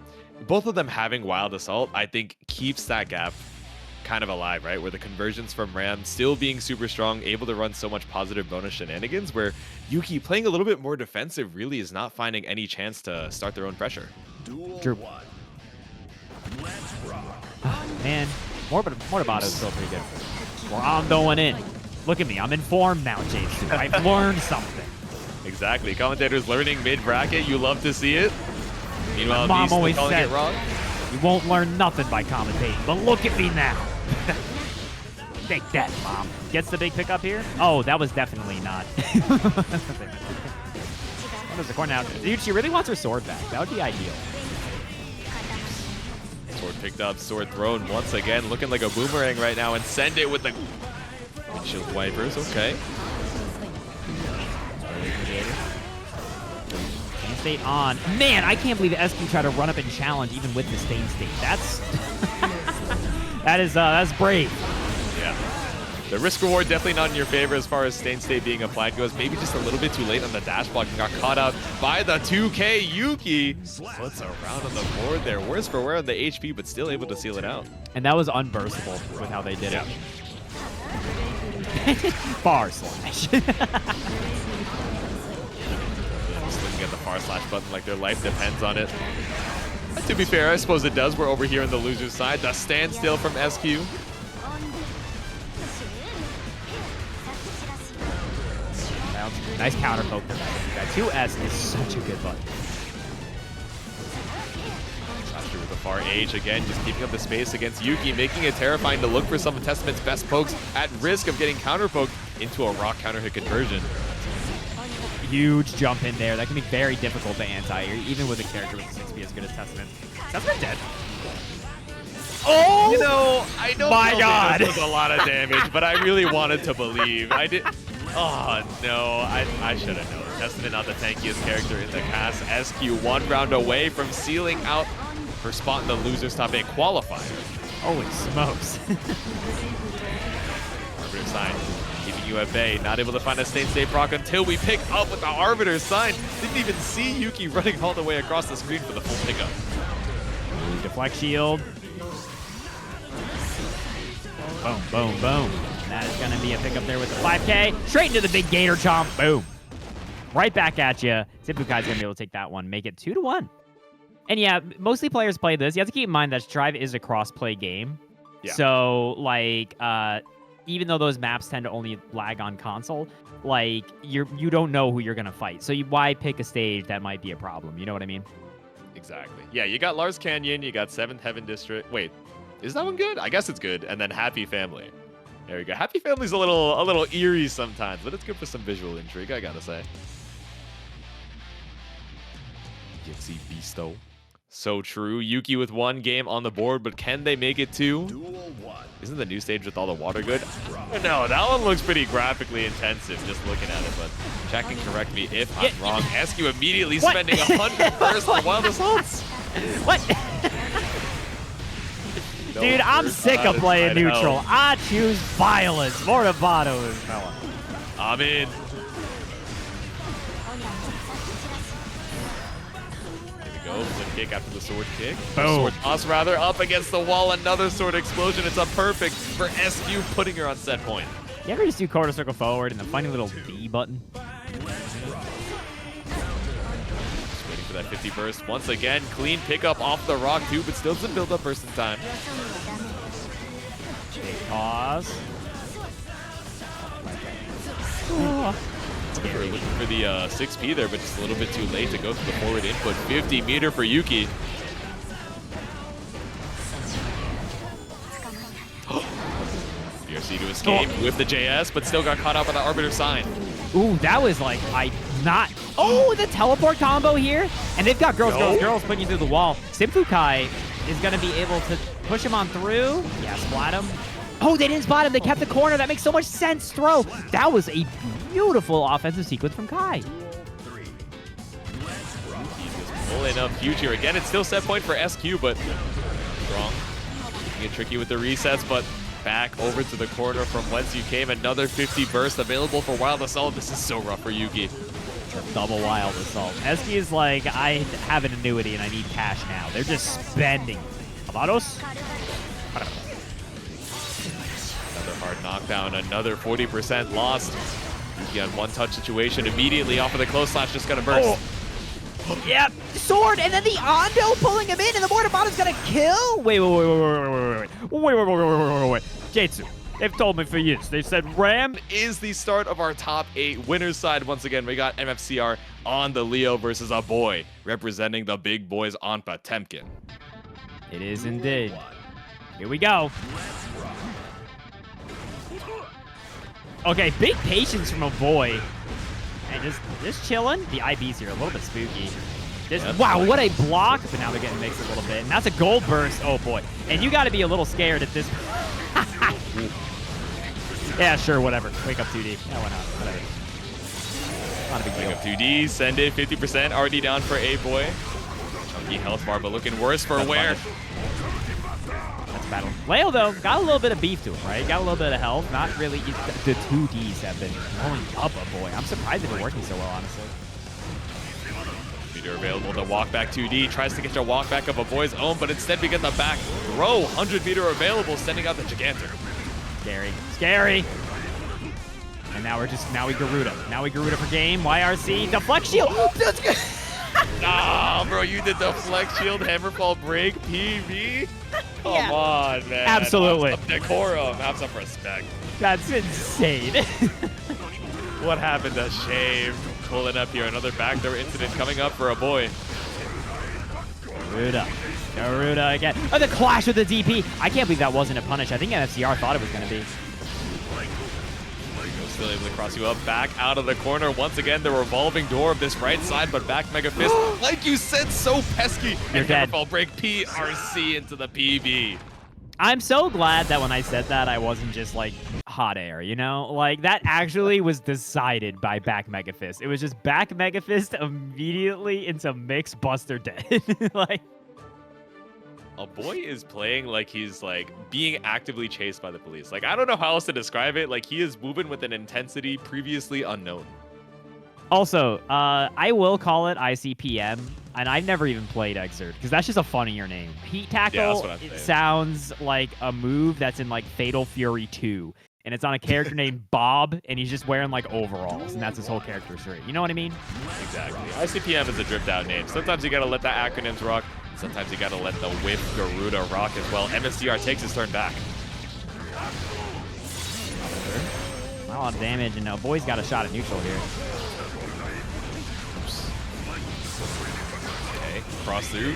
both of them having Wild Assault, I think keeps that gap kind of alive, right? Where the conversions from Ram still being super strong, able to run so much positive bonus shenanigans, where Yuki playing a little bit more defensive really is not finding any chance to start their own pressure. Duel 1. Let's rock. Man, Mortabato's still pretty good. We're on going in. Look at me, I'm informed now, Jason. I've learned something. Exactly. Commentators learning mid-bracket. You love to see it. Meanwhile, Mom Beast still always calling said, it wrong. You won't learn nothing by commentating, but look at me now. Take that, Mom. Gets the big pickup here? Oh, that was definitely not. What is the corner now? Dude, she really wants her sword back. That would be ideal. Sword picked up, sword thrown once again, looking like a boomerang right now, and send it with the windshield wipers. Okay. Stain State on. Man, I can't believe SQ tried to run up and challenge even with the Stain State. That's that's brave. Yeah. The risk reward definitely not in your favor as far as Stain State being applied goes. Maybe just a little bit too late on the dash block and got caught out by the 2K Yuki. Splits around on the board there. Worse for wear on the HP, but still able to seal it out. And that was unburstable with how they did it. Far slash. Just looking at the far slash button like their life depends on it. To be fair, I suppose it does. We're over here on the loser's side. The standstill from SQ. Nice counter poke. That 2S is such a good button. Sasha with the far H again, just keeping up the space against Yuki, making it terrifying to look for some of Testament's best pokes at risk of getting counter poked into a rock counter hit conversion. Huge jump in there. That can be very difficult to anti, even with a character with 6B as good as Testament. Testament dead. Oh! You know, I know my God, was a lot of damage, but I really wanted to believe. I did. Oh no, I should have known. Testament not the tankiest character in the cast. SQ 1 round away from sealing out her spot in the loser's top 8 qualifier. Holy smokes. Arbiter sign keeping you at bay. Not able to find a Stain State proc until we pick up with the Arbiter sign. Didn't even see Yuki running all the way across the screen for the full pickup. Deflect shield. Boom, boom, boom. That is going to be a pickup there with the 5K. Straight into the big Gator Chomp. Boom. Right back at you. SYMPHUUKAI's going to be able to take that one. Make it 2-1. And yeah, mostly players play this. You have to keep in mind that Strive is a cross-play game. Yeah. So, like, even though those maps tend to only lag on console, like, you don't know who you're going to fight. So why pick a stage that might be a problem? You know what I mean? Exactly. Yeah, you got Lars Canyon. You got 7th Heaven District. Wait, is that one good? I guess it's good. And then Happy Family. There we go. Happy Family's a little eerie sometimes, but it's good for some visual intrigue, I gotta say. Yixi Beasto. So true. Yuki with 1 game on the board, but can they make it 2? Duel 1. Isn't the new stage with all the water good? No, that one looks pretty graphically intensive just looking at it, but Jack can correct me if I'm wrong. SQ immediately spending 100 first for Wild Assaults. What? Dude, I'm sick of playing neutral. I choose violence. Mortabado is fella. I'm in. There we go. Flip kick after the sword kick. Boom. Sword toss rather up against the wall. Another sword explosion. It's a perfect for SQ, putting her on set point. You ever just do quarter circle forward and the funny little B button? That 50 burst once again. Clean pickup off the rock too, but still some build up burst in time. Big pause. Looking for the 6P there, but just a little bit too late to go for the forward input. 50 meter for Yuki. BRC to escape with the JS, but still got caught out by the Arbiter sign. Ooh, that was like, Oh, the teleport combo here. And they've got girls putting you through the wall. SYMPHUUKAI is going to be able to push him on through. Yeah, splat him. Oh, they didn't spot him. They kept the corner. That makes so much sense. Throw. That was a beautiful offensive sequence from Kai. Pulling up huge here. Again, it's still set point for SQ, but Strong. Get tricky with the resets, but back over to the corner from whence you came. Another 50 burst available for Wild Assault. This is so rough for Yuki. Double Wild Assault. Eski is like, I have an annuity and I need cash now. They're just spending. Avados? Another hard knockdown, another 40% lost. Yuki on one-touch situation immediately off of the close slash, just gonna burst. Oh. Yep, sword, and then the Ondo pulling him in, and the Mortar Bottom's gonna kill? Wait. Jitsu, they've told me for years. They said Ram is the start of our top 8 winners side. Once again, we got MFCR on the Leo versus Aboii, representing the big boys on Potemkin. It is indeed. Here we go. Okay, big patience from Aboii. And just chilling. The IB's here, a little bit spooky. Wow, what a block. But now they're getting mixed a little bit. And that's a gold burst. Oh, boy. And you got to be a little scared at this. Yeah, sure, whatever. Wake up 2D. Yeah, why not? Whatever. Not a big deal. Wake up 2D, send it 50%. Already down for Aboii. Chunky health bar, but looking worse for Where. That's battle. Leo, though, got a little bit of beef to him, right? Got a little bit of health. Not really. The 2Ds have been blowing up Aboii. I'm surprised they've been working so well, honestly. Meter available to walk back 2D. Tries to get your walk back of Aboii's own, but instead we get the back throw. 100 meter available, sending out the Gigantor. Scary. Scary. And now we Garuda. Now we Garuda for game. YRC. Deflect shield. That's good. Nah, bro, you did the flex shield, hammerfall break, PV. Come on, man. Absolutely. Have some decorum. Have some respect. That's insane. What happened to Shave? Pulling up here. Another backdoor incident coming up for Aboii. Garuda again. Oh, the clash with the DP. I can't believe that wasn't a punish. I think MFCR thought it was going to be. Still able to cross you up, back out of the corner. Once again, the revolving door of this right side, but back Mega Fist, like you said, so pesky. You're dead. Hammerfall break, PRC into the PB. I'm so glad that when I said that, I wasn't just like hot air, you know? Like, that actually was decided by back Mega Fist. It was just back Mega Fist immediately into mix buster dead. Like, Aboii is playing like he's like being actively chased by the police. Like, I don't know how else to describe it. Like, he is moving with an intensity previously unknown. also, I will call it ICPM, and I've never even played Exert, because that's just a funnier name. Heat Tackle, Yeah, that's what I'm it saying. sounds like a move that's in like Fatal Fury 2. And it's on a character named Bob, and he's just wearing like overalls, and that's his whole character trait. You know what I mean? Exactly. ICPM is a dripped out name. Sometimes you gotta let the acronyms rock. Sometimes you gotta let the whip Garuda rock as well. MFCR takes his turn back. Not a lot of damage, and Boy's got a shot at neutral here. Okay, cross through.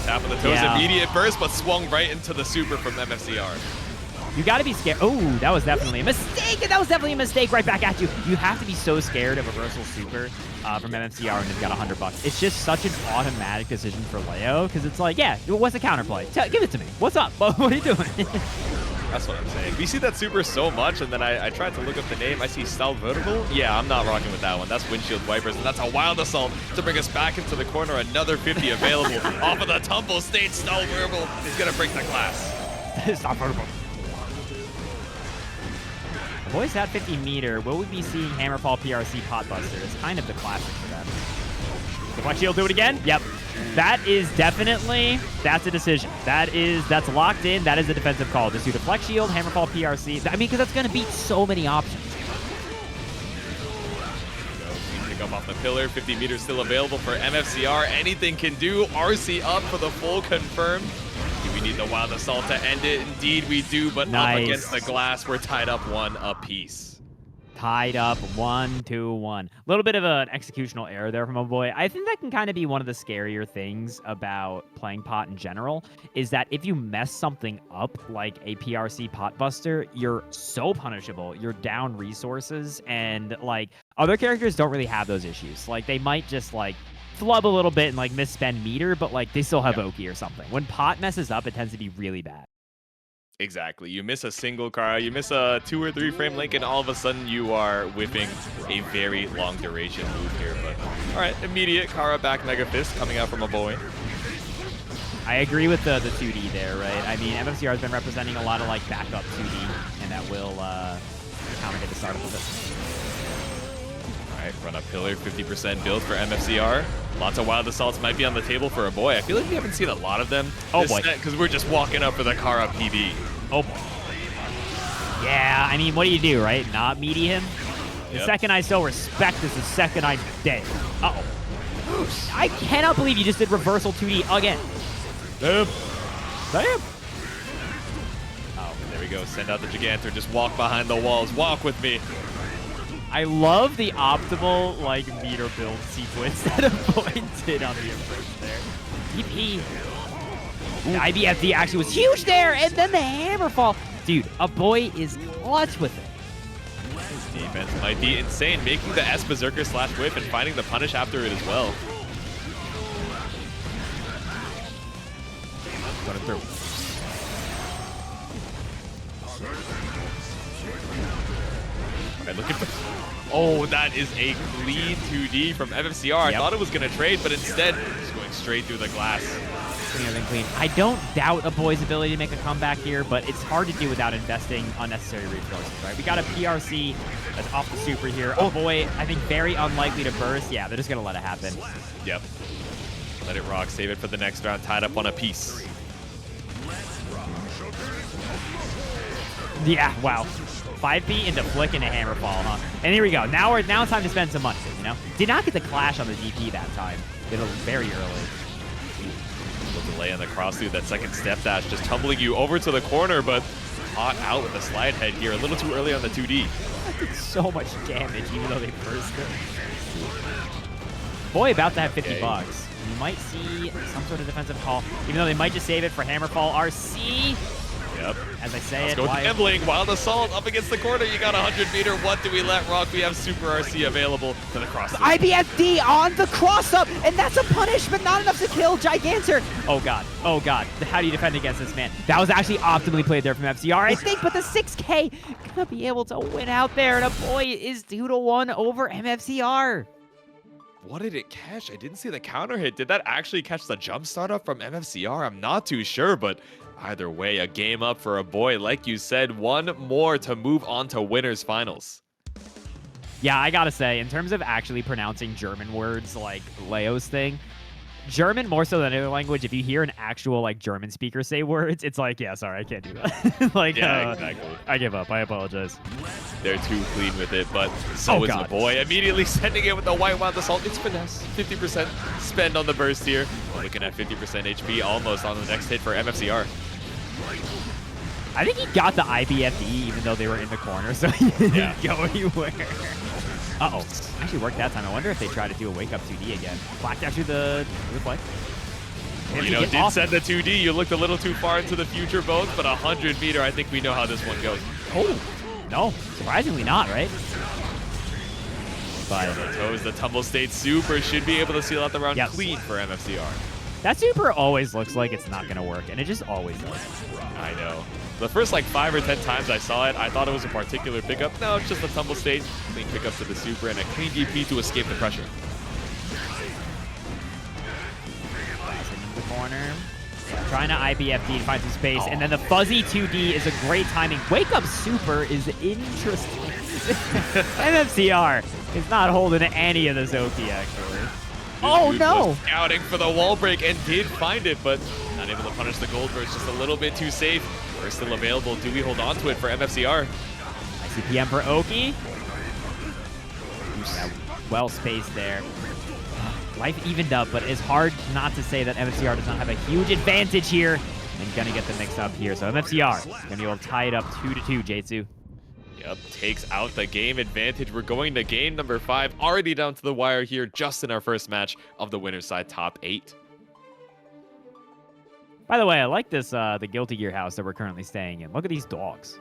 Tap of the toes, Yeah. immediate burst, but swung right into the super from MFCR. You got to be scared. Oh, that was definitely a mistake. That was definitely a mistake right back at you. You have to be so scared of a reversal super from MFCR when they've got $100. It's just such an automatic decision for Leo, because it's like, yeah, what's the counterplay? Give it to me. What's up? What are you doing? That's what I'm saying. We see that super so much, and then I tried to look up the name. I see Stealth Vertical. Yeah, I'm not rocking with that one. That's Windshield Wipers, and that's a Wild Assault to bring us back into the corner. Another 50 available. Off of the tumble stage, Stealth Vertical is going to break the glass. Stop vertical. Boys at 50 meter. Will we be seeing Hammerfall PRC Potbuster? It's kind of the classic for them. Deflect shield, do it again? Yep. That is definitely, that's a decision. That's locked in. That is a defensive call. Just do Deflect shield, Hammerfall PRC. I mean, because that's going to beat so many options. Pick up off the pillar. 50 meters still available for MFCR. Anything can do. RC up for the full confirmed. Do we need the Wild Assault to end it? Indeed we do, but Nice. up against the glass, we're tied up 1 apiece. Tied up 1-1. A little bit of an executional error there from Aboii. I think that can kind of be one of the scarier things about playing pot in general, is that if you mess something up like a PRC Potbuster, you're so punishable. You're down resources, and like other characters don't really have those issues. Like they might just like flub a little bit and like misspend meter, but like they still have Oki or something. When pot messes up, it tends to be really bad. Exactly. You miss a single car, you miss a 2 or 3 frame link, and all of a sudden you are whipping a very long duration move here. But all right, immediate Kara back Mega Fist coming out from Aboii. I agree with the 2D there, right? I mean, MFCR has been representing a lot of like backup 2D, and that will counter hit the start of it. All right, run up pillar, 50% build for MFCR. Lots of wild assaults might be on the table for Aboii. I feel like we haven't seen a lot of them because we're just walking up for the Kara PB. Oh boy. Yeah, I mean, what do, right? Not meaty him? The second I show respect is the second I'm dead. Uh-oh. I cannot believe you just did reversal 2D again. Damn. Damn. Oh, there we go. Send out the Gigantor. Just walk behind the walls. Walk with me. I love the optimal, like, meter build sequence that Aboii did on the approach there. TP. The IBFD actually was huge there, and then the hammer fall. Dude, Aboii is clutch with it. His defense might be insane, making the S Berserker / whip and finding the punish after it as well. Running through. All right, looking for... Oh, that is a clean 2D from MFCR. I thought it was going to trade, but instead, just going straight through the glass. Clean. I don't doubt Aboii's ability to make a comeback here, but it's hard to do without investing unnecessary resources, right? We got a PRC that's off the super here. Aboii, I think, very unlikely to burst. Yeah, they're just going to let it happen. Yep. Let it rock. Save it for the next round. Tied up on a piece. Yeah, wow. 5B into flick and a hammer fall, huh? And here we go. Now it's time to spend some money, you know? Did not get the clash on the DP that time. Did it very early. Little delay on the cross through that second step dash, just tumbling you over to the corner, but caught out with the slide head here. A little too early on the 2D. That did so much damage, even though they burst it. Boy, about to have 50 bucks. You might see some sort of defensive call, even though they might just save it for Hammerfall RC. Yep. As I say Let's go gambling. Wild Assault up against the corner. You got 100 meter. What do we let rock? We have Super RC available to the cross. IBFD on the cross up, and that's a punish, but not enough to kill Gigantor. Oh god. Oh god. How do you defend against this man? That was actually optimally played there from FCR, I think, but the 6K gonna be able to win out there, and Aboii is 2-1 over MFCR. What did it catch? I didn't see the counter hit. Did that actually catch the jump startup from MFCR? I'm not too sure, but either way, a game up for Aboii. Like you said, one more to move on to winners finals. Yeah, I gotta say, in terms of actually pronouncing German words like Leo's thing, German more so than any other language, if you hear an actual like German speaker say words, it's like, yeah, sorry, I can't do that. Like, yeah, exactly. I give up. I apologize. They're too clean with it, but so is Aboii. Immediately sending it with the White Wild Assault. It's finesse. 50% spend on the burst here. We're looking at 50% HP almost on the next hit for MFCR. I think he got the IBFD even though they were in the corner, so he didn't go anywhere. Uh-oh. Actually worked that time. I wonder if they try to do a wake-up 2D again. Black dash through the play. You know, did send the 2D. You looked a little too far into the future both, but 100 meter, I think we know how this one goes. Oh, no. Surprisingly not, right? But toes, the tumble state super should be able to seal out the round clean for MFCR. That super always looks like it's not going to work, and it just always does. I know. The first like 5 or 10 times I saw it, I thought it was a particular pickup. No, it's just a tumble state, clean pickup to the super, and a clean DP to escape the pressure. In the corner. Yeah, trying to IBFD to find some space, and then the fuzzy 2D is a great timing. Wake up super is interesting. MFCR is not holding any of the Zoki, actually. Oh no! Scouting for the wall break and did find it, but not able to punish the gold burst. Just a little bit too safe. We're still available. Do we hold on to it for MFCR? ICPM for Oki. Well spaced there. Life evened up, but it's hard not to say that MFCR does not have a huge advantage here. And gonna get the mix up here. So MFCR gonna be able to tie it up 2-2, Jatsu. Yep, takes out the game advantage. We're going to game number 5, already down to the wire here, just in our first match of the winner's side top 8. By the way, I like this, the Guilty Gear house that we're currently staying in. Look at these dogs.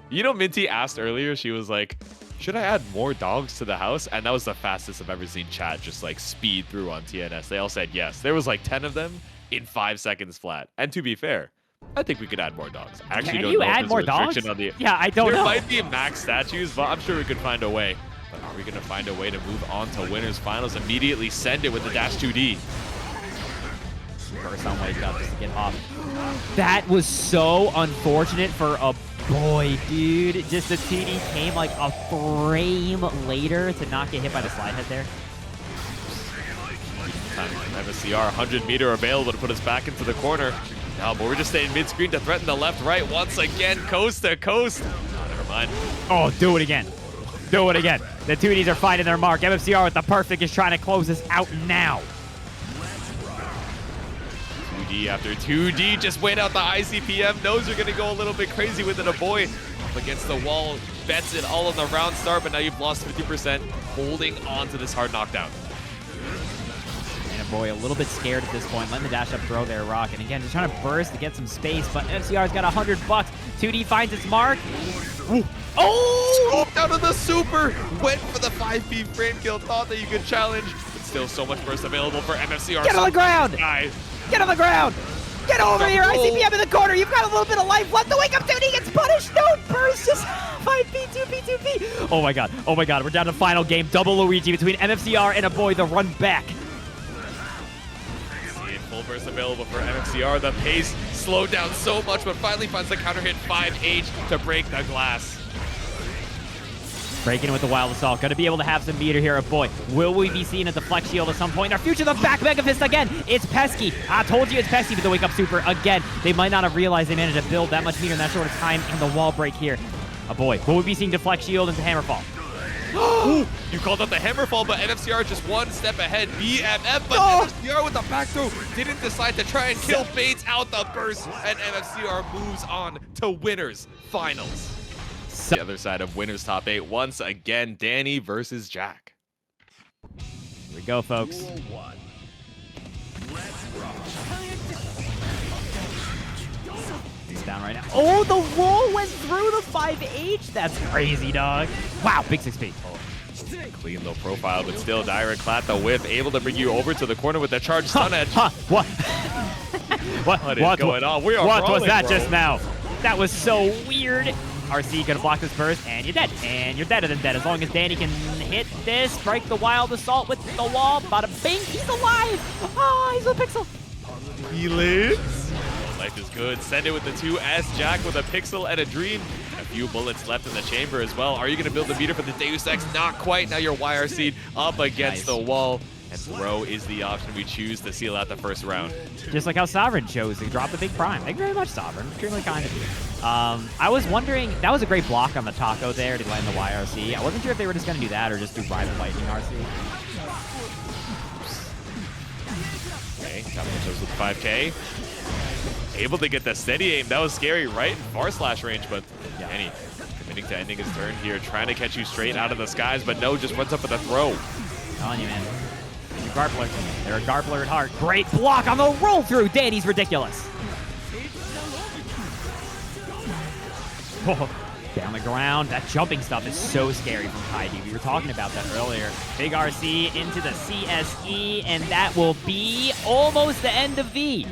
You know, Minty asked earlier, she was like, should I add more dogs to the house? And that was the fastest I've ever seen chat just like speed through on TNS. They all said yes. There was like 10 of them in 5 seconds flat. And to be fair, I think we could add more dogs. I actually don't know if there's a restriction on the... Yeah, I don't know. There might be max statues, but I'm sure we could find a way. But are we going to find a way to move on to winners finals? Immediately send it with the dash 2D. burst on Wake Up just to get off. That was so unfortunate for Aboii, dude. Just the 2D came like a frame later to not get hit by the slide head there. MFCR 100 meter available to put us back into the corner. Now, but we're just staying mid-screen to threaten the left-right once again, coast to coast. Oh, never mind. Oh, do it again. Do it again. The 2Ds are finding their mark. MFCR with the perfect is trying to close this out now. 2D after 2D, just wait out the ICPM. Knows you're going to go a little bit crazy with it. Aboii up against the wall, bets it all on the round start, but now you've lost 50%, holding on to this hard knockdown. And Aboii a little bit scared at this point, letting the dash up throw there, Rock. And again, just trying to burst to get some space, but MFCR's got $100. 2D finds its mark. Ooh. Oh! Scooped out of the super! Went for the 5P frame kill, thought that you could challenge, but still so much burst available for MFCR. Get on the ground! Guy. Get on the ground! Get over here! ICPM in the corner! You've got a little bit of life left. The Wake Up 2D gets punished! No burst! Just 5P, 2P, 2P! Oh my god, oh my god. We're down to final game. Double Luigi between MFCR and Aboii. The run back. Full burst available for MFCR. The pace slowed down so much, but finally finds the counter hit 5H to break the glass. Breaking with the Wild Assault. Going to be able to have some meter here, Aboii. Will we be seeing a deflect shield at some point? Our future, the back Mega Fist again. It's pesky. I told you it's pesky with the Wake Up Super again. They might not have realized they managed to build that much meter in that short of time, and the wall break here. Aboii, will we be seeing deflect shield into Hammerfall? Ooh, you called out the Hammerfall, but MFCR just one step ahead. BMF, but MFCR with the back throw didn't decide to try and kill, baits out the burst, and MFCR moves on to winners finals. The other side of winners top 8 once again, Dany versus Jikh. Here we go, folks. He's down right now. Oh, the wall went through the 5H. That's crazy, dog. Wow, big 6P. Clean low profile, but still direct clat the whip, able to bring you over to the corner with the charge stun edge. What? What is going on? We are What was that bro. just now? That was so weird. RC gonna block this burst, and you're dead. And you're deader than dead. As long as Dany can hit this, break the Wild Assault with the wall. Bada bing, he's alive. Ah, he's a pixel. He lives. Life is good. Send it with the 2S. Jikh with a pixel and a dream. A few bullets left in the chamber as well. Are you going to build the meter for the Deus Ex? Not quite. Now you're YRC'd up against the wall. And throw is the option we choose to seal out the first round. Just like how Sovereign chose to drop the big prime. Thank you very much, Sovereign. Extremely kind of you. I was wondering, that was a great block on the Taco there to land the YRC. I wasn't sure if they were just going to do that or just do Rival Lightning RC. Okay, Cowhunter with 5K. Able to get the steady aim. That was scary, right? Far slash range, but Dany committing to ending his turn here, trying to catch you straight out of the skies, but no, just runs up with a throw. I'm telling you, man. They're a Garbler. They're a Garbler at heart. Great block on the roll through. Dany's ridiculous. Oh, down the ground. That jumping stuff is so scary from Kaidi. We were talking about that earlier. Big RC into the CSE, and that will be almost the end of V.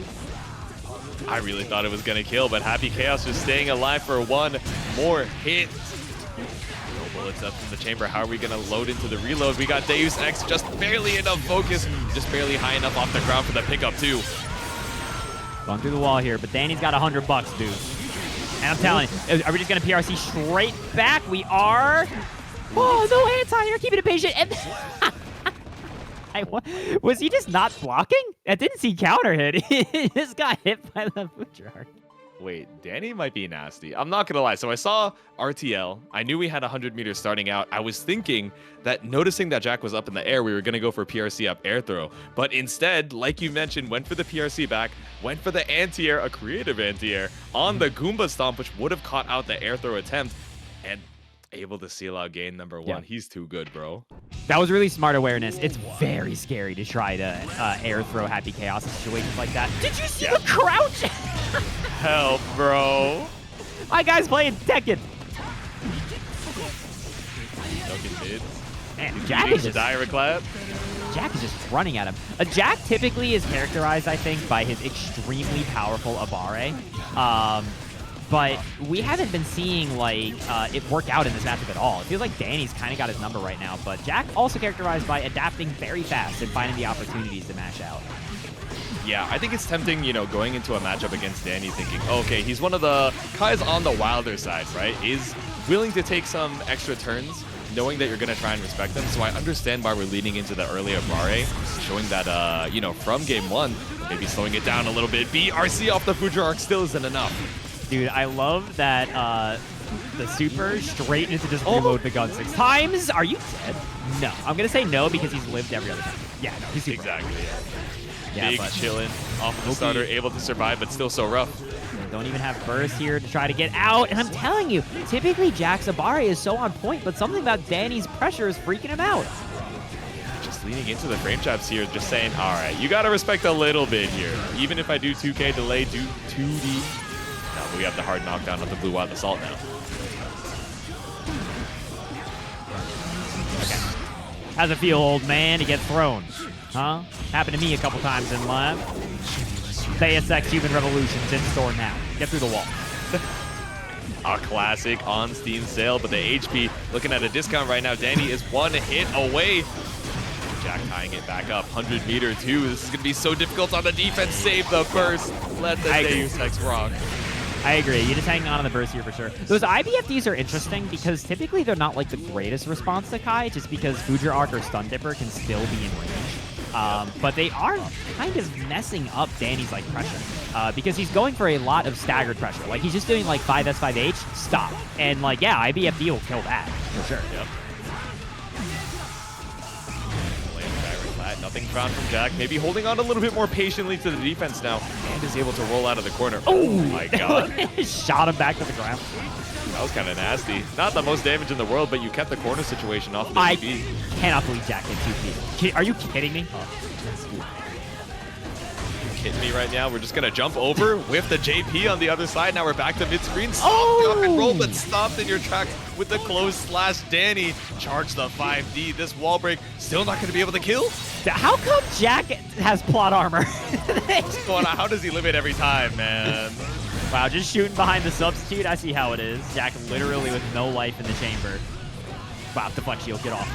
I really thought it was going to kill, but Happy Chaos just staying alive for one more hit. No bullets up in the chamber. How are we going to load into the reload? We got Deus Ex just barely enough focus, just barely high enough off the ground for the pickup too. Going through the wall here, but Dany's got $100, dude. And I'm telling you, are we just going to PRC straight back? We are. Oh, no anti here. Keeping it patient. And was he just not blocking? I didn't see counter hit. He just got hit by the Butcher. Wait, Dany might be nasty. I'm not going to lie. So I saw RTL. I knew we had 100 meters starting out. I was thinking that noticing that Jikh was up in the air, we were going to go for PRC up air throw. But instead, like you mentioned, went for the PRC back, went for the anti-air, a creative anti-air, on the Goomba Stomp, which would have caught out the air throw attempt. And able to seal out game number 1. Yeah. He's too good, bro. That was really smart awareness. It's very scary to try to air throw Happy Chaos in situations like that. Did you see the crouch? Help, bro. My guy's playing Tekken. Man, Jikh is just direct clap. Jikh is just running at him. Jikh typically is characterized, I think, by his extremely powerful Aboii. But we haven't been seeing like it work out in this matchup at all. It feels like Dany's kind of got his number right now, but Jikh also characterized by adapting very fast and finding the opportunities to mash out. Yeah, I think it's tempting, you know, going into a matchup against Dany thinking, okay, he's one of the... Kai's on the wilder side, right? Is willing to take some extra turns, knowing that you're going to try and respect them. So I understand why we're leaning into the earlier Barre, showing that, you know, from game 1, maybe slowing it down a little bit. RC off the Future Arc still isn't enough. Dude, I love that the super straight into just reload the gun 6 times. Are you dead? No. I'm going to say no because he's lived every other time. Yeah, no, he's super. Exactly, yeah. Yeah, Big but chillin' off of the starter, able to survive, but still so rough. Don't even have burst here to try to get out. And I'm telling you, typically Jik's Aboii is so on point, but something about Dany's pressure is freaking him out. Just leaning into the frame traps here, just saying, all right, you got to respect a little bit here. Even if I do 2K delay, do 2D. Now we have the hard knockdown of the Blue Wild Assault now. Okay. How's it feel, old man, to get thrown? Huh? Happened to me a couple times in live. SX Human Revolution's in store now. Get through the wall. A classic on Steam sale, but the HP looking at a discount right now. Dany is 1 hit away. Jikh tying it back up. 100 meter too. This is going to be so difficult on the defense. Save the burst. Let the Deus Ex rock. I agree. You're just hanging on the burst here for sure. Those IBFDs are interesting because typically they're not like the greatest response to Kai, just because Future Arc or Stun Dipper can still be in range. But they are kind of messing up Dany's like pressure because he's going for a lot of staggered pressure. Like he's just doing like 5S, 5H, stop. And like, yeah, IBFD will kill that for sure. Yep. Nothing found from Jikh. Maybe holding on a little bit more patiently to the defense now. And is able to roll out of the corner. Oh my god. Shot him back to the ground. That was kind of nasty. Not the most damage in the world, but you kept the corner situation off of the I DP. cannot believe Jikh hit 2P. Are you kidding me? Kidding me right now? We're just going to jump over with the JP on the other side. Now we're back to mid-screen. Oh! Rock and roll, but stopped in your tracks with the close slash. Dany charge the 5D. This wall break still not going to be able to kill. How come Jikh has plot armor? What's going on? How does he live it every time, man? Wow, just shooting behind the substitute. I see how it is. Jikh literally with no life in the chamber. Wow, deflect shield, get off.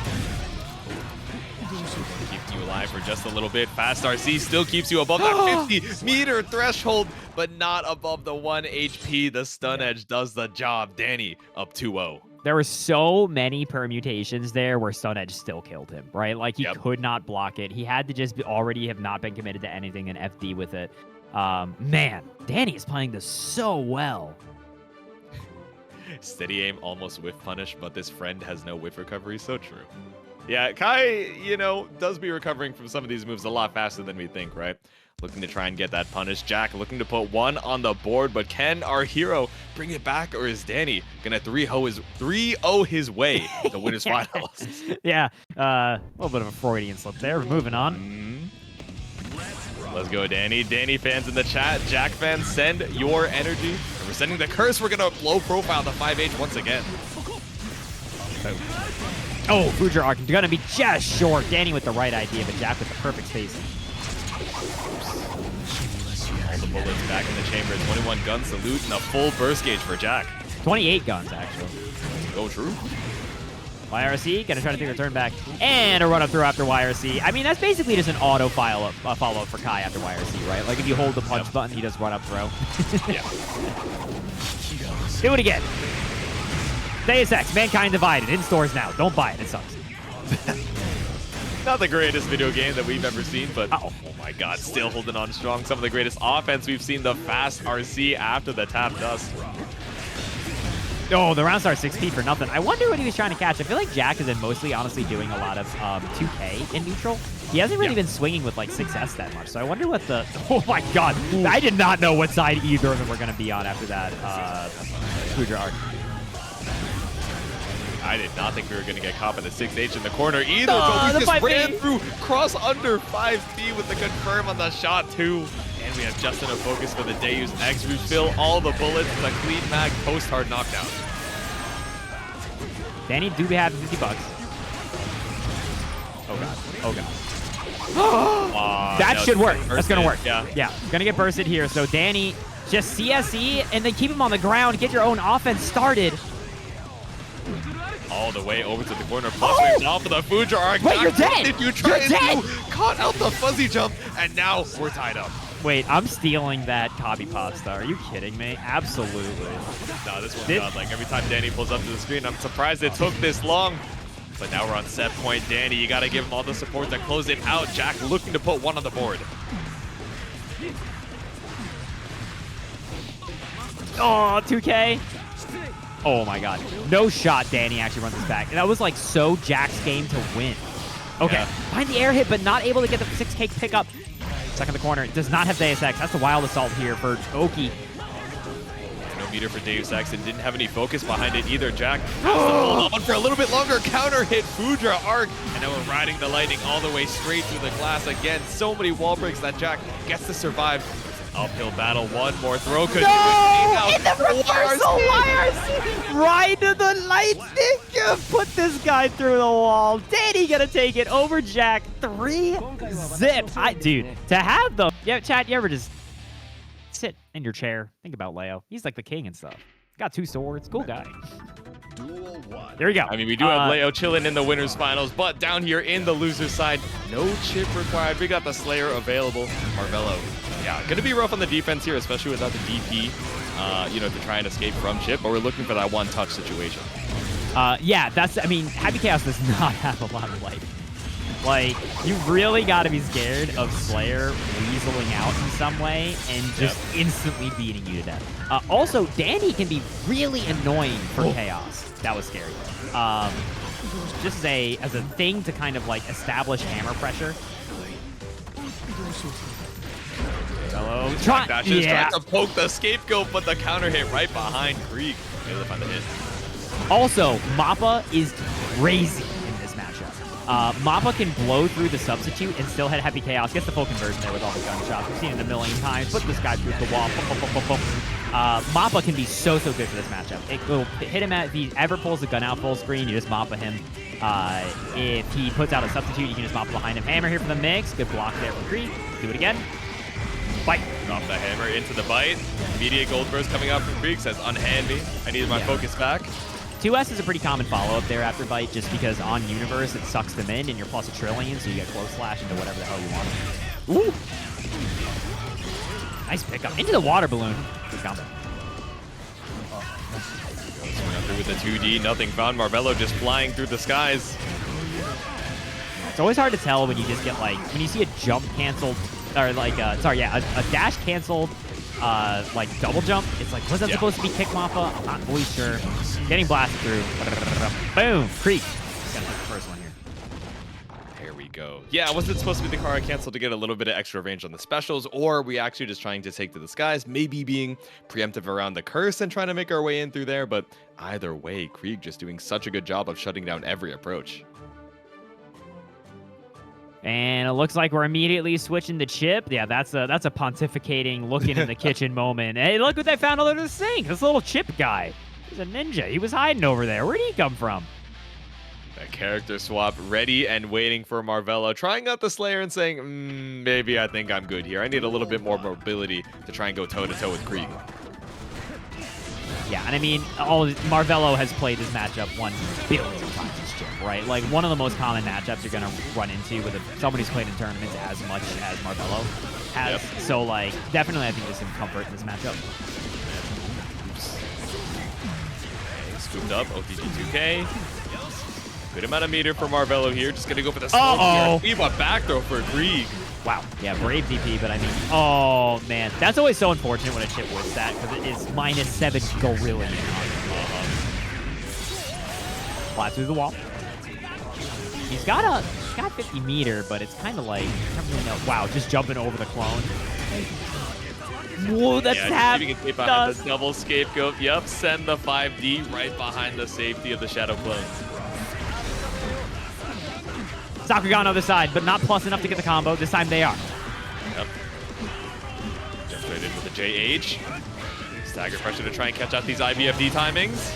Keeps you alive for just a little bit. Fast RC still keeps you above that 50 meter threshold, but not above the 1 HP. The stun edge does the job. Dany up 2-0. There were so many permutations there where stun edge still killed him, right? Like he could not block it. He had to just already have not been committed to anything and FD with it. Man, Dany is playing this so well. Steady aim, almost whiff punish, but this friend has no whiff recovery. So true. Yeah, Kai, you know, does be recovering from some of these moves a lot faster than we think, right? Looking to try and get that punish. Jikh looking to put 1 on the board, but can our hero bring it back, or is Dany gonna 3-0 his way to winners finals? Yeah, a little bit of a Freudian slip there. We're moving on. Let's go, Dany. Dany fans in the chat, Jikh fans, send your energy. And we're sending the curse. We're gonna low profile the 5H once again. Oh, Future Arc gonna be just short. Dany with the right idea, but Jikh with the perfect spacing. All the bullets back in the chamber. 21 gun salute and a full burst gauge for Jikh. 28 guns, actually. Oh, true. YRC, gonna try to take a turn back. And a run up through after YRC. I mean, that's basically just an auto follow-up for Kai after YRC, right? Like, if you hold the punch button, he does run up throw. Yeah. Do it again. Deus Ex, Mankind Divided, in stores now. Don't buy it, it sucks. Not the greatest video game that we've ever seen, but oh my god, still holding on strong. Some of the greatest offense we've seen, the fast RC after the tap dust. Oh, the round start 6P for nothing. I wonder what he was trying to catch. I feel like Jikh has been mostly, honestly, doing a lot of 2K in neutral. He hasn't really been swinging with, like, 6S that much. So I wonder what the... Oh, my God. I did not know what side either of them were going to be on after that Future Arc. I did not think we were going to get Kapa the 6H in the corner either, but we just ran through cross under 5P with the confirm on the shot, too. And we have Justin in focus for the Deus Ex. Refill all the bullets with a clean mag post-hard knockdown. Dany do have 50 bucks. Oh, God. Oh, God. That should work. That's going to work. Yeah. Going to get bursted here. So Dany just CSE and then keep him on the ground. Get your own offense started. All the way over to the corner. Plus waves off of the Fuja Arc. Wait, you're dead! Did you try You're dead! Caught out the fuzzy jump, and now we're tied up. Wait, I'm stealing that copy pasta. Are you kidding me? Absolutely. No, this one's not. Like every time Dany pulls up to the screen, I'm surprised it took this long. But now we're on set point. Dany, you got to give him all the support to close it out. Jikh looking to put one on the board. Oh, 2K. Oh my god. No shot Dany actually runs this back. And that was like so Jikh's game to win. Okay. Yeah. Find the air hit, but not able to get the 6K pickup. Stuck in the corner. Does not have Deus Ex. That's the wild assault here for Oki. No meter for Deus Ex and didn't have any focus behind it either. Jikh has to hold on for a little bit longer. Counter hit Fuja Arc. And now we're riding the lightning all the way straight through the glass again. So many wall breaks that Jikh gets to survive. Uphill battle, one more throw could do it. In the reversal wires! Right to the lightning! Put this guy through the wall. Dany gonna take it over Jikh. 3-zip. Dude, to have the... Yeah, chat, you ever just sit in your chair, think about Leo. He's like the king and stuff. Got 2 swords. Cool guy. Duel 1. There we go. I mean, we do have Leo chilling in the winners finals, but down here in the losers side, no chip required. We got the Slayer available. Marvelo, yeah, gonna be rough on the defense here, especially without the DP, to try and escape from chip, but we're looking for that one-touch situation. Yeah, I mean, Happy Chaos does not have a lot of life. Like, you really got to be scared of Slayer weaseling out in some way and just instantly beating you to death. Also, Dany can be really annoying for Chaos. That was scary. Just as a thing to kind of like establish hammer pressure. Hello. Trying to poke the scapegoat, but the counter hit right behind Kreeg. Able to find the hit. Also, Mappa is crazy in this matchup. Mappa can blow through the substitute and still hit Happy Chaos. Gets the full conversion there with all the gunshots. We've seen it a million times. Put this guy through the wall. Mappa can be so good for this matchup. It will hit him if he ever pulls the gun out full screen. You just Mappa him. If he puts out a substitute, you can just Mappa behind him. Hammer here for the mix. Good block there from Kreeg. Do it again. Bite. Drop the hammer into the bite. Immediate gold burst coming out from Kreeg. Says, unhand me. I need my focus back. 2S is a pretty common follow-up there after Bite, just because on Universe it sucks them in and you're plus a trillion, so you get close slash into whatever the hell you want. Ooh! Nice pickup. Into the water balloon. Good combo. Swing out through with the 2D. Nothing found. Marvelo just flying through the skies. It's always hard to tell when you just get, like, when you see a jump canceled, or like, a dash canceled, like double jump. It's like, was that supposed to be kick Mappa? I'm not fully sure. Getting blasted through. Boom. Kreeg. Gonna take the first one here. There we go. Yeah, was it supposed to be the Kara cancel to get a little bit of extra range on the specials, or are we actually just trying to take to the skies, maybe being preemptive around the curse and trying to make our way in through there? But either way, Kreeg just doing such a good job of shutting down every approach. And it looks like we're immediately switching to Chipp. Yeah, that's a pontificating, looking in the kitchen moment. Hey, look what they found under the sink. This little Chipp guy. He's a ninja. He was hiding over there. Where'd he come from? That character swap ready and waiting for Marvelo. Trying out the Slayer and saying, maybe I think I'm good here. I need a little bit more mobility to try and go toe-to-toe with Kreeg. Yeah, and I mean, Marvelo has played this matchup 1 billion times as Chipp, right? Like, one of the most common matchups you're going to run into with somebody who's played in tournaments as much as Marvelo has. Yep. So, like, definitely I think there's some comfort in this matchup. Scooped up, OTG 2K. Good amount of meter for Marvelo here. Just gonna go for the smoke here. Leave a back throw for Kreeg. Wow. Yeah, brave DP, but I mean, oh man. That's always so unfortunate when a Chipp would stat, because it is -7 gorillion. Fly through the wall. He's got 50 meter, but it's kind of like, I don't really know. Wow, just jumping over the clone. Whoa, that's half. You can get behind the double scapegoat. Yep, send the 5D right behind the safety of the Shadow clones. Sakuga on the other side, but not plus enough to get the combo. This time they are. Yep. Jump straight in with the JH. Stagger pressure to try and catch out these IBFD timings.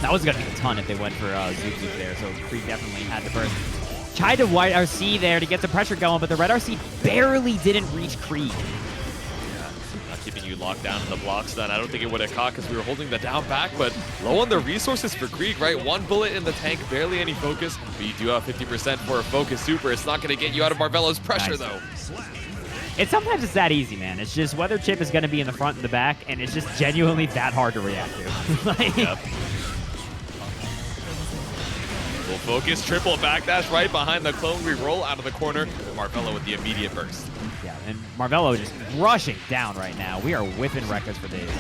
That was going to be a ton if they went for Zoop Zoop there, so Kreeg definitely had the burst. Tried to White RC there to get some pressure going, but the Red RC barely didn't reach Kreeg. Not keeping you Continued lockdown and the block's done. I don't think it would have caught because we were holding the down back, but low on the resources for Kreeg, right? One bullet in the tank, barely any focus, but you do have 50% for a focus super. It's not going to get you out of Marvelo's pressure, though. Sometimes it's that easy, man. It's just whether Chipp is going to be in the front and the back, and it's just genuinely that hard to react to. Like, yep. Full focus, triple backdash right behind the clone. We roll out of the corner. Marvelo with the immediate burst. Yeah, and Marvelo just rushing down right now. We are whipping records for days.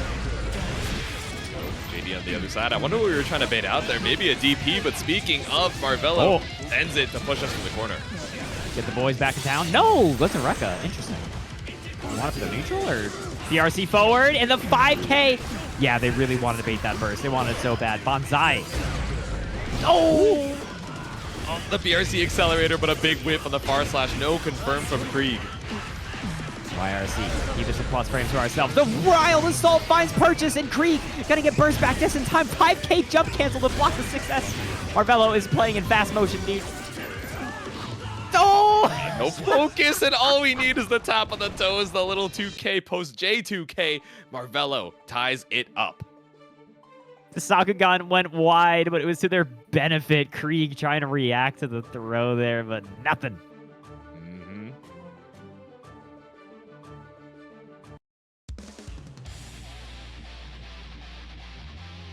JD on the other side. I wonder what we were trying to bait out there. Maybe a DP, but speaking of Marvelo, ends it to push us to the corner. Get the boys back in town. No, listen, Rekka. Interesting. Want it for the neutral or BRC forward and the 5K? Yeah, they really wanted to bait that burst. They wanted it so bad. Bonsai. Oh! The BRC accelerator, but a big whip on the far slash. No confirmed from Kreeg. YRC, keep us a plus frame to ourselves. The Wild Assault finds purchase, and Kreeg gonna get burst back just in time. 5K jump cancel to block the success. Marvelo is playing in fast motion, dude. Oh! No focus, and all we need is the tap on the toes. The little 2K post J2K. Marvelo ties it up. The Sakugan went wide, but it was to their benefit. Kreeg trying to react to the throw there, but nothing.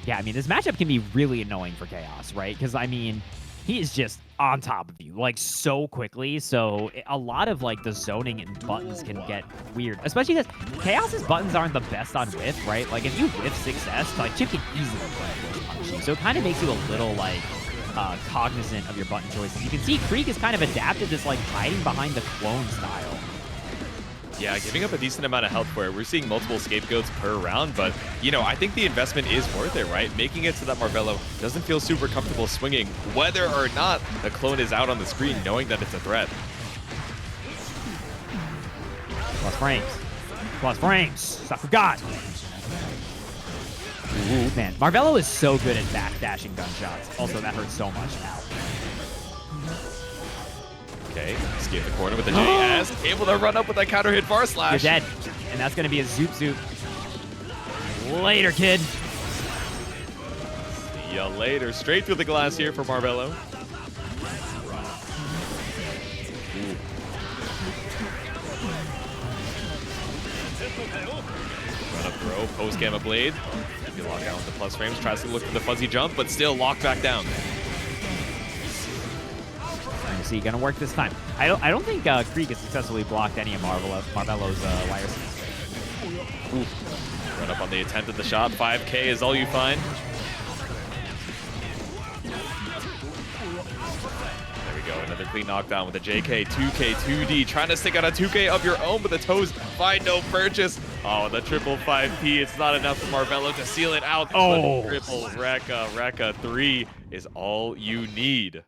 Yeah, I mean, this matchup can be really annoying for Chaos, right? Because, I mean, he is just on top of you, like, so quickly. So a lot of, like, the zoning and buttons can get weird. Especially because Chaos's buttons aren't the best on whiff, right? Like, if you whiff success, like, Chipp can easily punish you. So it kind of makes you a little, like, cognizant of your button choices. You can see Kreeg has kind of adapted this, like, hiding behind the clone style. Yeah, giving up a decent amount of health for it. We're seeing multiple scapegoats per round, but, you know, I think the investment is worth it, right? Making it so that Marvelo doesn't feel super comfortable swinging, whether or not the clone is out on the screen, knowing that it's a threat. Plus frames. Plus frames. I forgot. Ooh, man. Marvelo is so good at backdashing gunshots. Also, that hurts so much now. Okay, skip the corner with the JS. Able to run up with that counter hit far slash. You're dead. And that's going to be a zoop zoop. Later, kid. See ya later. Straight through the glass here for Marvelo. Run up throw, post Gamma Blade. You lock out with the plus frames. Tries to look for the fuzzy jump, but still locked back down. See, gonna work this time. I don't think Kreeg has successfully blocked any of Marvelo's wires. Run up on the attempt at the shot. 5K is all you find. There we go. Another clean knockdown with a JK. 2K, 2D. Trying to stick out a 2K of your own, but the toes find no purchase. Oh, the triple 5P. It's not enough for Marvelo to seal it out. Oh, but triple Rekka 3 is all you need.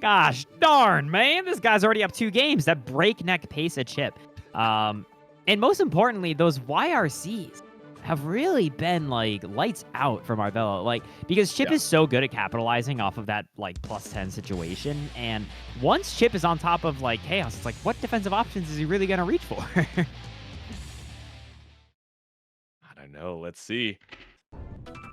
Gosh darn, man. This guy's already up 2 games. That breakneck pace of Chipp. And most importantly, those YRCs have really been, like, lights out for Marvelo. Like, because Chipp is so good at capitalizing off of that, like, +10 situation. And once Chipp is on top of, like, Chaos, it's like, what defensive options is he really going to reach for? I don't know. Let's see.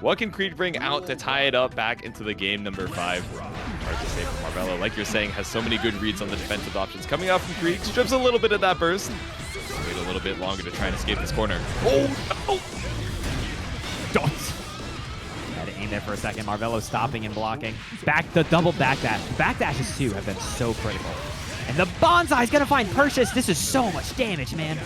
What can Kreeg bring out to tie it up back into the game number 5? Hard to say for Marvelo. Like you're saying, has so many good reads on the defensive options. Coming out from Kreeg, strips a little bit of that burst. Wait a little bit longer to try and escape this corner. Oh, no! Don't. Had to aim there for a second. Marvelo stopping and blocking. Back the double backdash. Backdashes, too, have been so critical. And the Bonsai is going to find purchase. This is so much damage, man.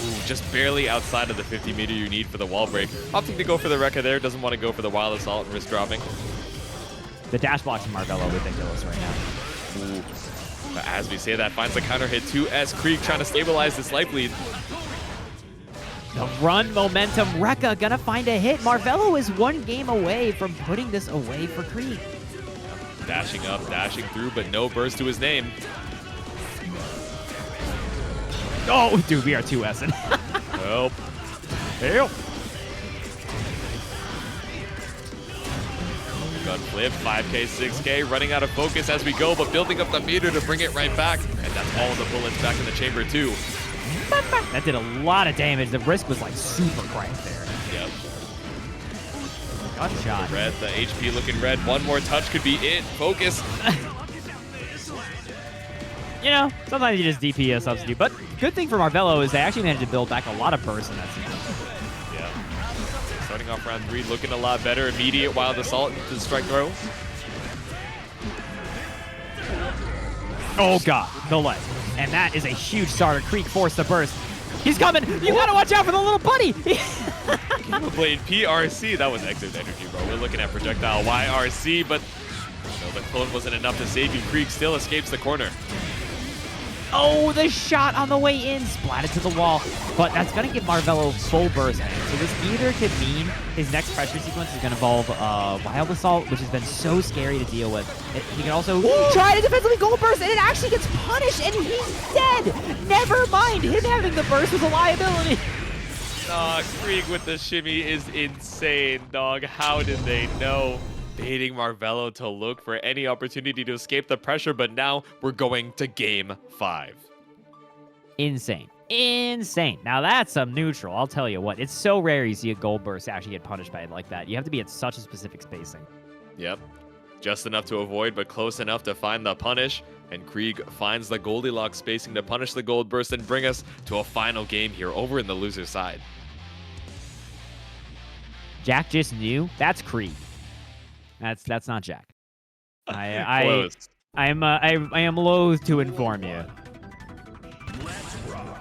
Ooh, just barely outside of the 50 meter you need for the wall break. Opting to go for the Rekka there, doesn't want to go for the wild assault and risk dropping. The dash blocks from Marvelo ridiculous right now. Ooh. But as we say that, finds the counter hit 2S. Kreeg trying to stabilize this life lead. The run momentum. Rekka gonna find a hit. Marvelo is 1 game away from putting this away for Kreeg. Dashing up, dashing through, but no burst to his name. Oh, dude, we are 2S'ing. Help. Help. Gun flip, 5K, 6K, running out of focus as we go, but building up the meter to bring it right back. And that's all the bullets back in the chamber too. That did a lot of damage. The risk was like super cranked there. Yep. Got shot. Red, the HP looking red. One more touch could be it. Focus. You know, sometimes you just DP a substitute. But good thing for Marvelo is they actually managed to build back a lot of burst in that scene. Yeah. Starting off round 3, looking a lot better. Immediate wild assault into the strike throw. Oh god, no leg. And that is a huge starter. Kreeg forced the burst. He's coming! You gotta watch out for the little buddy! Blade PRC, that was exit energy, bro. We're looking at projectile YRC, but no, the clone wasn't enough to save you. Kreeg still escapes the corner. Oh, the shot on the way in splatted to the wall. But that's going to give Marvelo full burst. So this either could mean his next pressure sequence is going to involve Wild Assault, which has been so scary to deal with. He can also try to defensively gold burst, and it actually gets punished, and he's dead. Never mind, him having the burst was a liability. Kreeg with the shimmy is insane, dog. How did they know? Baiting Marvelo to look for any opportunity to escape the pressure, but now we're going to game 5. Insane. Insane. Now that's some neutral. I'll tell you what. It's so rare you see a gold burst actually get punished by it like that. You have to be at such a specific spacing. Yep. Just enough to avoid, but close enough to find the punish. And Kreeg finds the Goldilocks spacing to punish the gold burst and bring us to a final game here over in the loser's side. Jack just knew. That's Kreeg. That's not Jack. I am loath to inform you.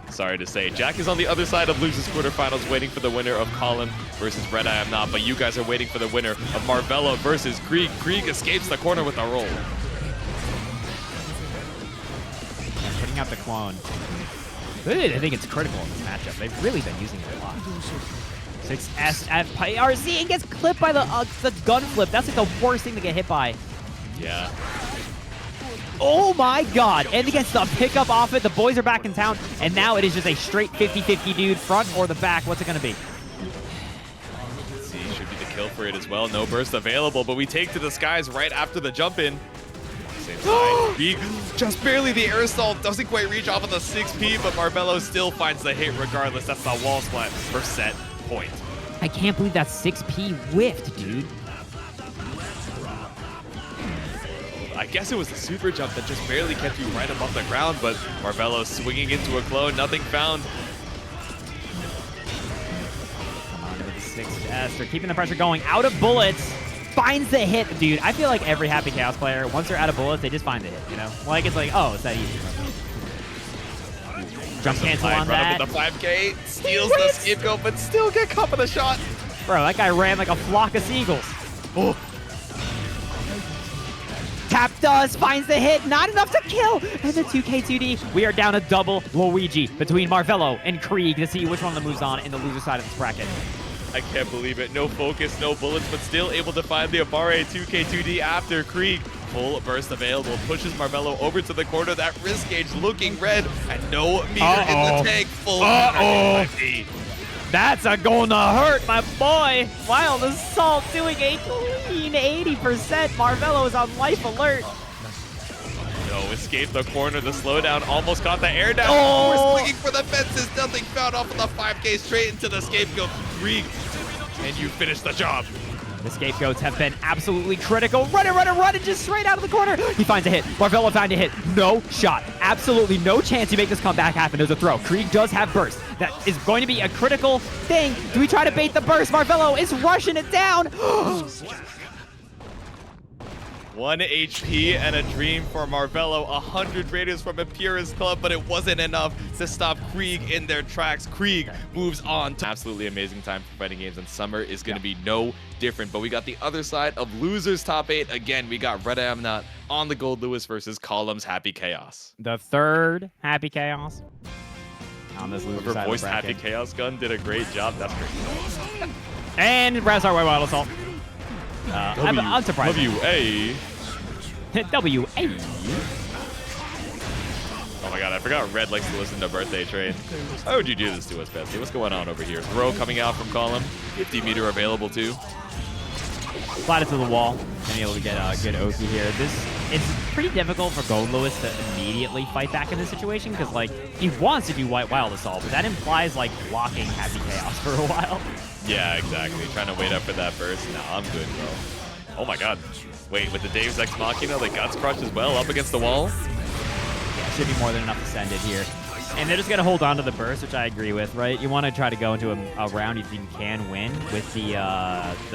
Sorry to say, Jack is on the other side of losers quarterfinals, waiting for the winner of Column versus RedIAmNot, but you guys are waiting for the winner of Marvelo versus Kreeg. Kreeg escapes the corner with a roll. Yeah, putting out the clone. I think it's critical in this matchup. They've really been using it a lot. 6S at RC and gets clipped by the gun flip. That's like the worst thing to get hit by. Yeah. Oh my god. And he gets the pickup off it. The boys are back in town. And now it is just a straight 50-50 dude. Front or the back. What's it going to be? Let's see. Should be the kill for it as well. No burst available, but we take to the skies right after the jump in. Same side. Just barely the air assault. Doesn't quite reach off of the 6P, but Marvelo still finds the hit regardless. That's the wall splat for set point. I can't believe that 6P whiffed, dude. I guess it was the super jump that just barely kept you right above the ground, but Marvelo swinging into a clone, nothing found. Come on with the 6S. They're keeping the pressure going. Out of bullets. Finds the hit. Dude, I feel like every Happy Chaos player, once they're out of bullets, they just find the hit, you know? Like, it's like, oh, it's that easy. Jump cancel on that. Run up with the 5K, steals the scapegoat, but still get Kapa the shot. Bro, that guy ran like a flock of seagulls. Oh. Tap does, finds the hit, not enough to kill. And the 2K2D, we are down a double Luigi between Marvelo and Kreeg to see which one of them moves on in the loser side of this bracket. I can't believe it. No focus, no bullets, but still able to find the Aboii 2K2D after Kreeg. Full burst available, pushes Marvelo over to the corner. That wrist gauge looking red, and no meter in the tank. Full That's gonna hurt, my boy. Wild Assault doing a clean 80%. Marvelo is on life alert. No, escape the corner. The slowdown almost got the air down. We're swinging for the fences. Nothing found off of the 5K straight into the scapegoat. Kreeg, and you finish the job. The scapegoats have been absolutely critical. Run it, just straight out of the corner. He finds a hit. Marvelo found a hit. No shot. Absolutely no chance to make this comeback happen. There's a throw. Kreeg does have burst. That is going to be a critical thing. Do we try to bait the burst? Marvelo is rushing it down. 1 HP and a dream for Marvelo. 100 Raiders from Imperius Club, but it wasn't enough to stop Kreeg in their tracks. Kreeg moves on to absolutely amazing time for fighting games, and summer is going to be no different. But we got the other side of losers top 8. Again, we got RedIAmNot on the Goldewis versus Column's Happy Chaos. The third Happy Chaos on this loser side of the bracket. Happy Chaos gun did a great job. That's great. And Razar White Wild Assault. I'm surprised. WA. WA. Oh my god, I forgot Red likes to listen to Birthday Train. Why would you do this to us, Bestie? What's going on over here? Throw coming out from Column. 50 meter available too. Slide it to the wall. And be able to get a good Oki here. It's pretty difficult for Goldewis to immediately fight back in this situation because, like, he wants to do White Wild Assault, but that implies, like, blocking Happy Chaos for a while. Yeah, exactly. Trying to wait up for that burst. Nah, I'm good, bro. Oh my god. Wait, with the Deus Ex Machina, the Guts Crush as well, up against the wall? Yeah, should be more than enough to send it here. And they're just going to hold on to the burst, which I agree with, right? You want to try to go into a round if you can win with the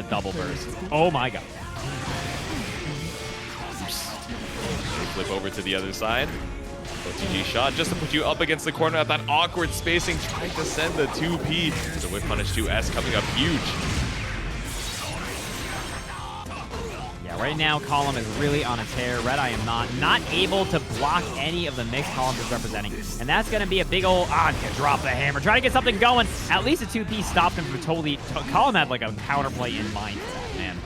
double burst. Oh my god. Flip over to the other side. OTG shot just to put you up against the corner at that awkward spacing, trying to send the 2P. The Whip Punish 2S coming up huge. Yeah, right now, Column is really on a tear. RedIAmNot not able to block any of the mix Column is representing. And that's going to be a big old Anji drop the hammer. Try to get something going. At least a 2P stopped him from totally... Column had like a counterplay in mind for that, man.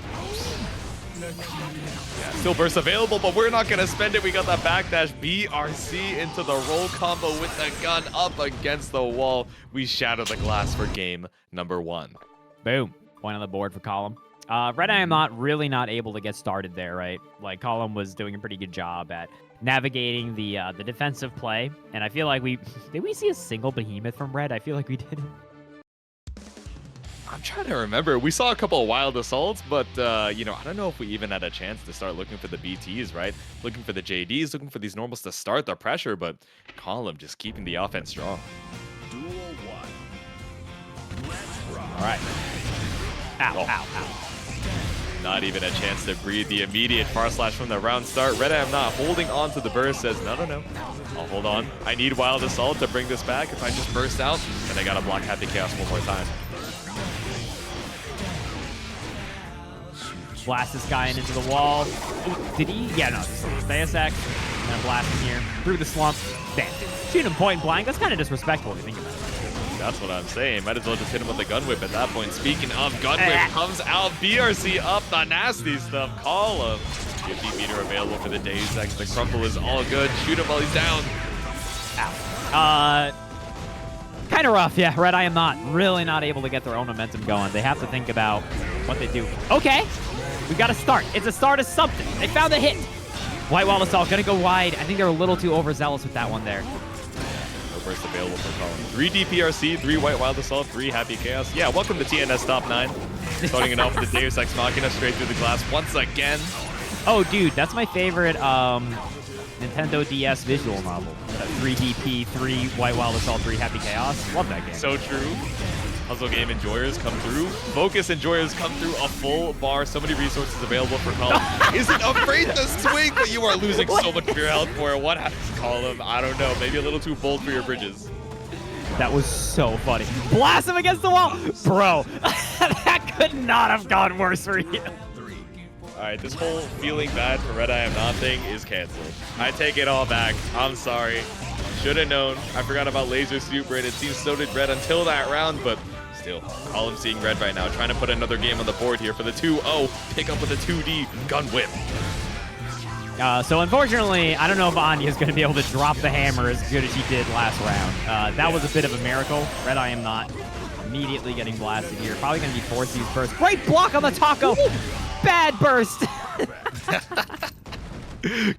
Yeah, still burst available, but we're not going to spend it. We got that backdash BRC into the roll combo with the gun up against the wall. We shatter the glass for game number 1. Boom. Point on the board for Column. RedIAmNot really not able to get started there, right? Like, Column was doing a pretty good job at navigating the defensive play. And I feel like did we see a single behemoth from Red? I feel like we did. I'm trying to remember. We saw a couple of wild assaults, but, you know, I don't know if we even had a chance to start looking for the BTs, right? Looking for the JDs, looking for these normals to start the pressure, but Column just keeping the offense strong. Duel 1. Let's rock. All right. Ow, ow, ow. Not even a chance to breathe. The immediate far slash from the round start. RedIAmNot holding on to the burst, says, no, no, no. I'll hold on. I need Wild Assault to bring this back. If I just burst out, then I gotta block Happy Chaos one more time. Blast this guy into the wall. Ooh, did he? Yeah, no. Stay a sec. And then blast him here. Through the slump. Bam. Shoot him point blank. That's kind of disrespectful if you think about it. That's what I'm saying. Might as well just hit him with the gun whip at that point. Speaking of gun whip, comes out. BRC up. The nasty stuff. Call him. 50 meter available for the Deus Ex. The crumple is all good. Shoot him while he's down. Ow. Kind of rough, yeah. RedIAmNot really not able to get their own momentum going. They have to think about what they do. Okay. We got to start. It's a start of something. They found a hit. White Wild Assault going to go wide. I think they're a little too overzealous with that one there. No burst available for Colin. 3 DPRC, 3 White Wild Assault, 3 Happy Chaos. Yeah, welcome to TNS Top 9. Starting it off with the Deus Ex Machina straight through the glass once again. Oh, dude, that's my favorite Nintendo DS visual novel. 3 DP, 3 White Wild Assault, 3 Happy Chaos. Love that game. So true. Puzzle game enjoyers come through. Focus enjoyers come through. A full bar. So many resources available for Colin. Isn't afraid to swing, but you are losing so much of your health for it. What happens, Colin? I don't know. Maybe a little too bold for your bridges. That was so funny. Blast him against the wall. Bro, that could not have gone worse for you. All right, this whole feeling bad for RedIAmNot thing is canceled. I take it all back. I'm sorry. Should have known. I forgot about Laser Super, and it seems so did Red until that round, but still, Colin seeing Red right now, trying to put another game on the board here for the 2-0. Pick up with a 2D gun whip. So unfortunately, I don't know if Anji is going to be able to drop the hammer as good as he did last round. That was a bit of a miracle. RedIAmNot immediately getting blasted here. Probably going to be forced to use burst. Great block on the taco. Bad burst.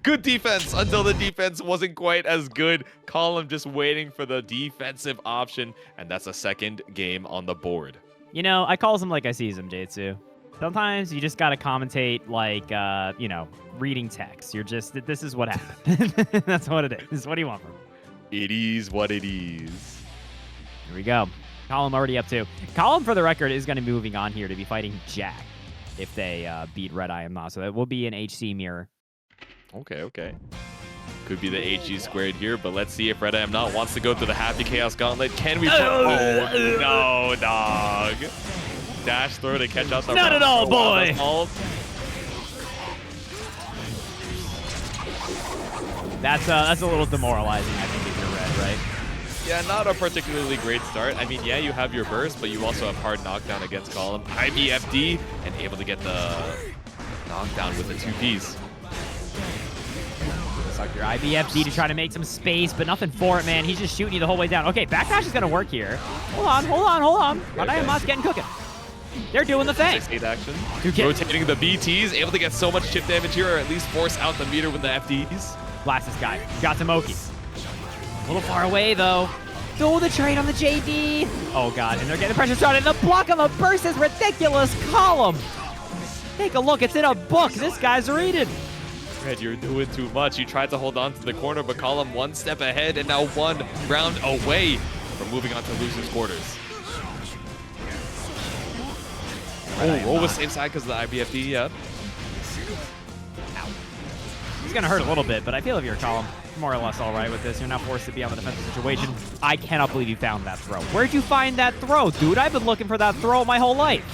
Good defense until the defense wasn't quite as good. Colin just waiting for the defensive option, and that's a second game on the board. You know, I calls him like I sees him, Jitsu. Sometimes you just got to commentate like, you know, reading text. You're just, this is what happened. That's what it is. What do you want from him? It is what it is. Here we go. Colin already up 2. Colin, for the record, is going to be moving on here to be fighting Jack if they beat RedIAmNot. So that will be an HC mirror. Okay, okay. Could be the HG squared here, but let's see if RedIAmNot wants to go through the Happy Chaos Gauntlet. Can we? Oh, no, dog. Dash throw to catch out the Not at all, boy. That's a little demoralizing, I think, if you're Red, right? Yeah, not a particularly great start. I mean, yeah, you have your burst, but you also have hard knockdown against Column. IBFD, and able to get the knockdown with the 2Ps. Suck your IBFD to try to make some space, but nothing for it, man. He's just shooting you the whole way down. Okay, backdash is going to work here. Hold on. RedIAmNot's getting cooking. They're doing the thing. 6-8 action. Dude, Rotating the BTs, able to get so much chip damage here, or at least force out the meter with the FDs. Blast this guy. Got Tamoki. A little far away, though. Throw the trade on the JD. Oh, God. And they're getting pressure started. The block on the burst is ridiculous. Column. Take a look. It's in a book. This guy's reading. Red, you're doing too much. You tried to hold on to the corner, but Column one step ahead and now one round away from moving on to loser's quarters. Oh, roll with same side because of the IBFD, yeah. Ow. It's going to hurt a little bit, but I feel if you're Column, more or less all right with this. You're not forced to be on the defensive situation. I cannot believe you found that throw. Where'd you find that throw, dude? I've been looking for that throw my whole life.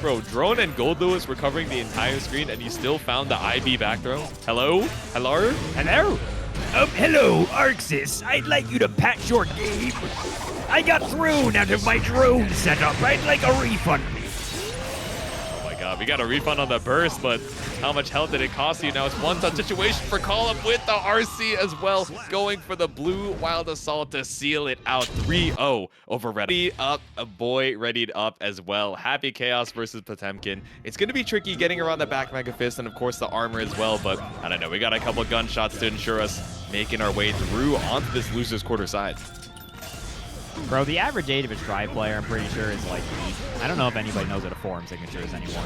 Bro, Drone and Goldewis were covering the entire screen, and you still found the IB back throw. Hello? Hello? Hello? Hello, Arxis. I'd like you to patch your game. I got thrown out of my drone setup. I'd like a refund. Oh my god, we got a refund on the burst, but how much health did it cost you? Now it's one-touch situation for Column with the RC as well, going for the blue Wild Assault to seal it out 3-0 over Ready Up. Aboii readied up as well. Happy Chaos versus Potemkin. It's going to be tricky getting around the back Mega Fist and of course the armor as well, but I don't know. We got a couple gunshots to ensure us making our way through onto this loser's quarter side. Bro, the average age of a Strive player, I'm pretty sure, is like 8. I don't know if anybody knows what a forum signature is anymore.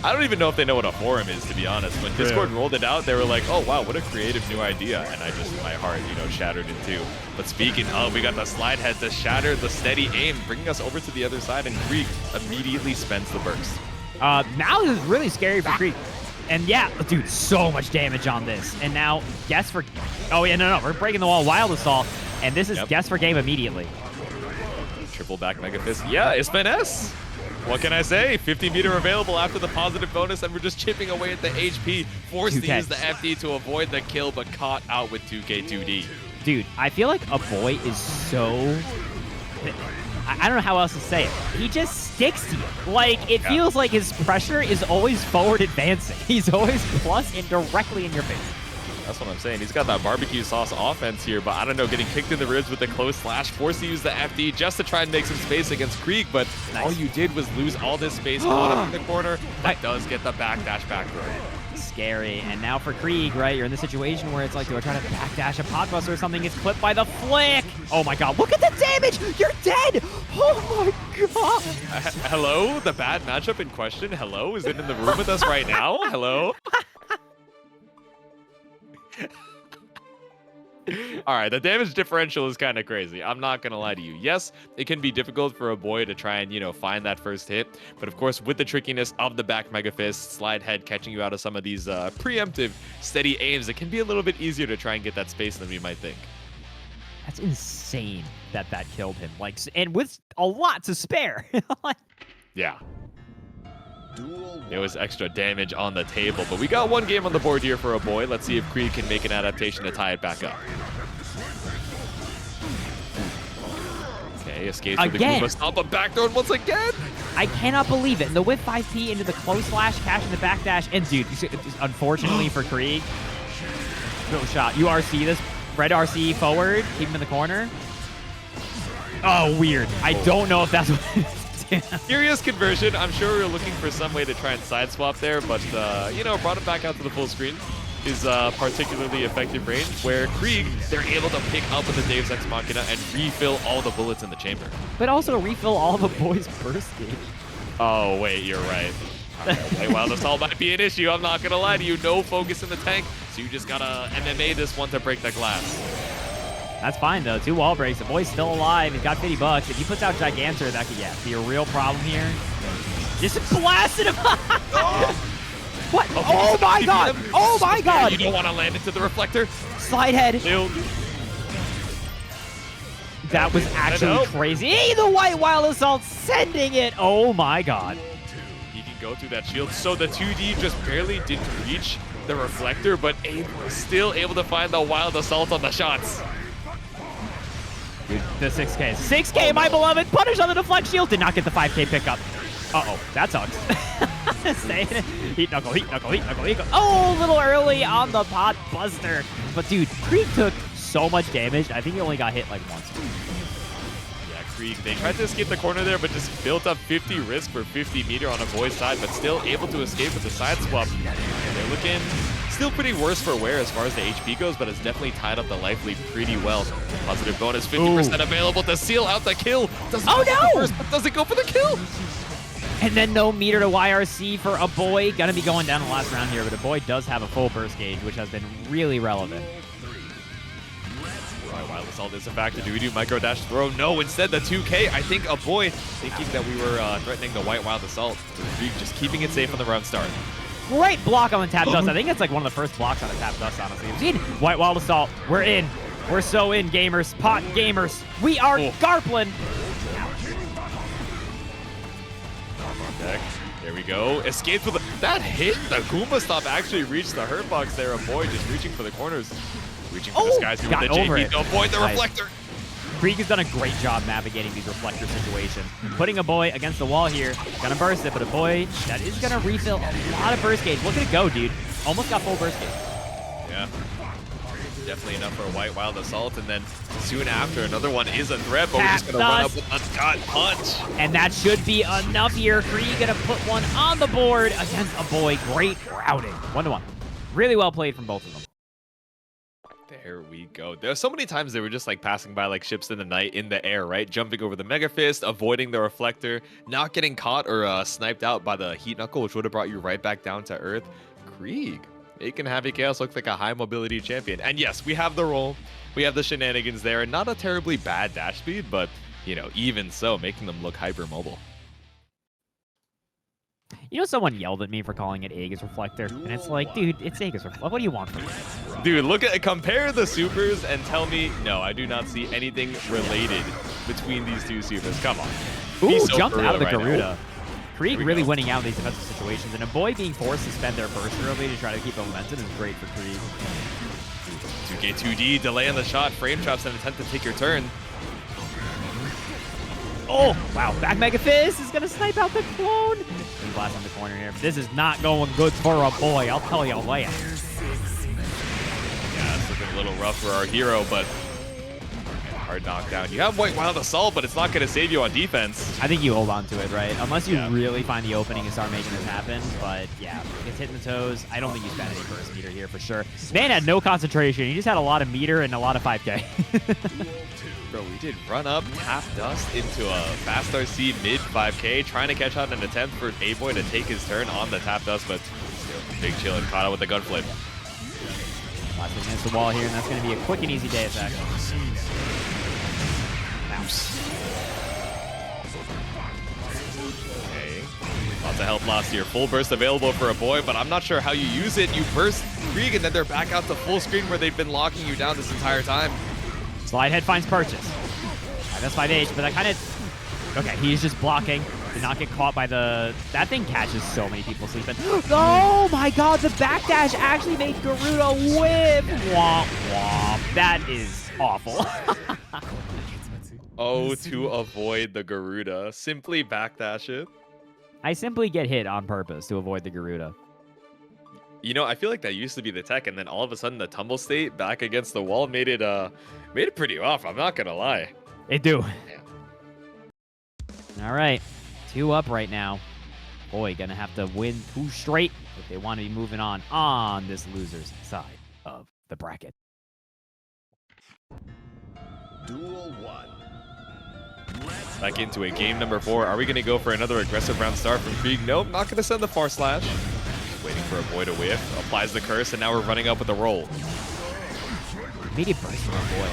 I don't even know if they know what a forum is, to be honest. When Discord rolled it out, they were like, oh, wow, what a creative new idea. And I just, my heart, you know, shattered in two. But speaking of, we got the slide head to shatter the steady aim, bringing us over to the other side, and Kreeg immediately spends the burst. Now this is really scary for Kreeg. And yeah, dude, so much damage on this. And now, guess for... Oh, yeah, no, we're breaking the wall. Wild Assault. And this is guess for game immediately. Triple back Mega Fist. Yeah, it's finesse. What can I say? 50 meter available after the positive bonus, and we're just chipping away at the HP. Forced to use the FD to avoid the kill, but caught out with 2K2D. Dude, I feel like Aboii is so... I don't know how else to say it. He just sticks to you. Like, it feels like his pressure is always forward advancing. He's always plus and directly in your face. That's what I'm saying. He's got that barbecue sauce offense here, but I don't know, getting kicked in the ribs with the close slash, forced to use the FD just to try and make some space against Kreeg, but all you did was lose all this space, caught up in the corner, but does get the backdash back throw. Scary. And now for Kreeg, right, you're in the situation where it's like, do I try to backdash a podbuster or something? It's clipped by the flick. Oh my god, look at the damage! You're dead! Oh my god! Hello? The bad matchup in question? Hello? Is it in the room with us right now? Hello? All right, the damage differential is kind of crazy. I'm not going to lie to you. Yes, it can be difficult for Aboii to try and, you know, find that first hit. But of course, with the trickiness of the back Mega Fist, slide head catching you out of some of these preemptive steady aims, it can be a little bit easier to try and get that space than we might think. That's insane that that killed him. Like, and with a lot to spare. Yeah. It was extra damage on the table, but we got one game on the board here for Aboii. Let's see if Kreeg can make an adaptation to tie it back up. Okay, escapes with the Kapa stop, but backthrown once again. I cannot believe it. And the whip 5P into the close slash, cash in the backdash, and dude, unfortunately for Kreeg, no shot. You RC this, red RC forward, keep him in the corner. Oh, weird. I don't know if that's what it is. Curious conversion. I'm sure we were looking for some way to try and side swap there, but, you know, brought it back out to the full screen. Is particularly effective range, where Kreeg, they're able to pick up with the Deus Ex Machina and refill all the bullets in the chamber. But also refill all the boys' burst gauge. Oh, wait, you're right. Okay, Wild Assault might be an issue. I'm not going to lie to you. No focus in the tank, so you just got to MMA this one to break the glass. That's fine, though. 2 wall breaks. The boy's still alive. He's got $50. If he puts out Gigantor, that could, be a real problem here. Just blasted him. What? Okay, oh, my God. Oh, my God. You don't want to land into the reflector. Slide head. That was actually crazy. The white Wild Assault sending it. Oh, my God. He can go through that shield. So the 2D just barely didn't reach the reflector, but still able to find the Wild Assault on the shots. Dude, the 6K. 6K, my beloved. Punish on the deflect shield. Did not get the 5K pickup. Uh-oh. That sucks. Heat knuckle, heat knuckle, heat knuckle, heat knuckle. Oh, a little early on the pot buster. But, dude, Kreeg took so much damage. I think he only got hit like once. Yeah, Kreeg. They tried to escape the corner there, but just built up 50 risk for 50 meter on Aboii's side, but still able to escape with the side swap. They're looking still pretty worse for wear as far as the HP goes, but it's definitely tied up the life lead pretty well. Positive bonus, 50% available to seal out the kill. Doesn't go for the first, but doesn't go for the kill. And then no meter to YRC for Aboii. Gonna be going down the last round here, but Aboii does have a full burst gauge, which has been really relevant. Wild Assault is a factor. Do we do micro dash throw? No, instead the 2K. I think Aboii thinking that we were threatening the White Wild Assault. Just keeping it safe on the round start. Great block on the Tap Dust. I think it's like one of the first blocks on the Tap Dust, honestly. We've seen White Wild Assault. We're in. We're so in, gamers. Pot gamers. We are Garplin. Deck. There we go. Escaped with that hit. The Goomba stop actually reached the hurt box there. Aboii just reaching for the corners. Reaching for the skies with the JP to avoid the reflector. Kreeg has done a great job navigating these reflector situations. Putting Aboii against the wall here. Gonna burst it, but Aboii, that is gonna refill a lot of burst gauge. Look at it go, dude. Almost got full burst gauge. Yeah. Definitely enough for a White Wild Assault, and then soon after, another one is a threat, but we're just gonna run up with a gut punch. And that should be enough here. Kreeg gonna put one on the board against Aboii. Great routing. 1-1. Really well played from both of them. There we go. There's so many times they were just like passing by like ships in the night in the air, right? Jumping over the Mega Fist, avoiding the reflector, not getting caught or sniped out by the Heat Knuckle, which would have brought you right back down to Earth. Kreeg making Happy Chaos look like a high mobility champion. And yes, we have the roll. We have the shenanigans there. Not a terribly bad dash speed, but, you know, even so, making them look hyper mobile. You know, someone yelled at me for calling it Aegis Reflector, and it's like, dude, it's Aegis Reflector. What do you want from me? Dude, look at compare the supers and tell me, no, I do not see anything related between these two supers. Come on. Ooh, so jumped out of the right Garuda. Kreeg really go. winning out in these defensive situations, and Aboii being forced to spend their burst early to try to keep momentum is great for Kreeg. 2K 2D, delay on the shot, frame traps, and attempt to take your turn. Oh, wow. Back Mega Fist is going to snipe out the clone. And blast on the corner here. This is not going good for Aboii, I'll tell you later. Yeah, it's looking a little rough for our hero, but hard knockdown. You have White Wild Assault, but it's not going to save you on defense. I think you hold on to it, right? Unless you really find the opening and start making this happen. But yeah, it's hitting the toes. I don't think you spent any burst meter here for sure. Man had no concentration. He just had a lot of meter and a lot of 5K. Bro, we did run up, tap dust into a fast RC mid 5K, trying to catch out an attempt for Aboii to take his turn on the tap dust, but still, big chill and caught out with the gun flip. Last thing against the wall here, and that's going to be a quick and easy day attack. Okay, lots of help last year. Full burst available for Aboii, but I'm not sure how you use it. You burst Kreeg, and then they're back out to full screen where they've been locking you down this entire time. Slide head finds purchase. That's 5H, but that kind of... Okay, he's just blocking. Did not get caught by the... That thing catches so many people sleeping. Oh my god, the backdash actually made Garuda whip. Womp womp. That is awful. Oh, to avoid the Garuda. Simply backdash it. I simply get hit on purpose to avoid the Garuda. You know, I feel like that used to be the tech, and then all of a sudden the tumble state back against the wall made it pretty rough. I'm not gonna lie. They do. All right, 2 up right now. Boy, gonna have to win 2 straight if they want to be moving on this loser's side of the bracket. Duel 1. Back into it, game number 4. Are we gonna go for another aggressive round start from Kreeg? Nope, not gonna send the far slash. Waiting for Aboii to whiff, applies the curse, and now we're running up with the roll. Immediate burst from Aboii.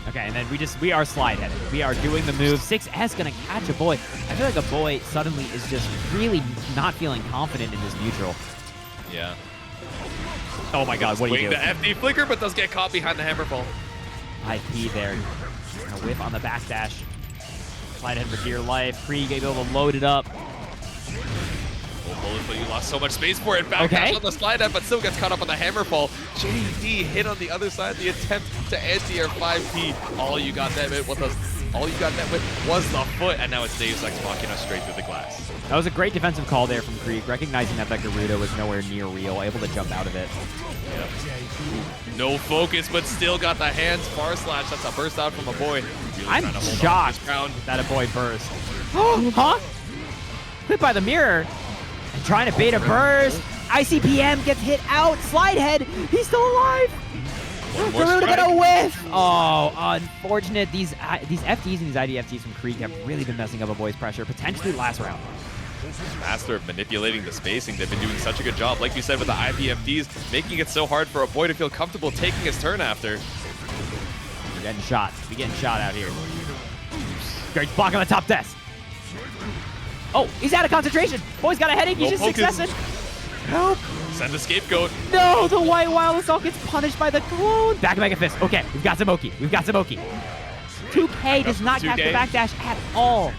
Okay, and then we are slide headed. We are doing the move. 6S gonna catch Aboii. I feel like Aboii suddenly is just really not feeling confident in this neutral. Yeah. Oh my god, what do you do? The FD flicker, but does get caught behind the hammerfall. IP there. A whip on the backdash. Slide head for dear life. Kreeg able to load it up. Bullet, but you lost so much space for it. Backdash on the slide head, but still gets caught up on the hammerfall. JD hit on the other side. The attempt to anti-air 5P. All you got that with a All you got that with was the foot, and now it's Deus Ex Machina straight through the glass. That was a great defensive call there from Kreeg, recognizing that Garuda was nowhere near real, able to jump out of it. Yep. No focus, but still got the hands. Far slash. That's a burst out from Aboii. Really I'm shocked that Aboii burst. Huh? Hit by the mirror. And trying to bait a burst. ICPM gets hit out. Slide head. He's still alive. Garuda got a whiff. Oh, unfortunate. These FTs and these IDFTs from Kreeg have really been messing up Aboii's pressure. Potentially last round. Master of manipulating the spacing. They've been doing such a good job, like you said, with the IPFDs, making it so hard for Aboii to feel comfortable taking his turn after. We're getting shot. We're getting shot out here. Great block on the top desk. Oh, he's out of concentration. Boy's got a headache. He's just successing. Help. Send the scapegoat. No, the White Wild Assault gets punished by the clone. Back Mega Fist. Okay, we've got Zamoki. We've got Zamoki. 2K does not catch the backdash at all.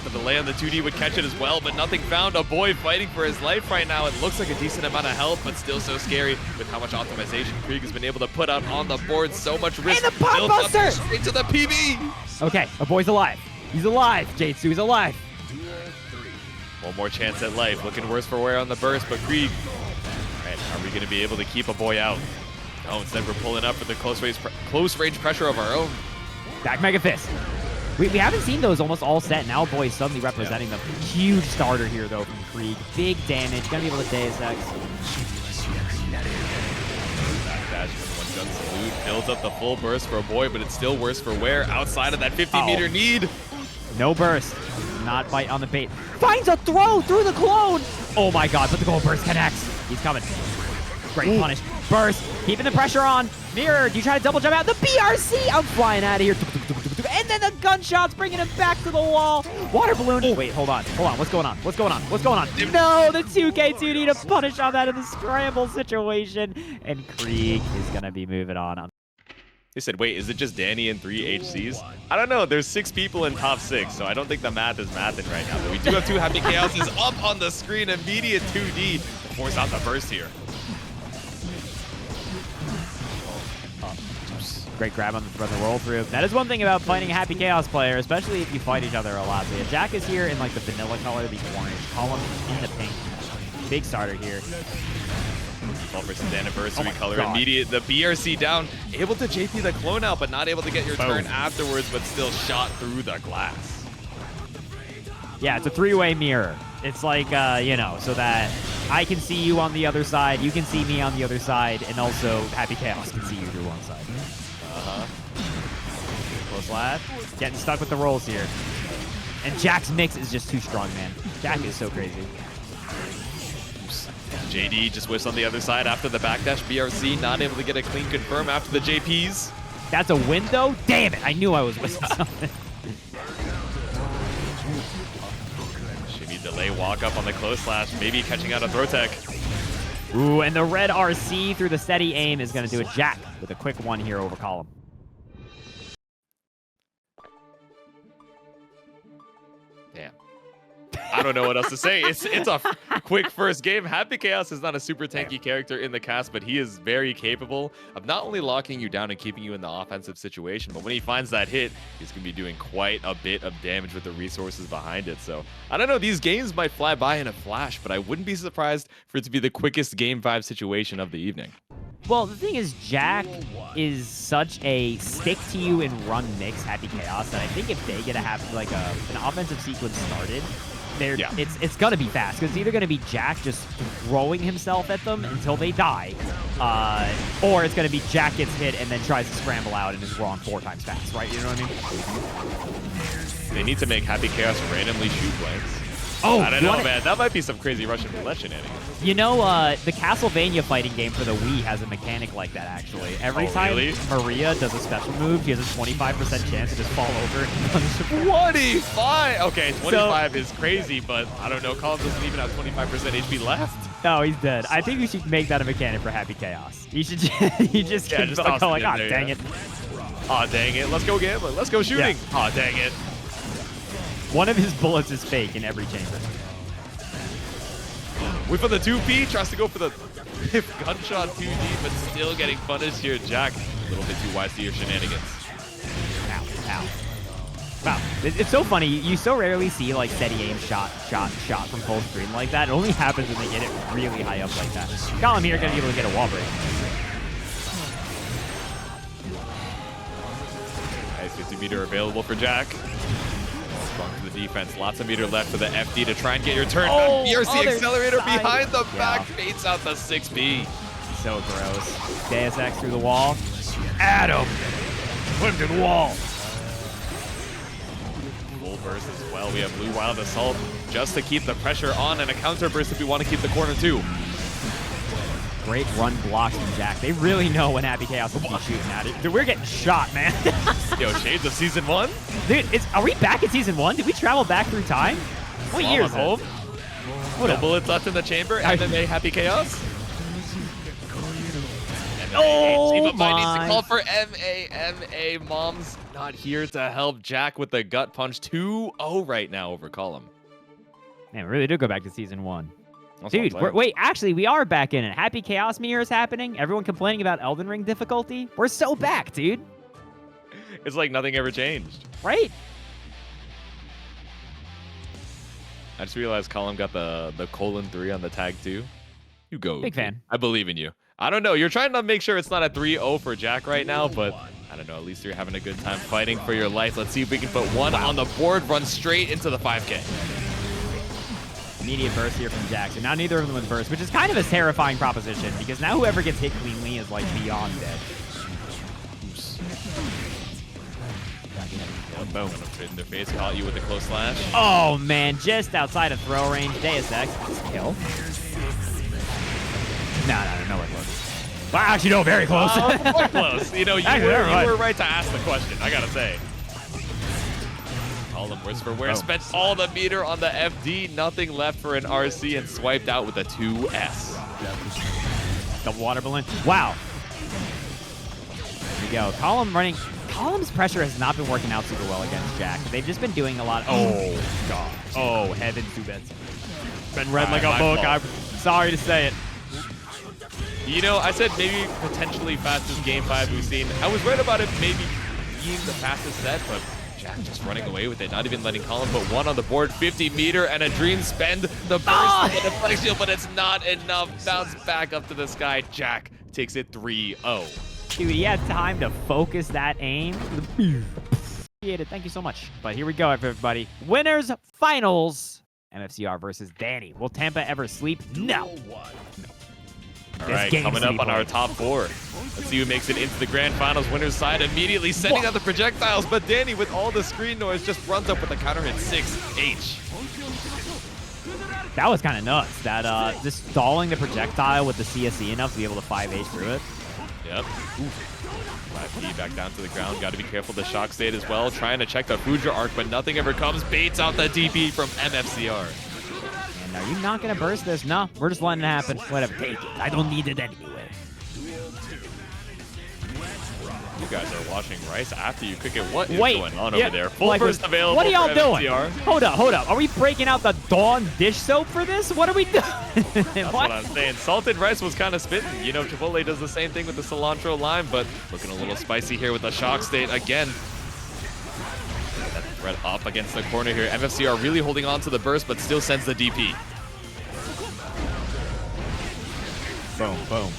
The delay on the 2D would catch it as well, but nothing found. Aboii fighting for his life right now. It looks like a decent amount of health, but still so scary with how much optimization Kreeg has been able to put out on the board. So much risk. And the Pop Buster! Straight to the PB! Okay, Aboii's alive. He's alive. Jade-Su's alive. One more chance at life. Looking worse for wear on the burst, but Kreeg. All right, are we going to be able to keep Aboii out? No, instead we're pulling up for the close range pressure of our own. Back Mega Fist. We haven't seen those almost all set. Now Aboii suddenly representing them. Huge starter here, though, from Kreeg. Big damage. Gonna be able to Deus Ex. Backdash from one gun salute. Builds up the full burst for Aboii, but it's still worse for wear outside of that 50-meter need. No burst. Not bite on the bait. Finds a throw through the clone. Oh my god, but the gold burst connects. He's coming. Great punish. Burst. Keeping the pressure on. Mirror, do you try to double jump out? The BRC! I'm flying out of here. And then the gunshots bringing him back to the wall. Water balloon. Oh, wait, hold on. What's going on? No, the 2K2D to punish on that in the scramble situation. And Kreeg is going to be moving on. They said, wait, is it just Dany and 3 HCs? I don't know. There's 6 people in top 6, so I don't think the math is mathing right now. But we do have 2 Happy Chaoses up on the screen. Immediate 2D to force out the burst here. Great grab on the roll through. That is one thing about fighting a Happy Chaos player, especially if you fight each other a lot. So yeah, Jack is here in like the vanilla color, the orange. Column in the pink. Big starter here. 12% anniversary color. God. Immediate, the BRC down. Able to JP the clone out, but not able to get your turn afterwards, but still shot through the glass. Yeah, it's a 3-way mirror. It's like, you know, so that I can see you on the other side, you can see me on the other side, and also Happy Chaos can see you through one side. Close left. Getting stuck with the rolls here. And Jack's mix is just too strong, man. Jack is so crazy. JD just whiffs on the other side after the backdash. BRC not able to get a clean confirm after the JPs. That's a win, though? Damn it. I knew I was whiffing something. Shimmy delay walk up on the close slash. Maybe catching out a throw tech. Ooh, and the red RC through the steady aim is going to do it. Jack with a quick one here over column. Damn. I don't know what else to say. It's a quick first game. Happy Chaos is not a super tanky character in the cast, but he is very capable of not only locking you down and keeping you in the offensive situation, but when he finds that hit, he's going to be doing quite a bit of damage with the resources behind it. So, I don't know. These games might fly by in a flash, but I wouldn't be surprised for it to be the quickest Game 5 situation of the evening. Well, the thing is, Jack is such a stick-to-you and run mix Happy Chaos that I think if they get to have like an offensive sequence started, it's going to be fast, because it's either going to be Jack just throwing himself at them until they die, or it's going to be Jack gets hit and then tries to scramble out and is wrong 4 times fast, right? You know what I mean? They need to make Happy Chaos randomly shoot blanks. Oh, I don't know, man. That might be some crazy Russian roulette shenanigans. You know, the Castlevania fighting game for the Wii has a mechanic like that, actually. Every time Maria does a special move, she has a 25% chance to just fall over. 25? Okay, 25 is crazy, but I don't know. Colin doesn't even have 25% HP left. No, he's dead. I think we should make that a mechanic for Happy Chaos. You should just go like, oh, dang it. Oh, dang it. Let's go gambling. Let's go shooting. Oh, dang it. One of his bullets is fake in every chamber. Wait for the 2P, tries to go for the gunshot 2D, but still getting punished here. Jack, a little bit too wise to your shenanigans. Ow, ow. Wow, it's so funny. You so rarely see like steady aim shot from full screen like that. It only happens when they get it really high up like that. Column here gonna be able to get a wall break. Nice 50 meter available for Jack. Strong to the defense. Lots of meter left for the FD to try and get your turn back. Here's the accelerator behind the back. Baits out the 6B. So gross. Deus Ex through the wall. Adam! Put him to the wall. Full burst as well. We have Blue Wild Assault just to keep the pressure on, and a counter burst if we want to keep the corner too. Great run blocks from Jack. They really know when Happy Chaos will be shooting at it. Dude, we're getting shot, man. Yo, shades of season 1? Dude, are we back in season 1? Did we travel back through time? What year is home? No bullets left in the chamber. MMA Happy Chaos. Oh my! Needs to call for MA. Mom's not here to help Jack with the gut punch. 2-0 right now over Column. Man, we really did go back to season 1. That's Dude, wait, actually, we are back in it. Happy Chaos Meteor is happening. Everyone complaining about Elden Ring difficulty. We're so back, dude. It's like nothing ever changed. Right? I just realized Column got the :3 on the tag too. You go. Big fan. I believe in you. I don't know. You're trying to make sure it's not a 3-0 for Jack right now, but I don't know. At least you're having a good time fighting for your life. Let's see if we can put one on the board, run straight into the 5K. Immediate burst here from Jack. So now neither of them with burst, which is kind of a terrifying proposition because now whoever gets hit cleanly is like beyond dead. Boom. In their face, caught you with a close slash. Oh man, just outside of throw range. Deus Ex. Kill. No, nowhere close. Well, actually, no, very close. Quite close. You know, you were right to ask the question, I gotta say. All the worse for wear. Spent all the meter on the FD. Nothing left for an RC and swiped out with a 2S. The water balloon. Wow. Here we go. Column's pressure has not been working out super well against Jack. They've just been doing a lot. Oh, God. Oh, heavens to beds. Been read like a book. I'm sorry to say it. You know, I said maybe potentially fastest game 5 we've seen. I was right about it maybe being the fastest set, but Jack just running away with it, not even letting Colin put one on the board. 50 meter and a dream spend the burst with the flex shield, but it's not enough. Bounce back up to the sky. Jack takes it 3-0. Dude, he had time to focus that aim. Thank you so much. But here we go, everybody. Winners finals. MFCR versus Dany. Will Tampa ever sleep? No. All right, coming up on our top 4. Let's see who makes it into the grand finals. Winner's side immediately sending out the projectiles, but Dany, with all the screen noise, just runs up with the counter hit 6H. That was kind of nuts. That just stalling the projectile with the CSE enough to be able to 5H through it. Yep. 5P back down to the ground. Got to be careful the shock state as well. Trying to check the Fuja arc, but nothing ever comes. Baits out the DP from MFCR. Are you not going to burst this? No, we're just letting it happen. Whatever, take it. I don't need it anyway. You guys are washing rice after you cook it. What is going on over there? Full burst available. What are y'all doing? MFCR. Hold up. Are we breaking out the Dawn dish soap for this? What are we doing? That's what I'm saying. Salted rice was kind of spitting. You know, Chipotle does the same thing with the cilantro lime, but looking a little spicy here with the shock state again. That threat up against the corner here. MFCR really holding on to the burst, but still sends the DP. Boom, boom.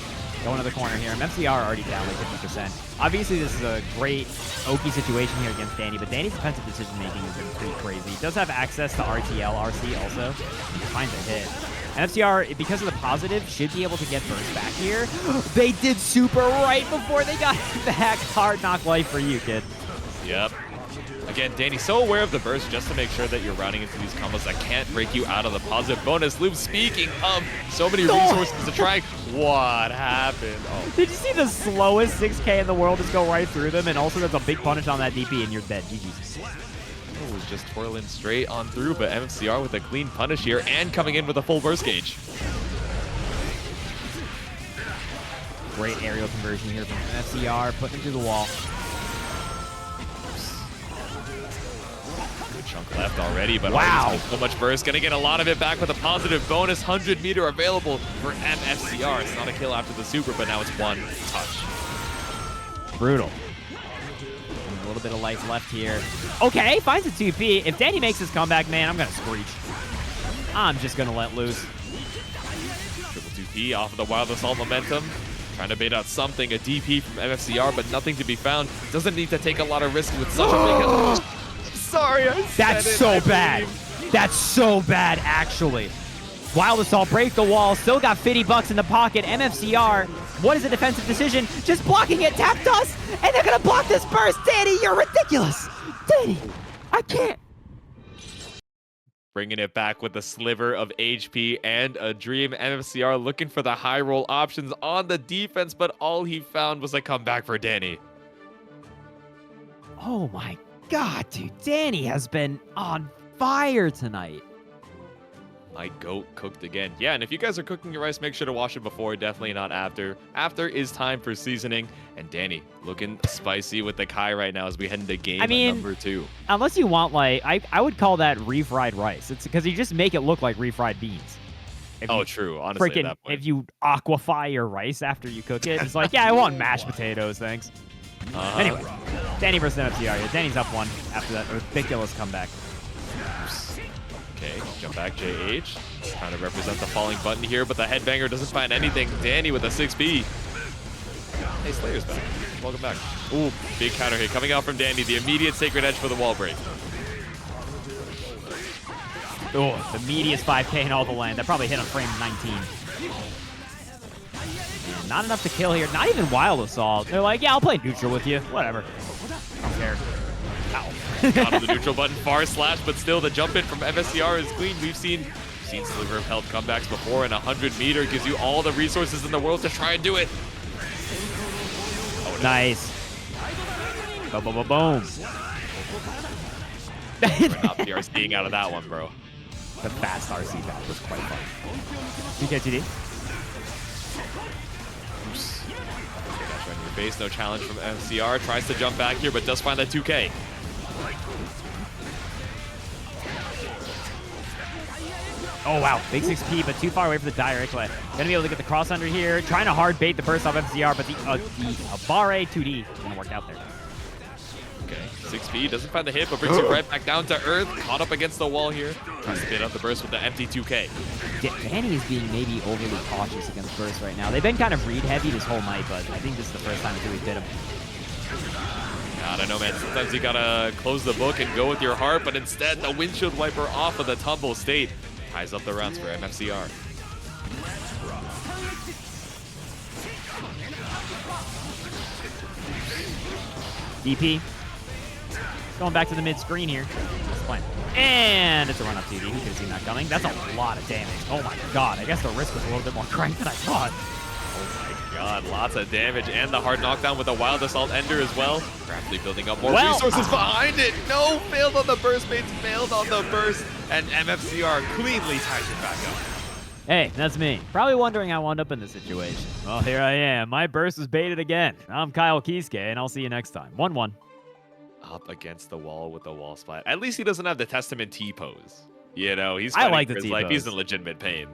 Going to the corner here. MFCR already down like 50%. Obviously, this is a great Oki situation here against Dany, but Dany's defensive decision-making has been pretty crazy. He does have access to RTL, RC also. He finds a hit. MFCR, because of the positive, should be able to get burst back here. They did super right before they got back. Hard knock life for you, kid. Yep. Again, Dany so aware of the burst just to make sure that you're running into these combos that can't break you out of the positive bonus loop. Speaking of so many resources to try, what happened? Oh. Did you see the slowest 6K in the world just go right through them? And also there's a big punish on that DP and you're dead. GG's. It was just twirling straight on through, but MFCR with a clean punish here and coming in with a full burst gauge. Great aerial conversion here from MFCR, putting him through the wall. Chunk left already, but wow, so much burst. Gonna get a lot of it back with a positive bonus. 100 meter available for MFCR. It's not a kill after the super, but now it's one touch. Brutal. little bit of life left here. Okay, finds a 2P. If Dany makes his comeback, man, I'm going to screech. I'm just going to let loose. Triple 2P off of the Wild Assault momentum. Trying to bait out something, a DP from MFCR, but nothing to be found. Doesn't need to take a lot of risks with such a big... Sorry, I That's so bad. That's so bad, actually. Wild Assault, break the wall, still got 50 bucks in the pocket. MFCR, what is a defensive decision? Just blocking it, tap dust, and they're gonna block this burst. Dany, you're ridiculous. Dany, I can't. Bringing it back with a sliver of HP and a dream. MFCR looking for the high roll options on the defense, but all he found was a comeback for Dany. Oh my God, dude. Dany has been on fire tonight. My goat cooked again. Yeah, and if you guys are cooking your rice, make sure to wash it before, definitely not after. After is time for seasoning. And Dany looking spicy with the Kai right now as we head into game number 2. Unless you want, like, I would call that refried rice. It's because you just make it look like refried beans. True. Honestly, at that point. If you aquafy your rice after you cook it, it's like, yeah, I want mashed potatoes, thanks. Anyway, Dany versus MFCR. Yeah, Dany's up 1 after that ridiculous comeback. Okay, jump back JH. Trying to represent the falling button here, but the headbanger doesn't find anything. Dany with a 6B. Hey, Slayer's back. Welcome back. Ooh, big counter hit coming out from Dany. The immediate Sacred Edge for the wall break. Oh, the meatiest 5K in all the land. That probably hit on frame 19. And not enough to kill here. Not even Wild Assault. They're like, yeah, I'll play neutral with you. Whatever. I don't care. Ow. Out of the neutral button, far slash, but still the jump in from MFCR is clean. We've seen Sliver of Health comebacks before, and 100 meter gives you all the resources in the world to try and do it. Oh, nice. Boom, boom, boom, boom. We're not PRCing out of that one, bro. The fast RC back was quite fun. GKTD. Dash right in your face, no challenge from MFCR. Tries to jump back here, but does find that 2K. Oh, wow. Big 6P, but too far away from the direct play. Gonna be able to get the cross under here. Trying to hard bait the burst off MCR, but the Aboii 2D is gonna work out there. Okay, 6P doesn't find the hit, but brings you right back down to earth. Caught up against the wall here. Tries to bait out the burst with the empty 2K. Dany is being maybe overly cautious against burst right now. They've been kind of read heavy this whole night, but I think this is the first time it's really bit him. I don't know, man. Sometimes you gotta close the book and go with your heart, but instead the windshield wiper off of the tumble state ties up the rounds for MFCR. DP. Going back to the mid screen here. And it's a run up TD. Who could have seen that coming? That's a lot of damage. Oh my God. I guess the risk was a little bit more cranked than I thought. Oh my God. Lots of damage and the hard knockdown with the Wild Assault Ender as well. Rapidly building up more resources behind it. No, failed on the burst mates, failed on the burst, and MFCR cleanly ties it back up. Hey, that's me. Probably wondering how I wound up in this situation. Well, here I am. My burst was baited again. I'm Kyle Kiske, and I'll see you next time. 1-1. Up against the wall with the wall splat. At least he doesn't have the Testament T-pose. You know, he's I like for the his T-pose. life. He's in legitimate pain.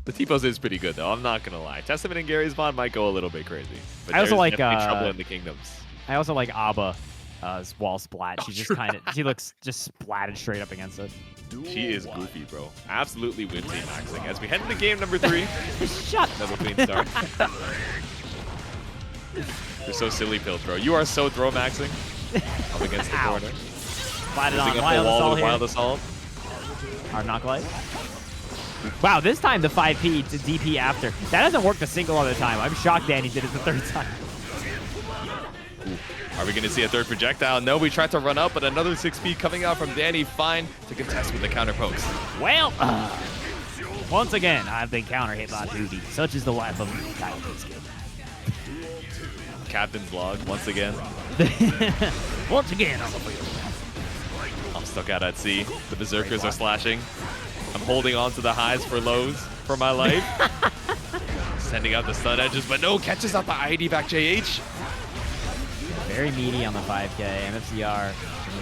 The T-pose is pretty good, though. I'm not going to lie. Testament and Gary's Bond might go a little bit crazy. But I also like Trouble in the Kingdoms. I also like Abba. Wall splat. She just kind of, she looks just splatted straight up against it. She is goofy, bro. Absolutely win team maxing. As we head into game number 3. Shut Double clean start. You're so silly, Pilled, bro. You are so throw maxing. Up against the corner. Splatted on up the Wild wall Assault with here. Wild Assault. Hard knock light. Wow, this time the 5P to DP after. That hasn't worked a single other time. I'm shocked Dany did it the third time. Are we going to see a third projectile? No, we tried to run up, but another 6P coming out from Dany. Fine to contest with the counter pokes. Well, once again, I've been counter hit by duty. Such is the life of Kyle Kiske. Captain's log once again. Once again on the field. I'm stuck out at sea. The Berserkers are slashing. I'm holding on to the highs for lows for my life. Sending out the stun edges, but no, catches out the ID back JH. Very meaty on the 5K. MFCR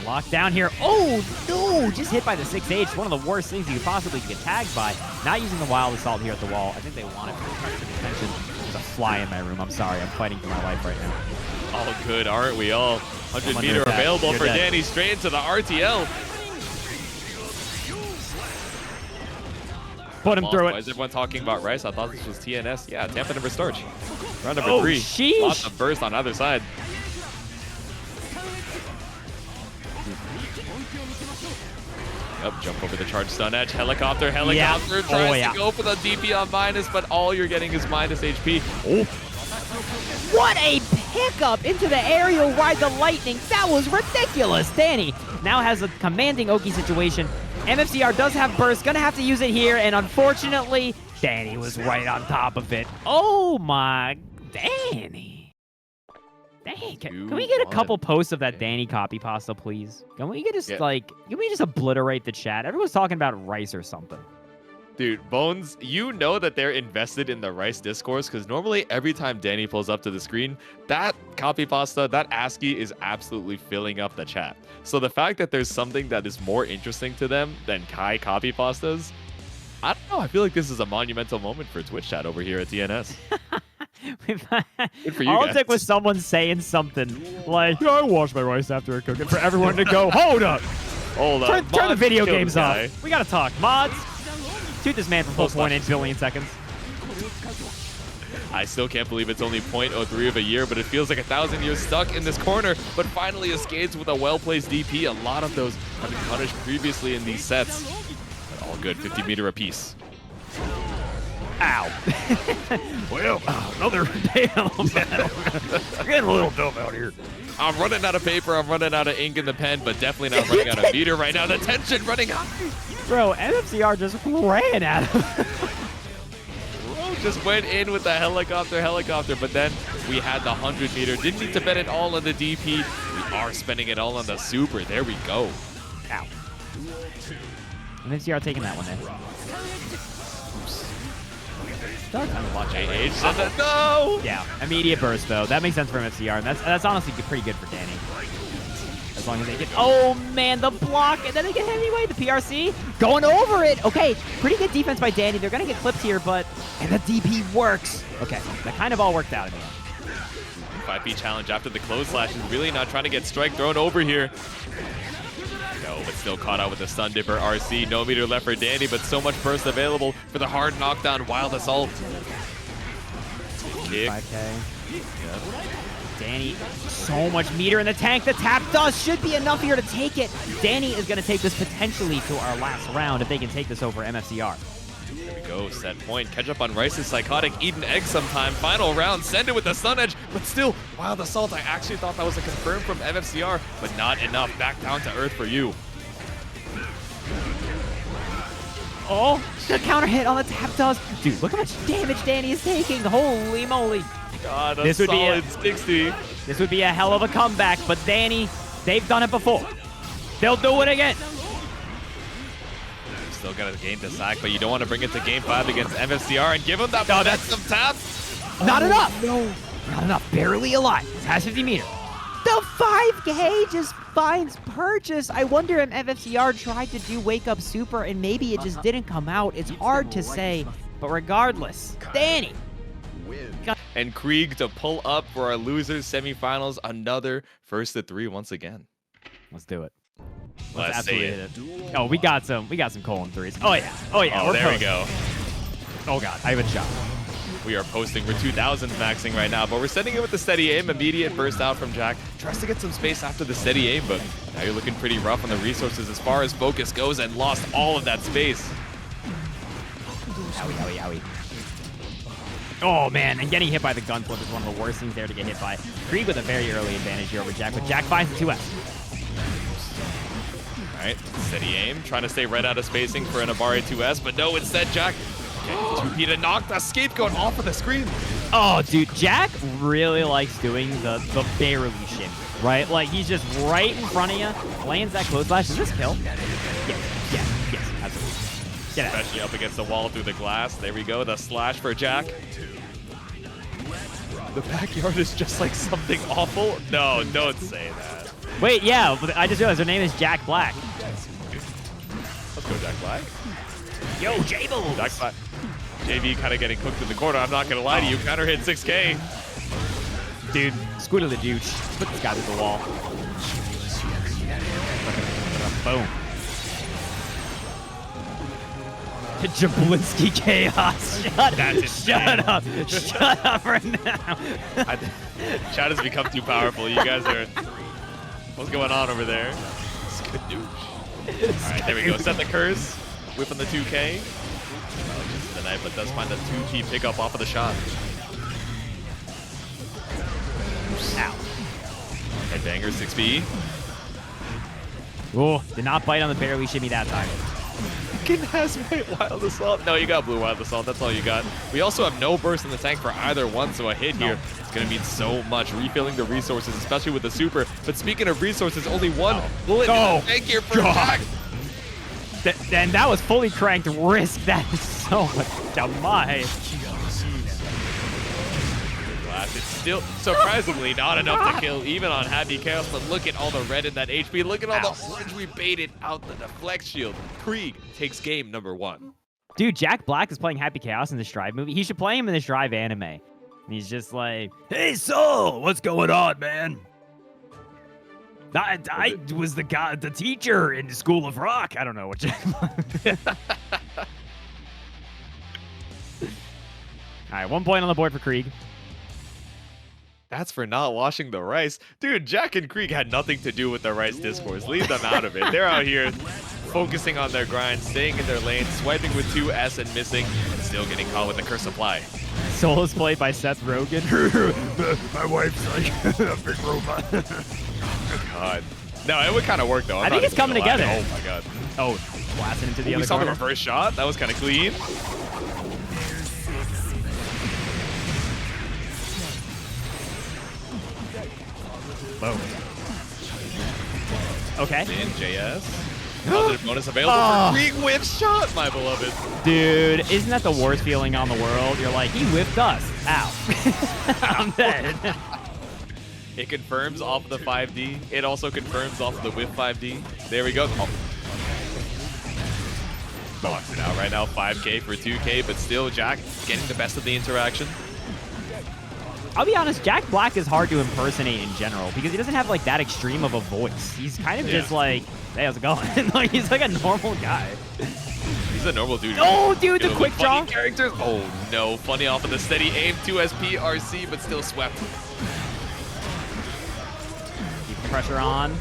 locked down here. Oh, no! Just hit by the 6H. One of the worst things you could possibly get tagged by. Not using the Wild Assault here at the wall. I think they want it for the attention. There's a fly in my room. I'm sorry. I'm fighting for my life right now. All good, aren't we all? 100 meter available for Dany, straight into the RTL. Put him through it. Why is everyone talking about Rice? I thought this was TNS. Yeah, Tampa number starch. Round number 3. Sheesh. Lots of burst on either side. Yep, jump over the charge stun edge. Helicopter. Tries to go for the DP on minus, but all you're getting is minus HP. Oh. What a pickup into the aerial ride the lightning. That was ridiculous. Dany now has a commanding Oki situation. MFCR does have burst, gonna have to use it here, and unfortunately, Dany was right on top of it. Oh my, Dany. Dang, can we get a couple posts of that Dany copy pasta, please? Can we get just can we just obliterate the chat? Everyone's talking about Rice or something. Dude, Bones, you know that they're invested in the Rice discourse because normally every time Dany pulls up to the screen, that copy pasta, that ASCII is absolutely filling up the chat. So the fact that there's something that is more interesting to them than Kai copy pastas, I don't know. I feel like this is a monumental moment for Twitch chat over here at DNS. Good for you All guys. it took was someone saying something like, I wash my rice after I cook it, for everyone to go, hold up. Hold up. Turn the video Kill games the guy. off. We gotta talk. Mods, shoot this man for 4.8 billion seconds. I still can't believe it's only 0.03 of a year, but it feels like 1,000 years stuck in this corner, but finally escapes with a well-placed DP. A lot of those have been punished previously in these sets. But all good, 50 meter apiece. Ow. Well, another day of battle. We're getting a little dumb out here. I'm running out of paper, I'm running out of ink in the pen, but definitely not running out of meter right now. The tension running high. Bro, MFCR just ran at him. Bro just went in with the helicopter, but then we had the 100 meter. Didn't need to bet it all on the DP. We are spending it all on the super. There we go. Ow. MFCR taking that one in. Time to watch AH. No! Yeah, immediate burst though. That makes sense for MFCR, and that's honestly pretty good for Dany. As long as they get, oh man, the block, and then they get hit anyway. The PRC going over it. Okay, pretty good defense by Dany. They're gonna get clipped here, but and the DP works. Okay, that kind of all worked out in the end. 5B challenge after the close slash is really not trying to get strike thrown over here. No, but still caught out with the Stun Dipper RC. No meter left for Dany, but so much burst available for the hard knockdown. Wild Assault. Kick. 5K. Yep. Dany, so much meter in the tank. The tap dust should be enough here to take it. Dany is going to take this potentially to our last round if they can take this over MFCR. There we go, set point. Catch up on Rice's psychotic, eat an egg sometime. Final round, send it with the Stun Edge, but still, Wild Assault. I actually thought that was a confirm from MFCR, but not enough. Back down to earth for you. Oh, the counter hit on the tap dust. Dude, look how much damage Dany is taking. Holy moly. God, This would be a- 60. This would be a hell of a comeback, but Dany, they've done it before. They'll do it again. Still got to gain the sack, but you don't want to bring it to game 5 against MFCR and give him that momentum tap. Not enough. No. Not enough. Barely alive. It has 50 meter. The 5K just finds purchase. I wonder if MFCR tried to do Wake Up Super and maybe it just didn't come out. It's hard to say, but regardless, Dany. And Kreeg to pull up for our losers semifinals. Another first to 3 once again. Let's do it. Let's see it. hit it. Oh, we got some colon threes. Oh yeah. Oh yeah. Oh, we're there posting. we go. Oh god, I have a shot. We are posting. We're 2000s maxing right now, but we're setting it with the steady aim. Immediate burst out from Jack. Tries to get some space after the steady aim, but now you're looking pretty rough on the resources as far as focus goes and lost all of that space. Owie, owie, owie. Oh man, and getting hit by the gun flip is one of the worst things there to get hit by. Kreeg with a very early advantage here over Jack, but Jack finds the 2S. All right, steady aim, trying to stay right out of spacing for an Aboii 2S, but no, instead Jack, 2P to knock the scapegoat off of the screen. Oh, dude, Jack really likes doing the barely shimmy, right? Like, he's just right in front of you, lands that close slash. Does this kill? Yes, absolutely. Get out. Especially up against the wall through the glass. There we go, the slash for Jack. The backyard is just like something awful. No, don't say that. Wait, yeah, but I just realized her name is Jack Black. Let's go, Jack Black. Yo, Jables! Jack Black. JV kind of getting cooked in the corner. I'm not going to lie to you. Counter hit 6K. Dude, squiddle the douche. Put this guy through the wall. Boom. Jablinski chaos. Shut up. Shut up right now. Chat has become too powerful. You guys are... What's going on over there? Skadoosh. All right, there we go. Set the curse. Whip on the 2K. Just the knife, but does find the 2-key pickup off of the shot. Ow. Headbanger, 6B. Oh, did not bite on the barely shimmy that time. Has white wild assault. No, you got blue wild assault. That's all you got. We also have no burst in the tank for either one, so a hit here is going to mean so much. Refilling the resources, especially with the super. But speaking of resources, only one bullet in the tank here for Jikh. And that was fully cranked risk. That is so much damage. It's still surprisingly not enough to kill, even on Happy Chaos, but look at all the red in that HP. Look at all the orange we baited out the deflect shield. Kreeg takes game number 1. Dude, Jack Black is playing Happy Chaos in the Strive movie. He should play him in the Strive anime. And he's just like, hey, Soul, what's going on, man? I was the teacher in the School of Rock. I don't know what Jack Black. All right, 1 point on the board for Kreeg. That's for not washing the rice. Dude, Jack and Kreeg had nothing to do with the rice discourse. Leave them out of it. They're out here focusing on their grind, staying in their lane, swiping with 2S and missing, and still getting caught with the curse supply. Soul is played by Seth Rogen. My wife's like a big robot. God. No, it would kind of work, though. I think it's coming together. Oh, my God. Oh, blasting into the other We saw the corner. reverse shot. That was kind of clean. Boom. Okay. In JS. Positive bonus available for Kreeg whip shot, my beloved. Dude, isn't that the worst feeling on the world? You're like, he whipped us. Ow. I'm dead. It confirms off of the 5D. It also confirms off of the whip 5D. There we go. Box it out right now. 5K for 2K, but still Jack getting the best of the interaction. I'll be honest, Jack Black is hard to impersonate in general because he doesn't have like that extreme of a voice. He's kind of just like, hey, how's it going? Like he's like a normal guy. He's a normal dude. Oh, dude, the quick draw. Characters. Oh no, funny off of the steady aim. 2SP RC, but still swept. Keep the pressure on.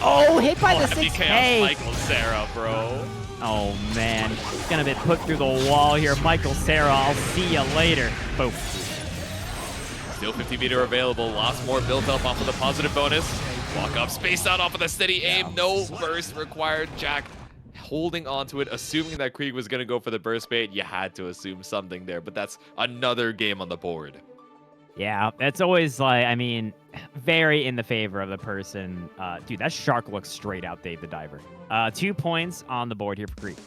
Oh, hit by the 6K. Michael Sarah, bro. Oh man, he's gonna be put through the wall here. Michael Sarah, I'll see you later. Boom. Still 50-meter available. Lots more built up off of the positive bonus. Walk up, spaced out off of the steady aim. No burst required. Jack holding on to it, assuming that Kreeg was going to go for the burst bait. You had to assume something there, but that's another game on the board. Yeah, that's always like, I mean, very in the favor of the person. Dude, that shark looks straight out Dave the Diver. 2 points on the board here for Kreeg.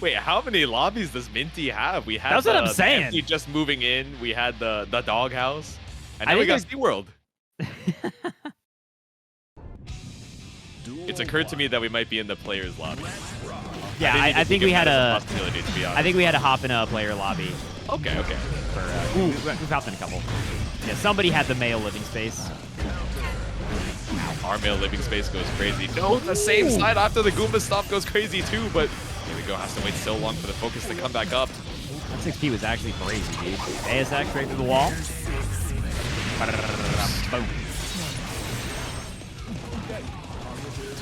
Wait, how many lobbies does Minty have? We had that's what I'm saying. Minty just moving in. We had the doghouse, and now we got SeaWorld. It's occurred to me that we might be in the players' lobby. Yeah, I think we had a possibility, to be honest. I think we had to hop in a player lobby. Okay. For we've hopped in a couple. Yeah, somebody had the male living space. Our male living space goes crazy. No, the same side after the Goomba stop goes crazy too, but here we go. Has to wait so long for the focus to come back up. That 6P was actually crazy, dude. ASX straight through the wall. Boom.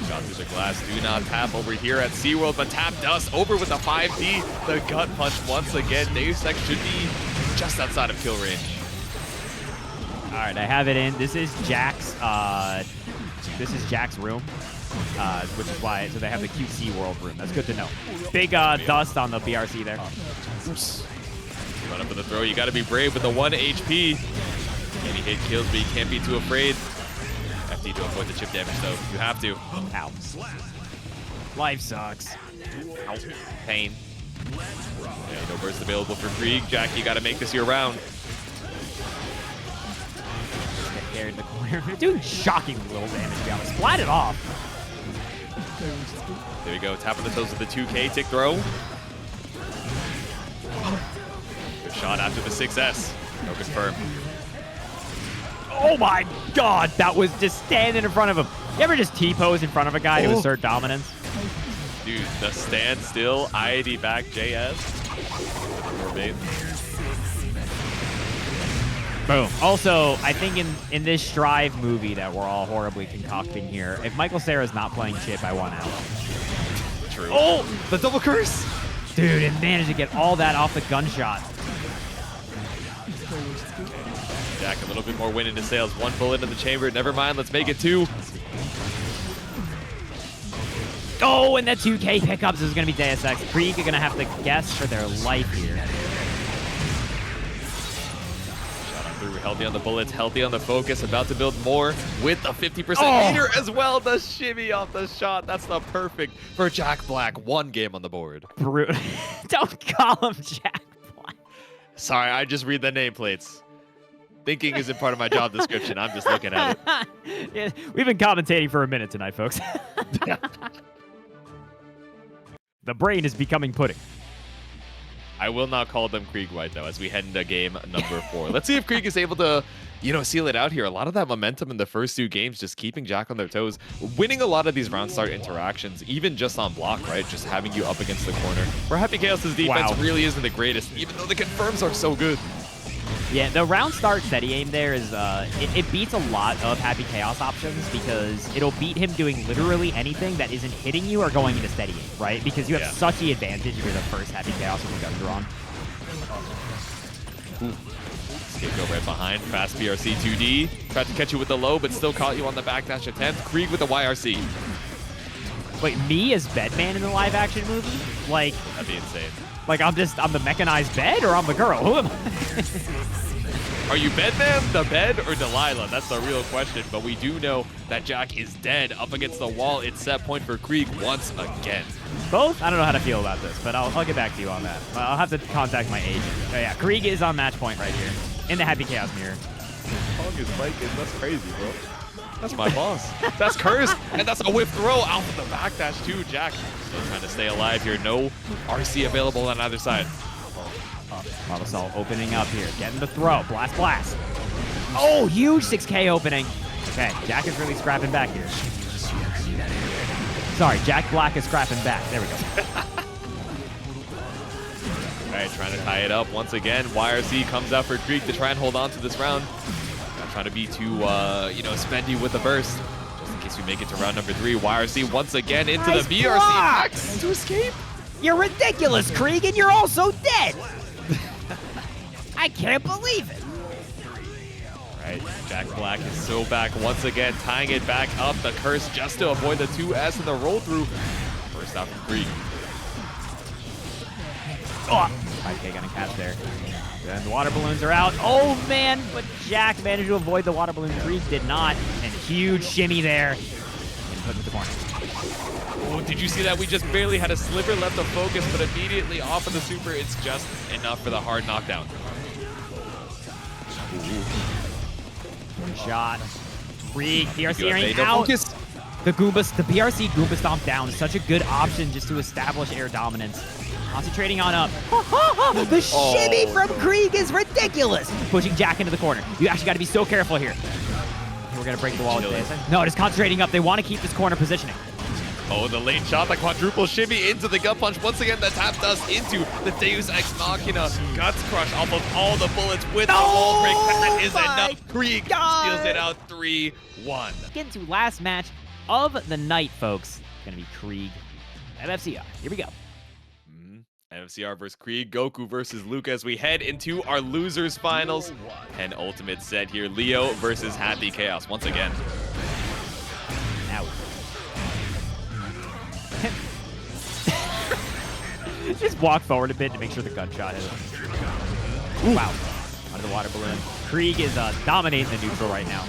Shot through the glass. Do not tap over here at SeaWorld, but tap does over with the 5D. The gut punch once again. Deus Ex should be just outside of kill range. All right, I have it in. This is Jack's room, which is why, so they have the cute SeaWorld room. That's good to know. Big dust on the BRC there. Run up for the throw. You got to be brave with the 1 HP. Any hit kills, but you can't be too afraid. FD to avoid the chip damage, though. You have to. Ow. Life sucks. Ow. Pain. Yeah, no burst available for Kreeg. Jack, you got to make this your round. There in the corner. Doing shockingly little damage, to be honest. Splat it off. There we go. Tap on the toes with the 2K tick throw. Good shot after the 6S. No confirm. Oh my god, that was just standing in front of him. You ever just T-pose in front of a guy to assert dominance? Dude, the standstill IAD back JS. Boom. Also, I think in this Strive movie that we're all horribly concocting here, if Michael Cera's not playing Chipp, I want out. True. Oh! The double curse! Dude, and managed to get all that off the gunshot. Jack, a little bit more wind in his sails. 1 bullet in the chamber. Never mind, let's make it 2. Oh, and that 2K pickups is going to be Deus Ex. Kreeg are going to have to guess for their life here. Healthy on the bullets, healthy on the focus, about to build more with a 50% meter as well. The shimmy off the shot. That's the perfect for Jack Black. 1 game on the board. Don't call him Jack Black. Sorry, I just read the nameplates. Thinking isn't part of my job description. I'm just looking at it. Yeah, we've been commentating for a minute tonight, folks. The brain is becoming pudding. I will not call them Kreeg White, though, as we head into game number 4. Let's see if Kreeg is able to, seal it out here. A lot of that momentum in the first 2 games, just keeping Jack on their toes, winning a lot of these round start interactions, even just on block, right? Just having you up against the corner. Where Happy Chaos's defense really isn't the greatest, even though the confirms are so good. Yeah, the round start steady aim there is, it beats a lot of Happy Chaos options because it'll beat him doing literally anything that isn't hitting you or going into steady aim, right? Because you have such the advantage if you're the first Happy Chaos with a gun drawn. Skip go right behind, fast BRC 2D. Tried to catch you with the low, but still caught you on the backdash attempt. Kreeg with the YRC. Wait, me as Bedman in the live action movie? Like, that'd be insane. Like, I'm the mechanized bed, or I'm the girl? Who am I? Are you Bedman, the bed, or Delilah? That's the real question. But we do know that Jack is dead up against the wall. It's set point for Kreeg once again. Both? I don't know how to feel about this, but I'll get back to you on that. I'll have to contact my agent. Oh, yeah, Kreeg is on match point right here in the Happy Chaos mirror. That's crazy, bro. That's my boss. That's cursed, and that's a whip throw out from the backdash too. Jack still trying to stay alive here. No RC available on either side. Marvelo opening up here, getting the throw. Blast, blast. Oh, huge 6K opening. Okay, Jack is really scrapping back here. Sorry, Jack Black is scrapping back. There we go. All right, trying to tie it up once again. YRC comes out for Kreeg to try and hold on to this round. Not trying to be too, spendy with the burst. Just in case we make it to round number 3. YRC once again into the BRC. To escape. You're ridiculous, Kreeg, and you're also dead. I can't believe it. All right, Jack Black is so back once again, tying it back up. The curse just to avoid the 2S and the roll through. First out from Kreeg. 5K gonna catch there. And the water balloons are out. Oh, man, but Jack managed to avoid the water balloon. Kreeg did not. And huge shimmy there. And put it to the corner. Oh, did you see that? We just barely had a sliver left of focus, but immediately off of the super, it's just enough for the hard knockdown. One shot. Kreeg, BRC out. Focus. The BRC Goomba Stomp down is such a good option just to establish air dominance. Concentrating on up. The shimmy from Kreeg is ridiculous. Pushing Jack into the corner. You actually got to be so careful here. We're going to break the wall with this. No, just concentrating up. They want to keep this corner positioning. Oh, the late shot, the quadruple shimmy into the gut punch. Once again, the tap dust into the Deus Ex Machina. Guts crush off of all the bullets with the wall break. That is enough. Kreeg steals it out 3-1. Get into last match of the night, folks. It's going to be Kreeg MFCR. Here we go. MFCR versus Kreeg, Goku versus Luca as we head into our losers finals. And ultimate set here, Leo versus Happy Chaos once again. Now. Just walk forward a bit to make sure the gunshot hit him. Wow. Under the water balloon. Kreeg is dominating the neutral right now.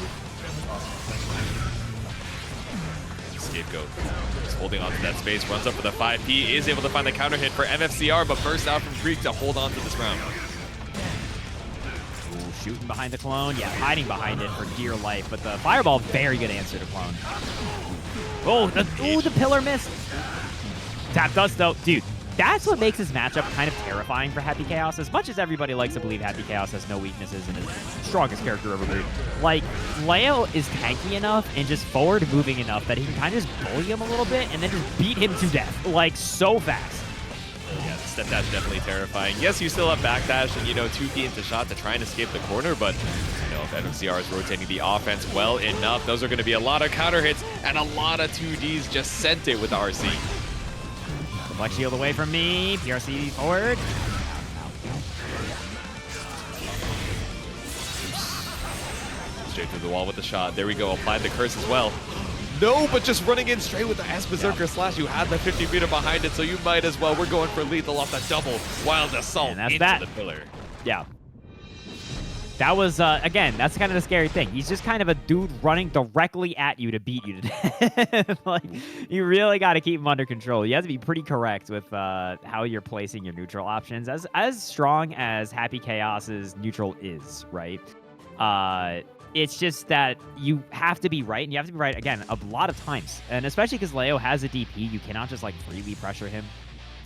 Scapegoat. Just holding on to that space, runs up with a 5P, is able to find the counter hit for MFCR, but bursts out from Kreeg to hold on to this round. Ooh, shooting behind the clone. Yeah, hiding behind it for dear life, but the fireball, very good answer to clone. Oh, the pillar missed. Tap dust though. Dude, that's what makes this matchup kind of terrifying for Happy Chaos. As much as everybody likes to believe Happy Chaos has no weaknesses and is the strongest character ever made, like, Leo is tanky enough and just forward moving enough that he can kind of just bully him a little bit and then just beat him to death, like, so fast. Yeah, the step dash definitely terrifying. Yes, you still have backdash and, you know, 2D into shot to try and escape the corner, but, you know, if MFCR is rotating the offense well enough, those are going to be a lot of counter hits and a lot of 2Ds just sent it with RC. Flex shield away from me. PRC forward. Straight through the wall with the shot. There we go. Applied the curse as well. No, but just running in straight with the S-Berserker slash. You had the 50 meter behind it, so you might as well. We're going for lethal off the double Wild Assault into the pillar. Yeah. That was, again, that's kind of the scary thing. He's just kind of a dude running directly at you to beat you to death. Like, you really got to keep him under control. You have to be pretty correct with how you're placing your neutral options. As strong as Happy Chaos's neutral is, right? It's just that you have to be right, and you have to be right, again, a lot of times. And especially because Leo has a DP, you cannot just, like, freely pressure him.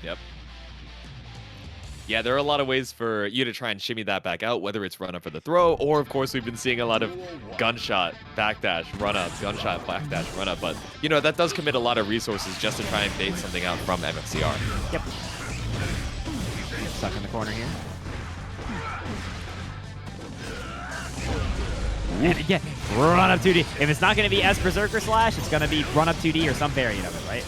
Yep. Yeah, there are a lot of ways for you to try and shimmy that back out, whether it's run up for the throw, or, of course, we've been seeing a lot of gunshot, backdash, run up, gunshot, backdash, run up. But, you know, that does commit a lot of resources just to try and bait something out from MFCR. Yep. Stuck in the corner here. And again, run up 2D. If it's not going to be S-Berserker slash, it's going to be run up 2D or some variant of it, right?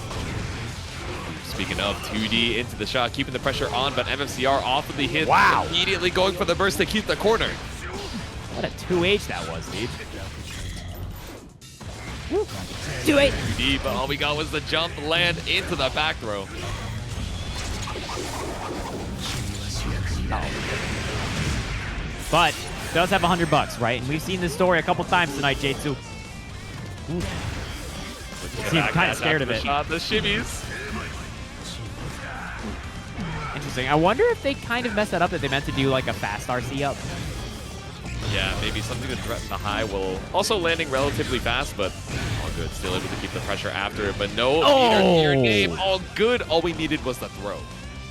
Speaking of 2D into the shot, keeping the pressure on, but MFCR off of the hit. Wow. Immediately going for the burst to keep the corner. What a 2H that was, dude. 2-8. 2D, but all we got was the jump land into the back throw. But does have $100, right? And we've seen this story a couple times tonight, J2. Seems kind of scared of it. The shimmies. Interesting. I wonder if they kind of messed that up, that they meant to do like a fast RC up. Yeah, maybe something to threaten the high will also landing relatively fast, but all good. Still able to keep the pressure after it, but no meter game. All good. All we needed was the throw.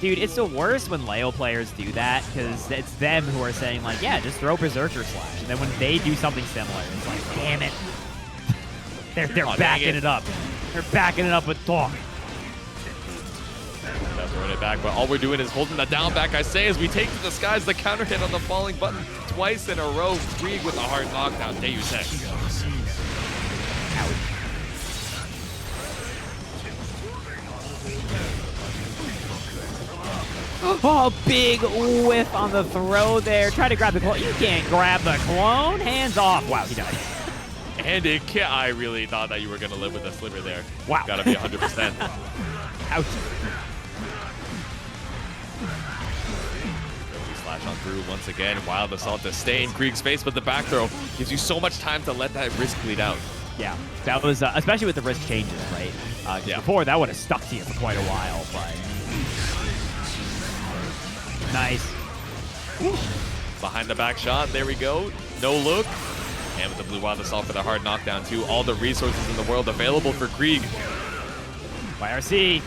Dude, it's the worst when Leo players do that, because it's them who are saying, like, yeah, just throw Berserker Slash. And then when they do something similar, it's like, damn it. They're backing it up. They're backing it up with talk. That's throwing it back, but all we're doing is holding the down back, I say, as we take to the skies the counter hit on the falling button twice in a row. Kreeg with a hard knockdown. Deus Ex. Oh, big whiff on the throw there. Try to grab the clone. You can't grab the clone. Hands off. Wow, he died. And I really thought that you were going to live with a sliver there. Wow. Gotta be 100%. Ouch. Slash on through once again. Wild Assault to stay in Kreeg's face, but the back throw gives you so much time to let that risk bleed out. Yeah, that was, especially with the risk changes, right? Yeah. Before, that would have stuck to you for quite a while, but... Nice. Woo. Behind the back shot, there we go. No look. And with the blue Wild Assault for the hard knockdown too. All the resources in the world available for Kreeg. YRC.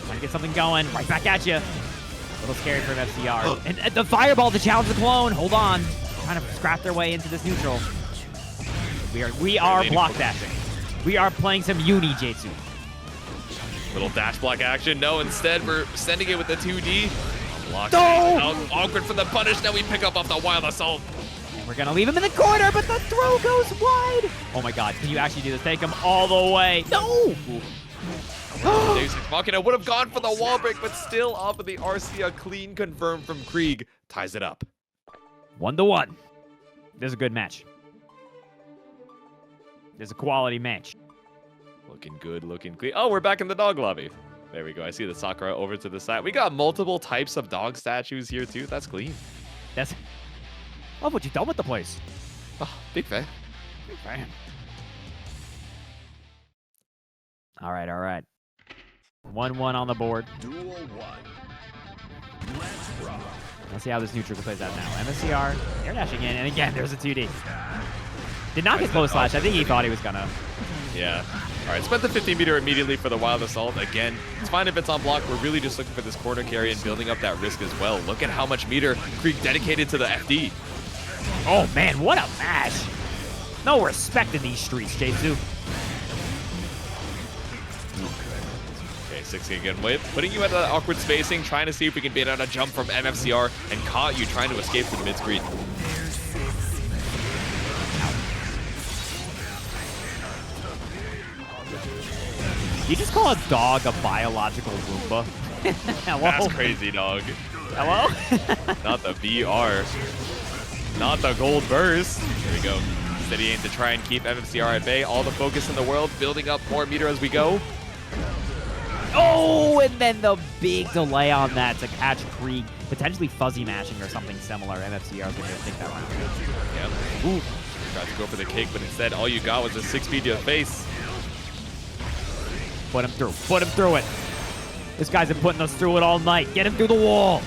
Trying to get something going. Right back at you. A little scary for MFCR. And the fireball to challenge the clone. Hold on. Trying to scrap their way into this neutral. We are block dashing. We are playing some uni J2. Little dash block action. No, instead we're sending it with the 2D. Block awkward for the punish. Now we pick up off the Wild Assault. And we're gonna leave him in the corner, but the throw goes wide. Oh my god, can you actually do this? Take him all the way. No! Deus Ex Machina would have gone for the wall break, but still off of the RC. A clean confirm from Kreeg. Ties it up. 1-1. This is a good match. This is a quality match. Looking good, looking clean. Oh, we're back in the dog lobby. There we go. I see the Sakura over to the side. We got multiple types of dog statues here, too. That's clean. That's... Love what you've done with the place. Oh, big fan. Big fan. All right, all right. 1-1 on the board. Duel 1. Let's rock. Let's see how this neutral plays out now. MFCR, air dashing in, and again, there's a 2D. Did not get close slash. I think he thought he was gonna. Yeah. All right, spent the 50 meter immediately for the Wild Assault. Again, it's fine if it's on block. We're really just looking for this corner carry and building up that risk as well. Look at how much meter Kreeg dedicated to the FD. Oh, man, what a match. No respect in these streets, Jitsu. Okay, 6K again with putting you at an awkward spacing, trying to see if we can bait out a jump from MFCR and caught you trying to escape to the mid screen. You just call a dog a biological Roomba? Hello? That's crazy, dog. Hello? Not the VR. Not the gold burst. There we go. Steady aim to try and keep MFCR at bay. All the focus in the world, building up more meter as we go. Oh, and then the big delay on that to catch Kreeg, potentially fuzzy mashing or something similar. MFCR is going to take that one. Yep. Ooh. Tried to go for the kick, but instead all you got was a 6-speed to the face. Put him through. Put him through it. This guy's been putting us through it all night. Get him through the wall.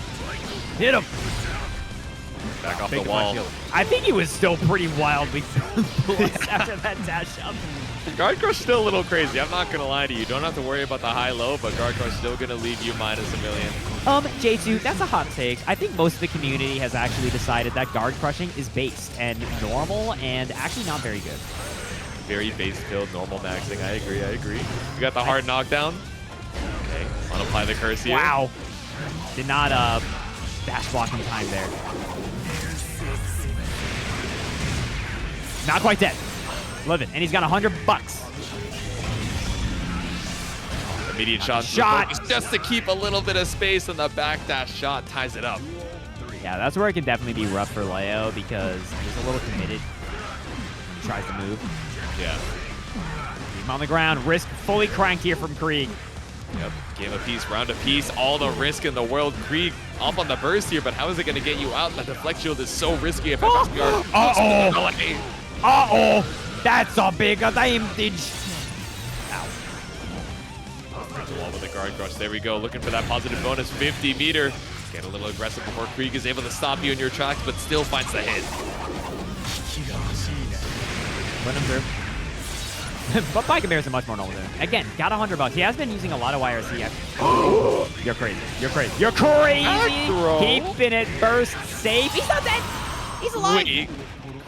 Hit him. Back off the wall. I think he was still pretty wildly blessed after that dash up. Guard Crush still a little crazy. I'm not going to lie to you. You don't have to worry about the high-low, but Guard Crush still going to leave you minus a million. J2, that's a hot take. I think most of the community has actually decided that guard crushing is based and normal and actually not very good. Very base-filled, normal maxing. I agree. You got the hard knockdown. Okay, unapply the curse here. Wow. Did not dash block in time there. Not quite dead. Love it. And he's got $100. Immediate shot. Just to keep a little bit of space, and the backdash shot ties it up. Yeah, that's where it can definitely be rough for Leo because he's a little committed. He tries to move. Yeah. Keep him on the ground. Risk fully cranked here from Kreeg. Yep. Game apiece, round apiece. All the risk in the world. Kreeg up on the burst here, but how is it going to get you out? The deflect shield is so risky if MFCR. Uh-oh. That's a big advantage. Ow. The wall with the guard crush. There we go. Looking for that positive bonus. 50 meter. Get a little aggressive before Kreeg is able to stop you in your tracks, but still finds the hit. Put him through. But by comparison, much more normal than him. Again, got $100. He has been using a lot of YRC. You're crazy. You're crazy. You're crazy. Keeping it burst safe. He's not dead. He's alive. Wait,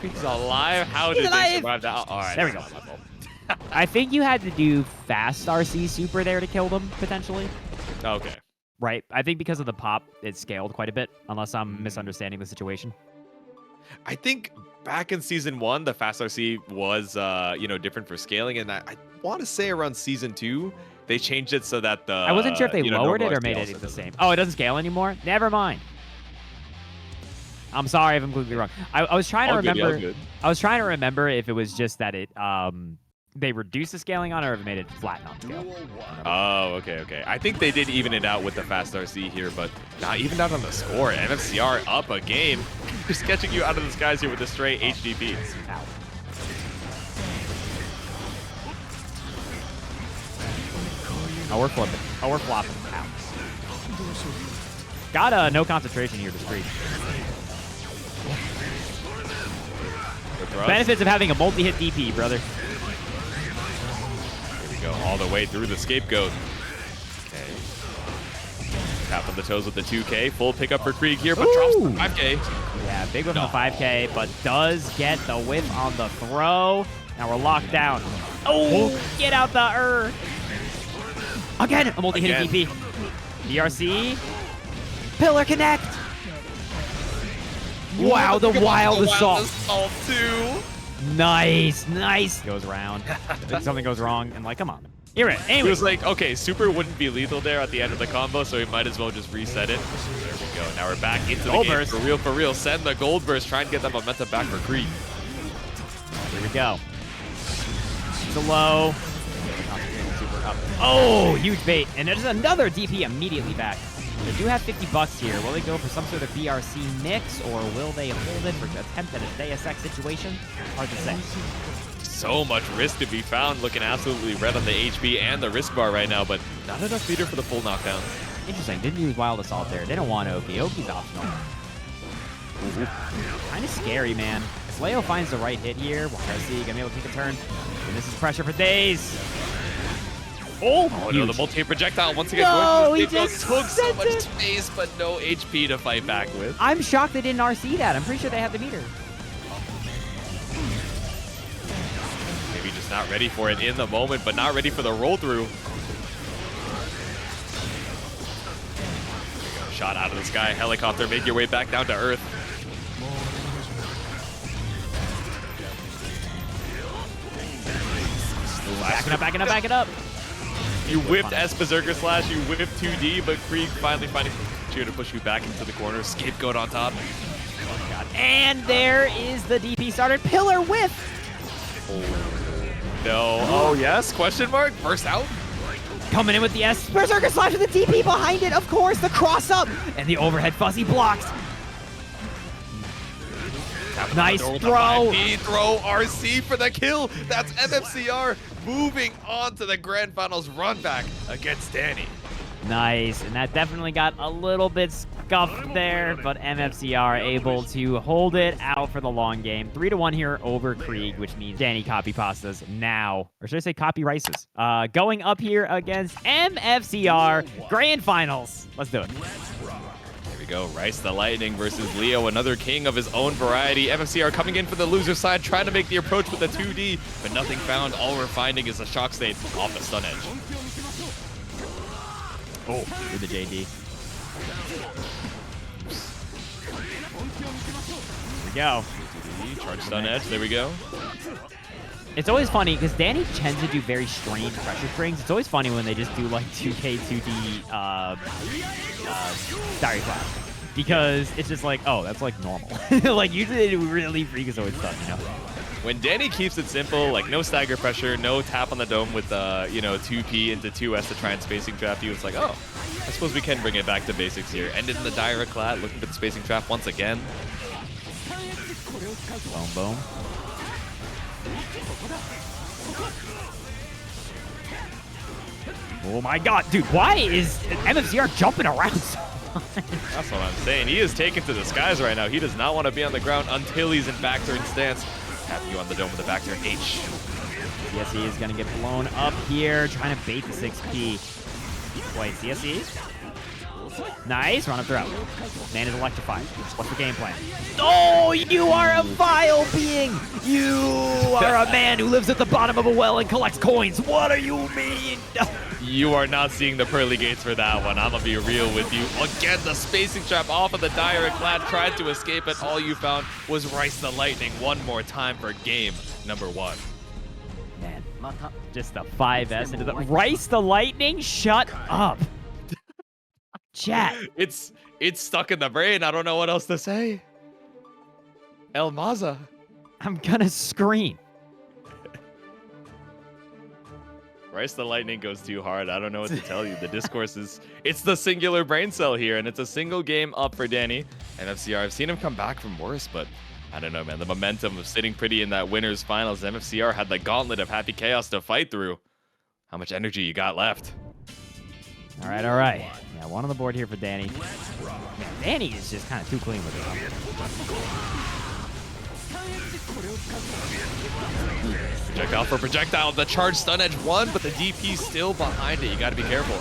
Kreeg's alive? How did they survive that? All right. There we go. I think you had to do fast RC super there to kill them, potentially. Okay. Right. I think because of the pop, it scaled quite a bit, unless I'm misunderstanding the situation. I think back in season 1, the fast RC was, different for scaling, and I want to say around season 2, they changed it so that the. I wasn't sure if they lowered it or made it the same. Oh, it doesn't scale anymore. Never mind. I'm sorry if I'm completely wrong. I was trying to remember. I was trying to remember if it was just that it they reduced the scaling on it or if it made it flat on scale. Oh, okay. I think they did even it out with the fast RC here, but not even out on the score. MFCR up a game. Just catching you out of the skies here with a straight HDP. Ow. Oh, we're flipping. Oh, we're flopping. Ow. Got no concentration here to Kreeg. Benefits of having a multi-hit DP, brother. Here we go, all the way through the scapegoat. Okay. Tap on the toes with the 2K. Full pickup for Kreeg here, but drops the 5K. Yeah, big whiff on the 5K, but does get the whiff on the throw. Now we're locked down. Oh, get out the Again, a multi-hit DP. DRC. Pillar connect. Wow, the wild assault. Too. Nice. Goes around. Something goes wrong, and like, come on. You're it. Anyway. He was like, okay, super wouldn't be lethal there at the end of the combo, so he might as well just reset it. There we go. Now we're back into the game. Burst. For real. Send the gold burst. Try and get that momentum back for Kreeg. Here we go. It's a low. Oh, huge bait. And there's another DP immediately back. They do have $50 here. Will they go for some sort of BRC mix, or will they hold it for attempt at a Deus Ex situation? Hard to say. So much risk to be found. Looking absolutely red on the HP and the risk bar right now, but not enough meter for the full knockdown. Interesting. Didn't use Wild Assault there. They don't want Oki. Oki's optional. Kind of scary, man. If Leo finds the right hit here, YRC gonna be able to take a turn. And this is pressure for days. Oh no, the multi projectile once again. No, he Nagoriyuki just took so sent much it. space, but no HP to fight back with. I'm shocked they didn't RC that. I'm pretty sure they had the meter. Maybe just not ready for it in the moment, but not ready for the roll through. Shot out of the sky, helicopter, make your way back down to earth. Backing up. You whipped S Berserker Slash, you whipped 2D, but Kreeg finally finding you to push you back into the corner. Scapegoat on top. Oh God. And there is the DP starter pillar whiff. Oh no. Oh yes? Question mark? First out? Coming in with the S Berserker Slash with the DP behind it, of course, the cross up and the overhead fuzzy blocks. Nice throw. Throw RC for the kill. That's MFCR moving on to the grand finals run back against Dany. Nice, and that definitely got a little bit scuffed there, but MFCR able to hold it out for the long game. 3-1 here over Kreeg, which means Dany copy pastas now, or should I say copy rices? Going up here against MFCR grand finals. Let's do it. Here we go, Rice the Lightning versus Leo, another king of his own variety. MFCR coming in for the loser side, trying to make the approach with the 2D, but nothing found. All we're finding is a shock state off the stun edge. Oh, with the JD. Here we go. Charge stun edge, there we go. It's always funny because Dany tends to do very strange pressure strings. It's always funny when they just do like 2K, 2D Diary Cloud. Because it's just like, oh, that's like normal. Like usually they do really freakazoid stuff, you know? When Dany keeps it simple, like no stagger pressure, no tap on the dome with, 2P into 2S to try and spacing trap you, it's like, oh, I suppose we can bring it back to basics here. Ended in the direct clat, looking for the spacing trap once again. Boom, boom. Oh my God, dude, why is MFCR jumping around so much? That's what I'm saying. He is taken to the skies right now. He does not want to be on the ground until he's in back turn stance. Tapping you on the dome with the back turn H. CSE is going to get blown up here, trying to bait the 6P. Wait, CSE? Nice, run up throw. Man is electrified. What's the game plan? Oh, you are a vile being! You are a man who lives at the bottom of a well and collects coins. What do you mean? You are not seeing the pearly gates for that one. I'm going to be real with you. Again, the spacing trap off of the direct clat. Tried to escape it. All you found was Rice the Lightning one more time for game number 1. Man, just a 5S into the... Rice the Lightning? Shut up. Chat. It's stuck in the brain. I don't know what else to say. El Maza. I'm gonna scream. Rice the Lightning goes too hard. I don't know what to tell you. The discourse is... It's the singular brain cell here, and it's a single game up for Dany. MFCR, I've seen him come back from worse, but I don't know, man. The momentum of sitting pretty in that winner's finals. MFCR had the gauntlet of Happy Chaos to fight through. How much energy you got left? All right, all right. Yeah, one on the board here for Dany. Man, Dany is just kind of too clean with it. Projectile for projectile. The charge stun edge won, but the DP still behind it. You got to be careful.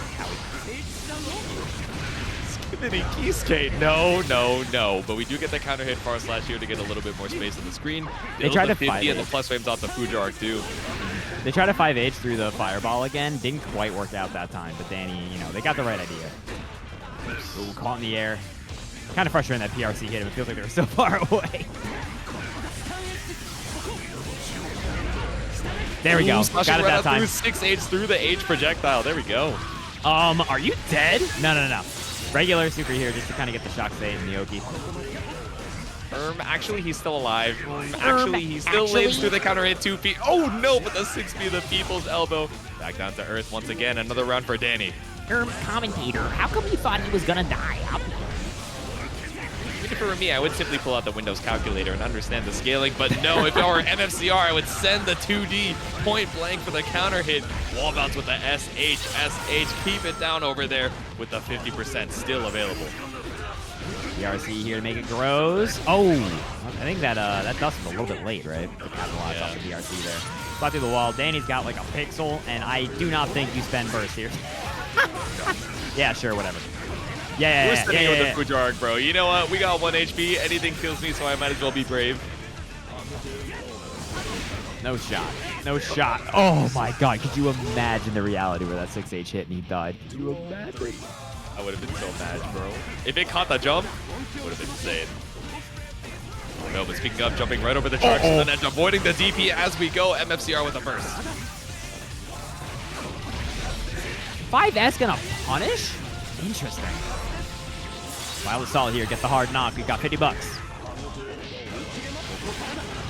Skibbity Kiske. No. But we do get the counter hit far slash here to get a little bit more space on the screen. They tried to 50 and the plus frames off the Fuja arc too. They tried to 5H through the fireball again. Didn't quite work out that time, but Dany, they got the right idea. Ooh, caught in the air. Kind of frustrating that PRC hit him. It feels like they were so far away. There we go. Got it that time. 6H through the H projectile. There we go. Are you dead? No. Regular super here just to kind of get the shock save and the Oki. Actually, he's still alive. Actually, he still lives through the counter hit 2P. Oh no, but the 6P, the people's elbow. Back down to earth once again. Another round for Dany. Commentator, how come you thought he was gonna die? If it were me, I would simply pull out the Windows calculator and understand the scaling, but no, if I were MFCR, I would send the 2D point blank for the counter hit. Wall bounce with the SH. Keep it down over there with the 50% still available. PRC here to make it grows. Oh, I think that dust was a little bit late, right? To capitalize off the PRC there. Spot through the wall. Dany's got like a pixel, and I do not think you spend burst here. Yeah, sure, whatever. We're sitting Yeah. with the Fujarg, bro. You know what? We got 1 HP. Anything kills me, so I might as well be brave. No shot. No shot. Oh my god. Could you imagine the reality where that 6H hit and he died? Could you imagine? I would have been so mad, bro. If it caught the jump, it would have been insane. No, but speaking of jumping right over the charge and then avoiding the DP as we go, MFCR with a burst. 5S gonna punish? Interesting. Wild Assault here. Get the hard knock. We got 50 bucks.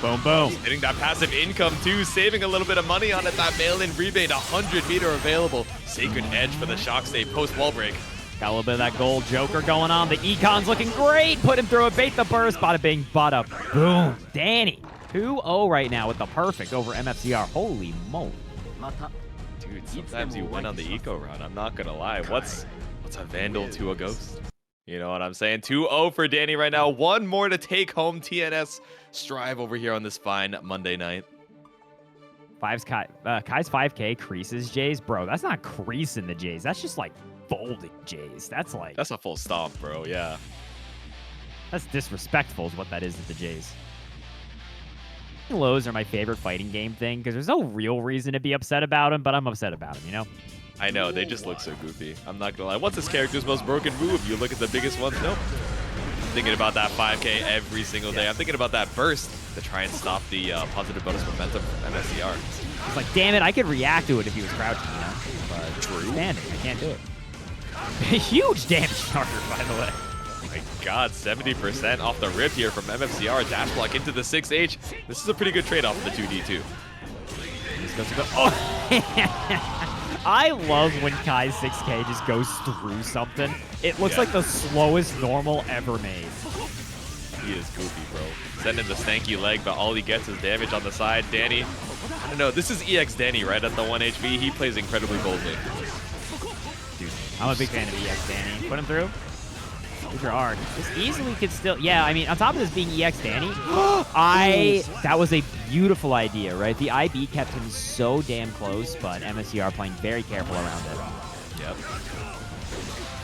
Boom, boom. Hitting that passive income too, saving a little bit of money on it. That mail-in rebate, 100 meter available. Sacred Edge for the shock save post wall break. Got a little bit of that gold Joker going on. The Econ's looking great. Put him through a bait the burst. Bada bing, bada boom. Dany, 2-0 right now with the perfect over MFCR. Holy moly. Dude, sometimes you win on the eco run. I'm not gonna lie. What's a Vandal to a Ghost? You know what I'm saying? 2-0 for Dany right now. One more to take home. TNS strive over here on this fine Monday night. Kai's 5K creases Jays. Bro, that's not creasing the Jays. That's just like folding Jays. That's a full stomp, bro. Yeah. That's disrespectful is what that is to the Jays. Lows are my favorite fighting game thing because there's no real reason to be upset about them, but I'm upset about them, you know? I know, they just look so goofy. I'm not gonna lie. What's this character's most broken move? You look at the biggest ones, nope. I'm thinking about that 5K every single day. I'm thinking about that burst to try and stop the positive bonus momentum from MFCR. It's like, damn it, I could react to it if he was crouching, you know? But True. standing, I can't do it. Huge damage target, by the way. Oh my god, 70% off the rip here from MFCR. Dash block into the 6H. This is a pretty good trade-off for the 2D2. Oh. I love when Kai's 6K just goes through something. It looks like the slowest normal ever made. He is goofy, bro. Sending the stanky leg, but all he gets is damage on the side. Dany, I don't know. This is EX Dany, right? At the 1 HP, he plays incredibly boldly. Dude, I'm a big fan of EX Dany. Put him through. Here's your arc. This easily could still... Yeah, I mean, on top of this being EX Dany, that was a beautiful idea, right? The IB kept him so damn close, but MSCR playing very careful around it. Yep.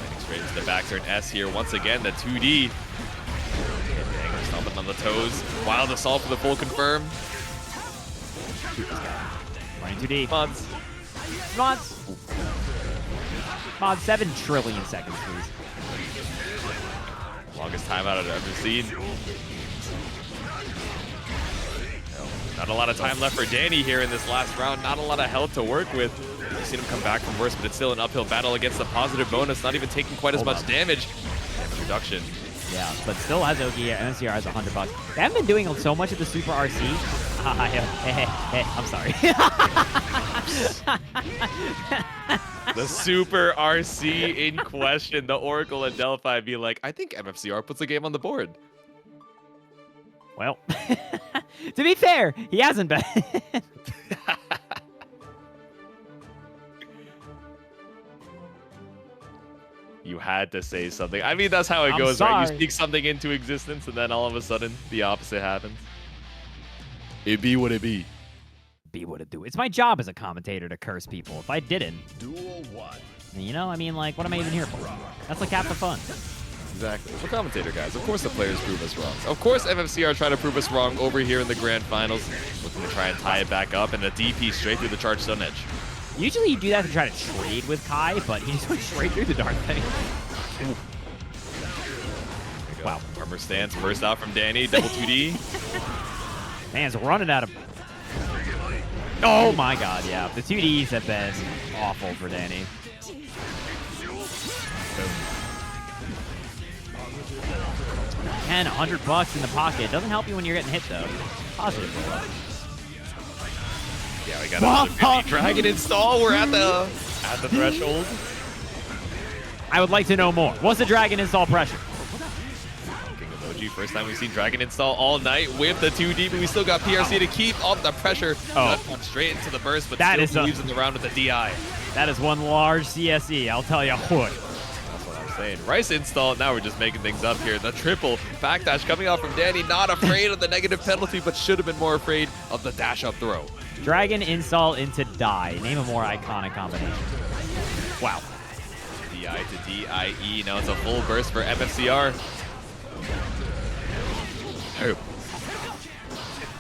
Landing straight into the back turn S here. Once again, the 2D. Dang, stomping on the toes. Wild Assault for the full confirm. Running 2D. Mods. Mods. Mod 7 trillion seconds, please. Longest timeout I've ever seen. Not a lot of time left for Dany here in this last round. Not a lot of health to work with. We've seen him come back from worse, but it's still an uphill battle against the positive bonus. Not even taking quite as much damage. Damage reduction. Yeah, but still has OG. MCR has $100. They haven't been doing so much of the Super RC. I'm sorry. The Super RC in question. The Oracle and Delphi be like, I think MFCR puts the game on the board. Well, to be fair, he hasn't been. You had to say something. I mean, that's how it goes, right? You speak something into existence, and then all of a sudden, the opposite happens. It be what it be. Be what it do. It's my job as a commentator to curse people. If I didn't, Duel 1. you know, I mean, like, what am I even here for? That's like half the fun. Exactly. We're commentator guys. Of course the players prove us wrong. Of course MFCR try to prove us wrong over here in the grand finals. Looking to try and tie it back up, and a DP straight through the charge stone edge. Usually you do that to try to trade with Kai, but he just went straight through the dark thing. Wow. Armor stance burst out from Dany. Double 2D. Man's running out of... Oh my god, yeah. The 2Ds have been awful for Dany. And $100 in the pocket. Doesn't help you when you're getting hit, though. Positive. Yeah, we got another 50 dragon install. We're at the threshold. I would like to know more. What's the dragon install pressure? King emoji. First time we've seen dragon install all night with the 2D, but we still got PRC to keep up the pressure. Come straight into the burst, but that still leaves in the round with the DI. That is one large CSE. I'll tell you what. Saying. Rice install, now we're just making things up here. The triple backdash coming out from Dany, not afraid of the negative penalty, but should have been more afraid of the dash up throw. Dragon insult into die. Name a more iconic combination. Wow. DI to DIE. Now it's a full burst for MFCR. Oh.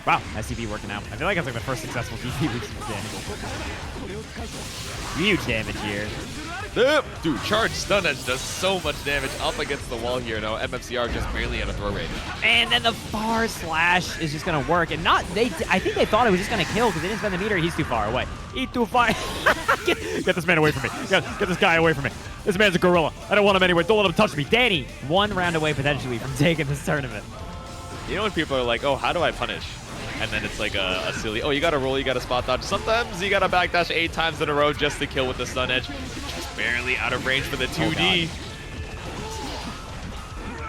Wow, SCB working out. I feel like it's like the first successful DP we've seen. Huge damage here. Dude, charge stun edge does so much damage up against the wall here. No, MFCR just barely at a throw range. And then the far slash is just gonna work. And not they. I think they thought it was just gonna kill because they didn't spend the meter. He's too far away. He's too far. get this man away from me. Get this guy away from me. This man's a gorilla. I don't want him anywhere. Don't let him touch me. Dany, 1 round away potentially from taking this tournament. You know when people are like, oh, how do I punish? And then it's like a silly, oh, you gotta roll, you gotta spot dodge. Sometimes you gotta backdash 8 times in a row just to kill with the stun edge. Just barely out of range for the 2D.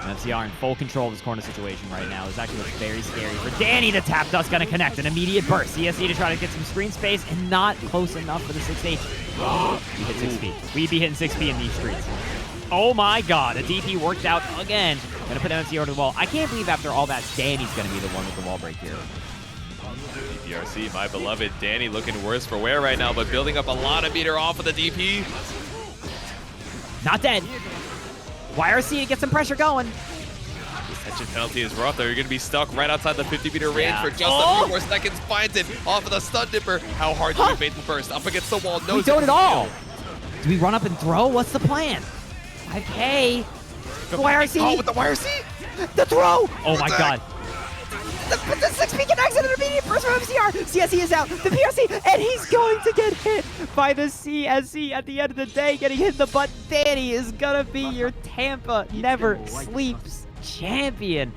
MFCR in full control of this corner situation right now. This actually looks very scary for Dany. The tap dust gonna connect. An immediate burst. CSE to try to get some screen space and not close enough for the 6H. We hit 6P. We'd be hitting 6P in these streets. Oh my god, a DP worked out again. Gonna put MFCR to the wall. I can't believe after all that, Dany's gonna be the one with the wall break here. DPRC, my beloved Dany, looking worse for wear right now, but building up a lot of meter off of the DP. Not dead. YRC to get some pressure going. This tension penalty is rough though. You're going to be stuck right outside the 50-meter range for just a few more seconds. Finds it off of the stun dipper. How hard do we bait the burst? Up against the wall. No, we don't at all. Do we run up and throw? What's the plan? 5K. The YRC. Oh, with the YRC. The throw. Oh my god. The 6P connects and an immediate burst from MCR. CSE is out. The PRC, and he's going to get hit by the CSE at the end of the day, getting hit in the butt. Dany is going to be your Tampa Never Sleeps champion.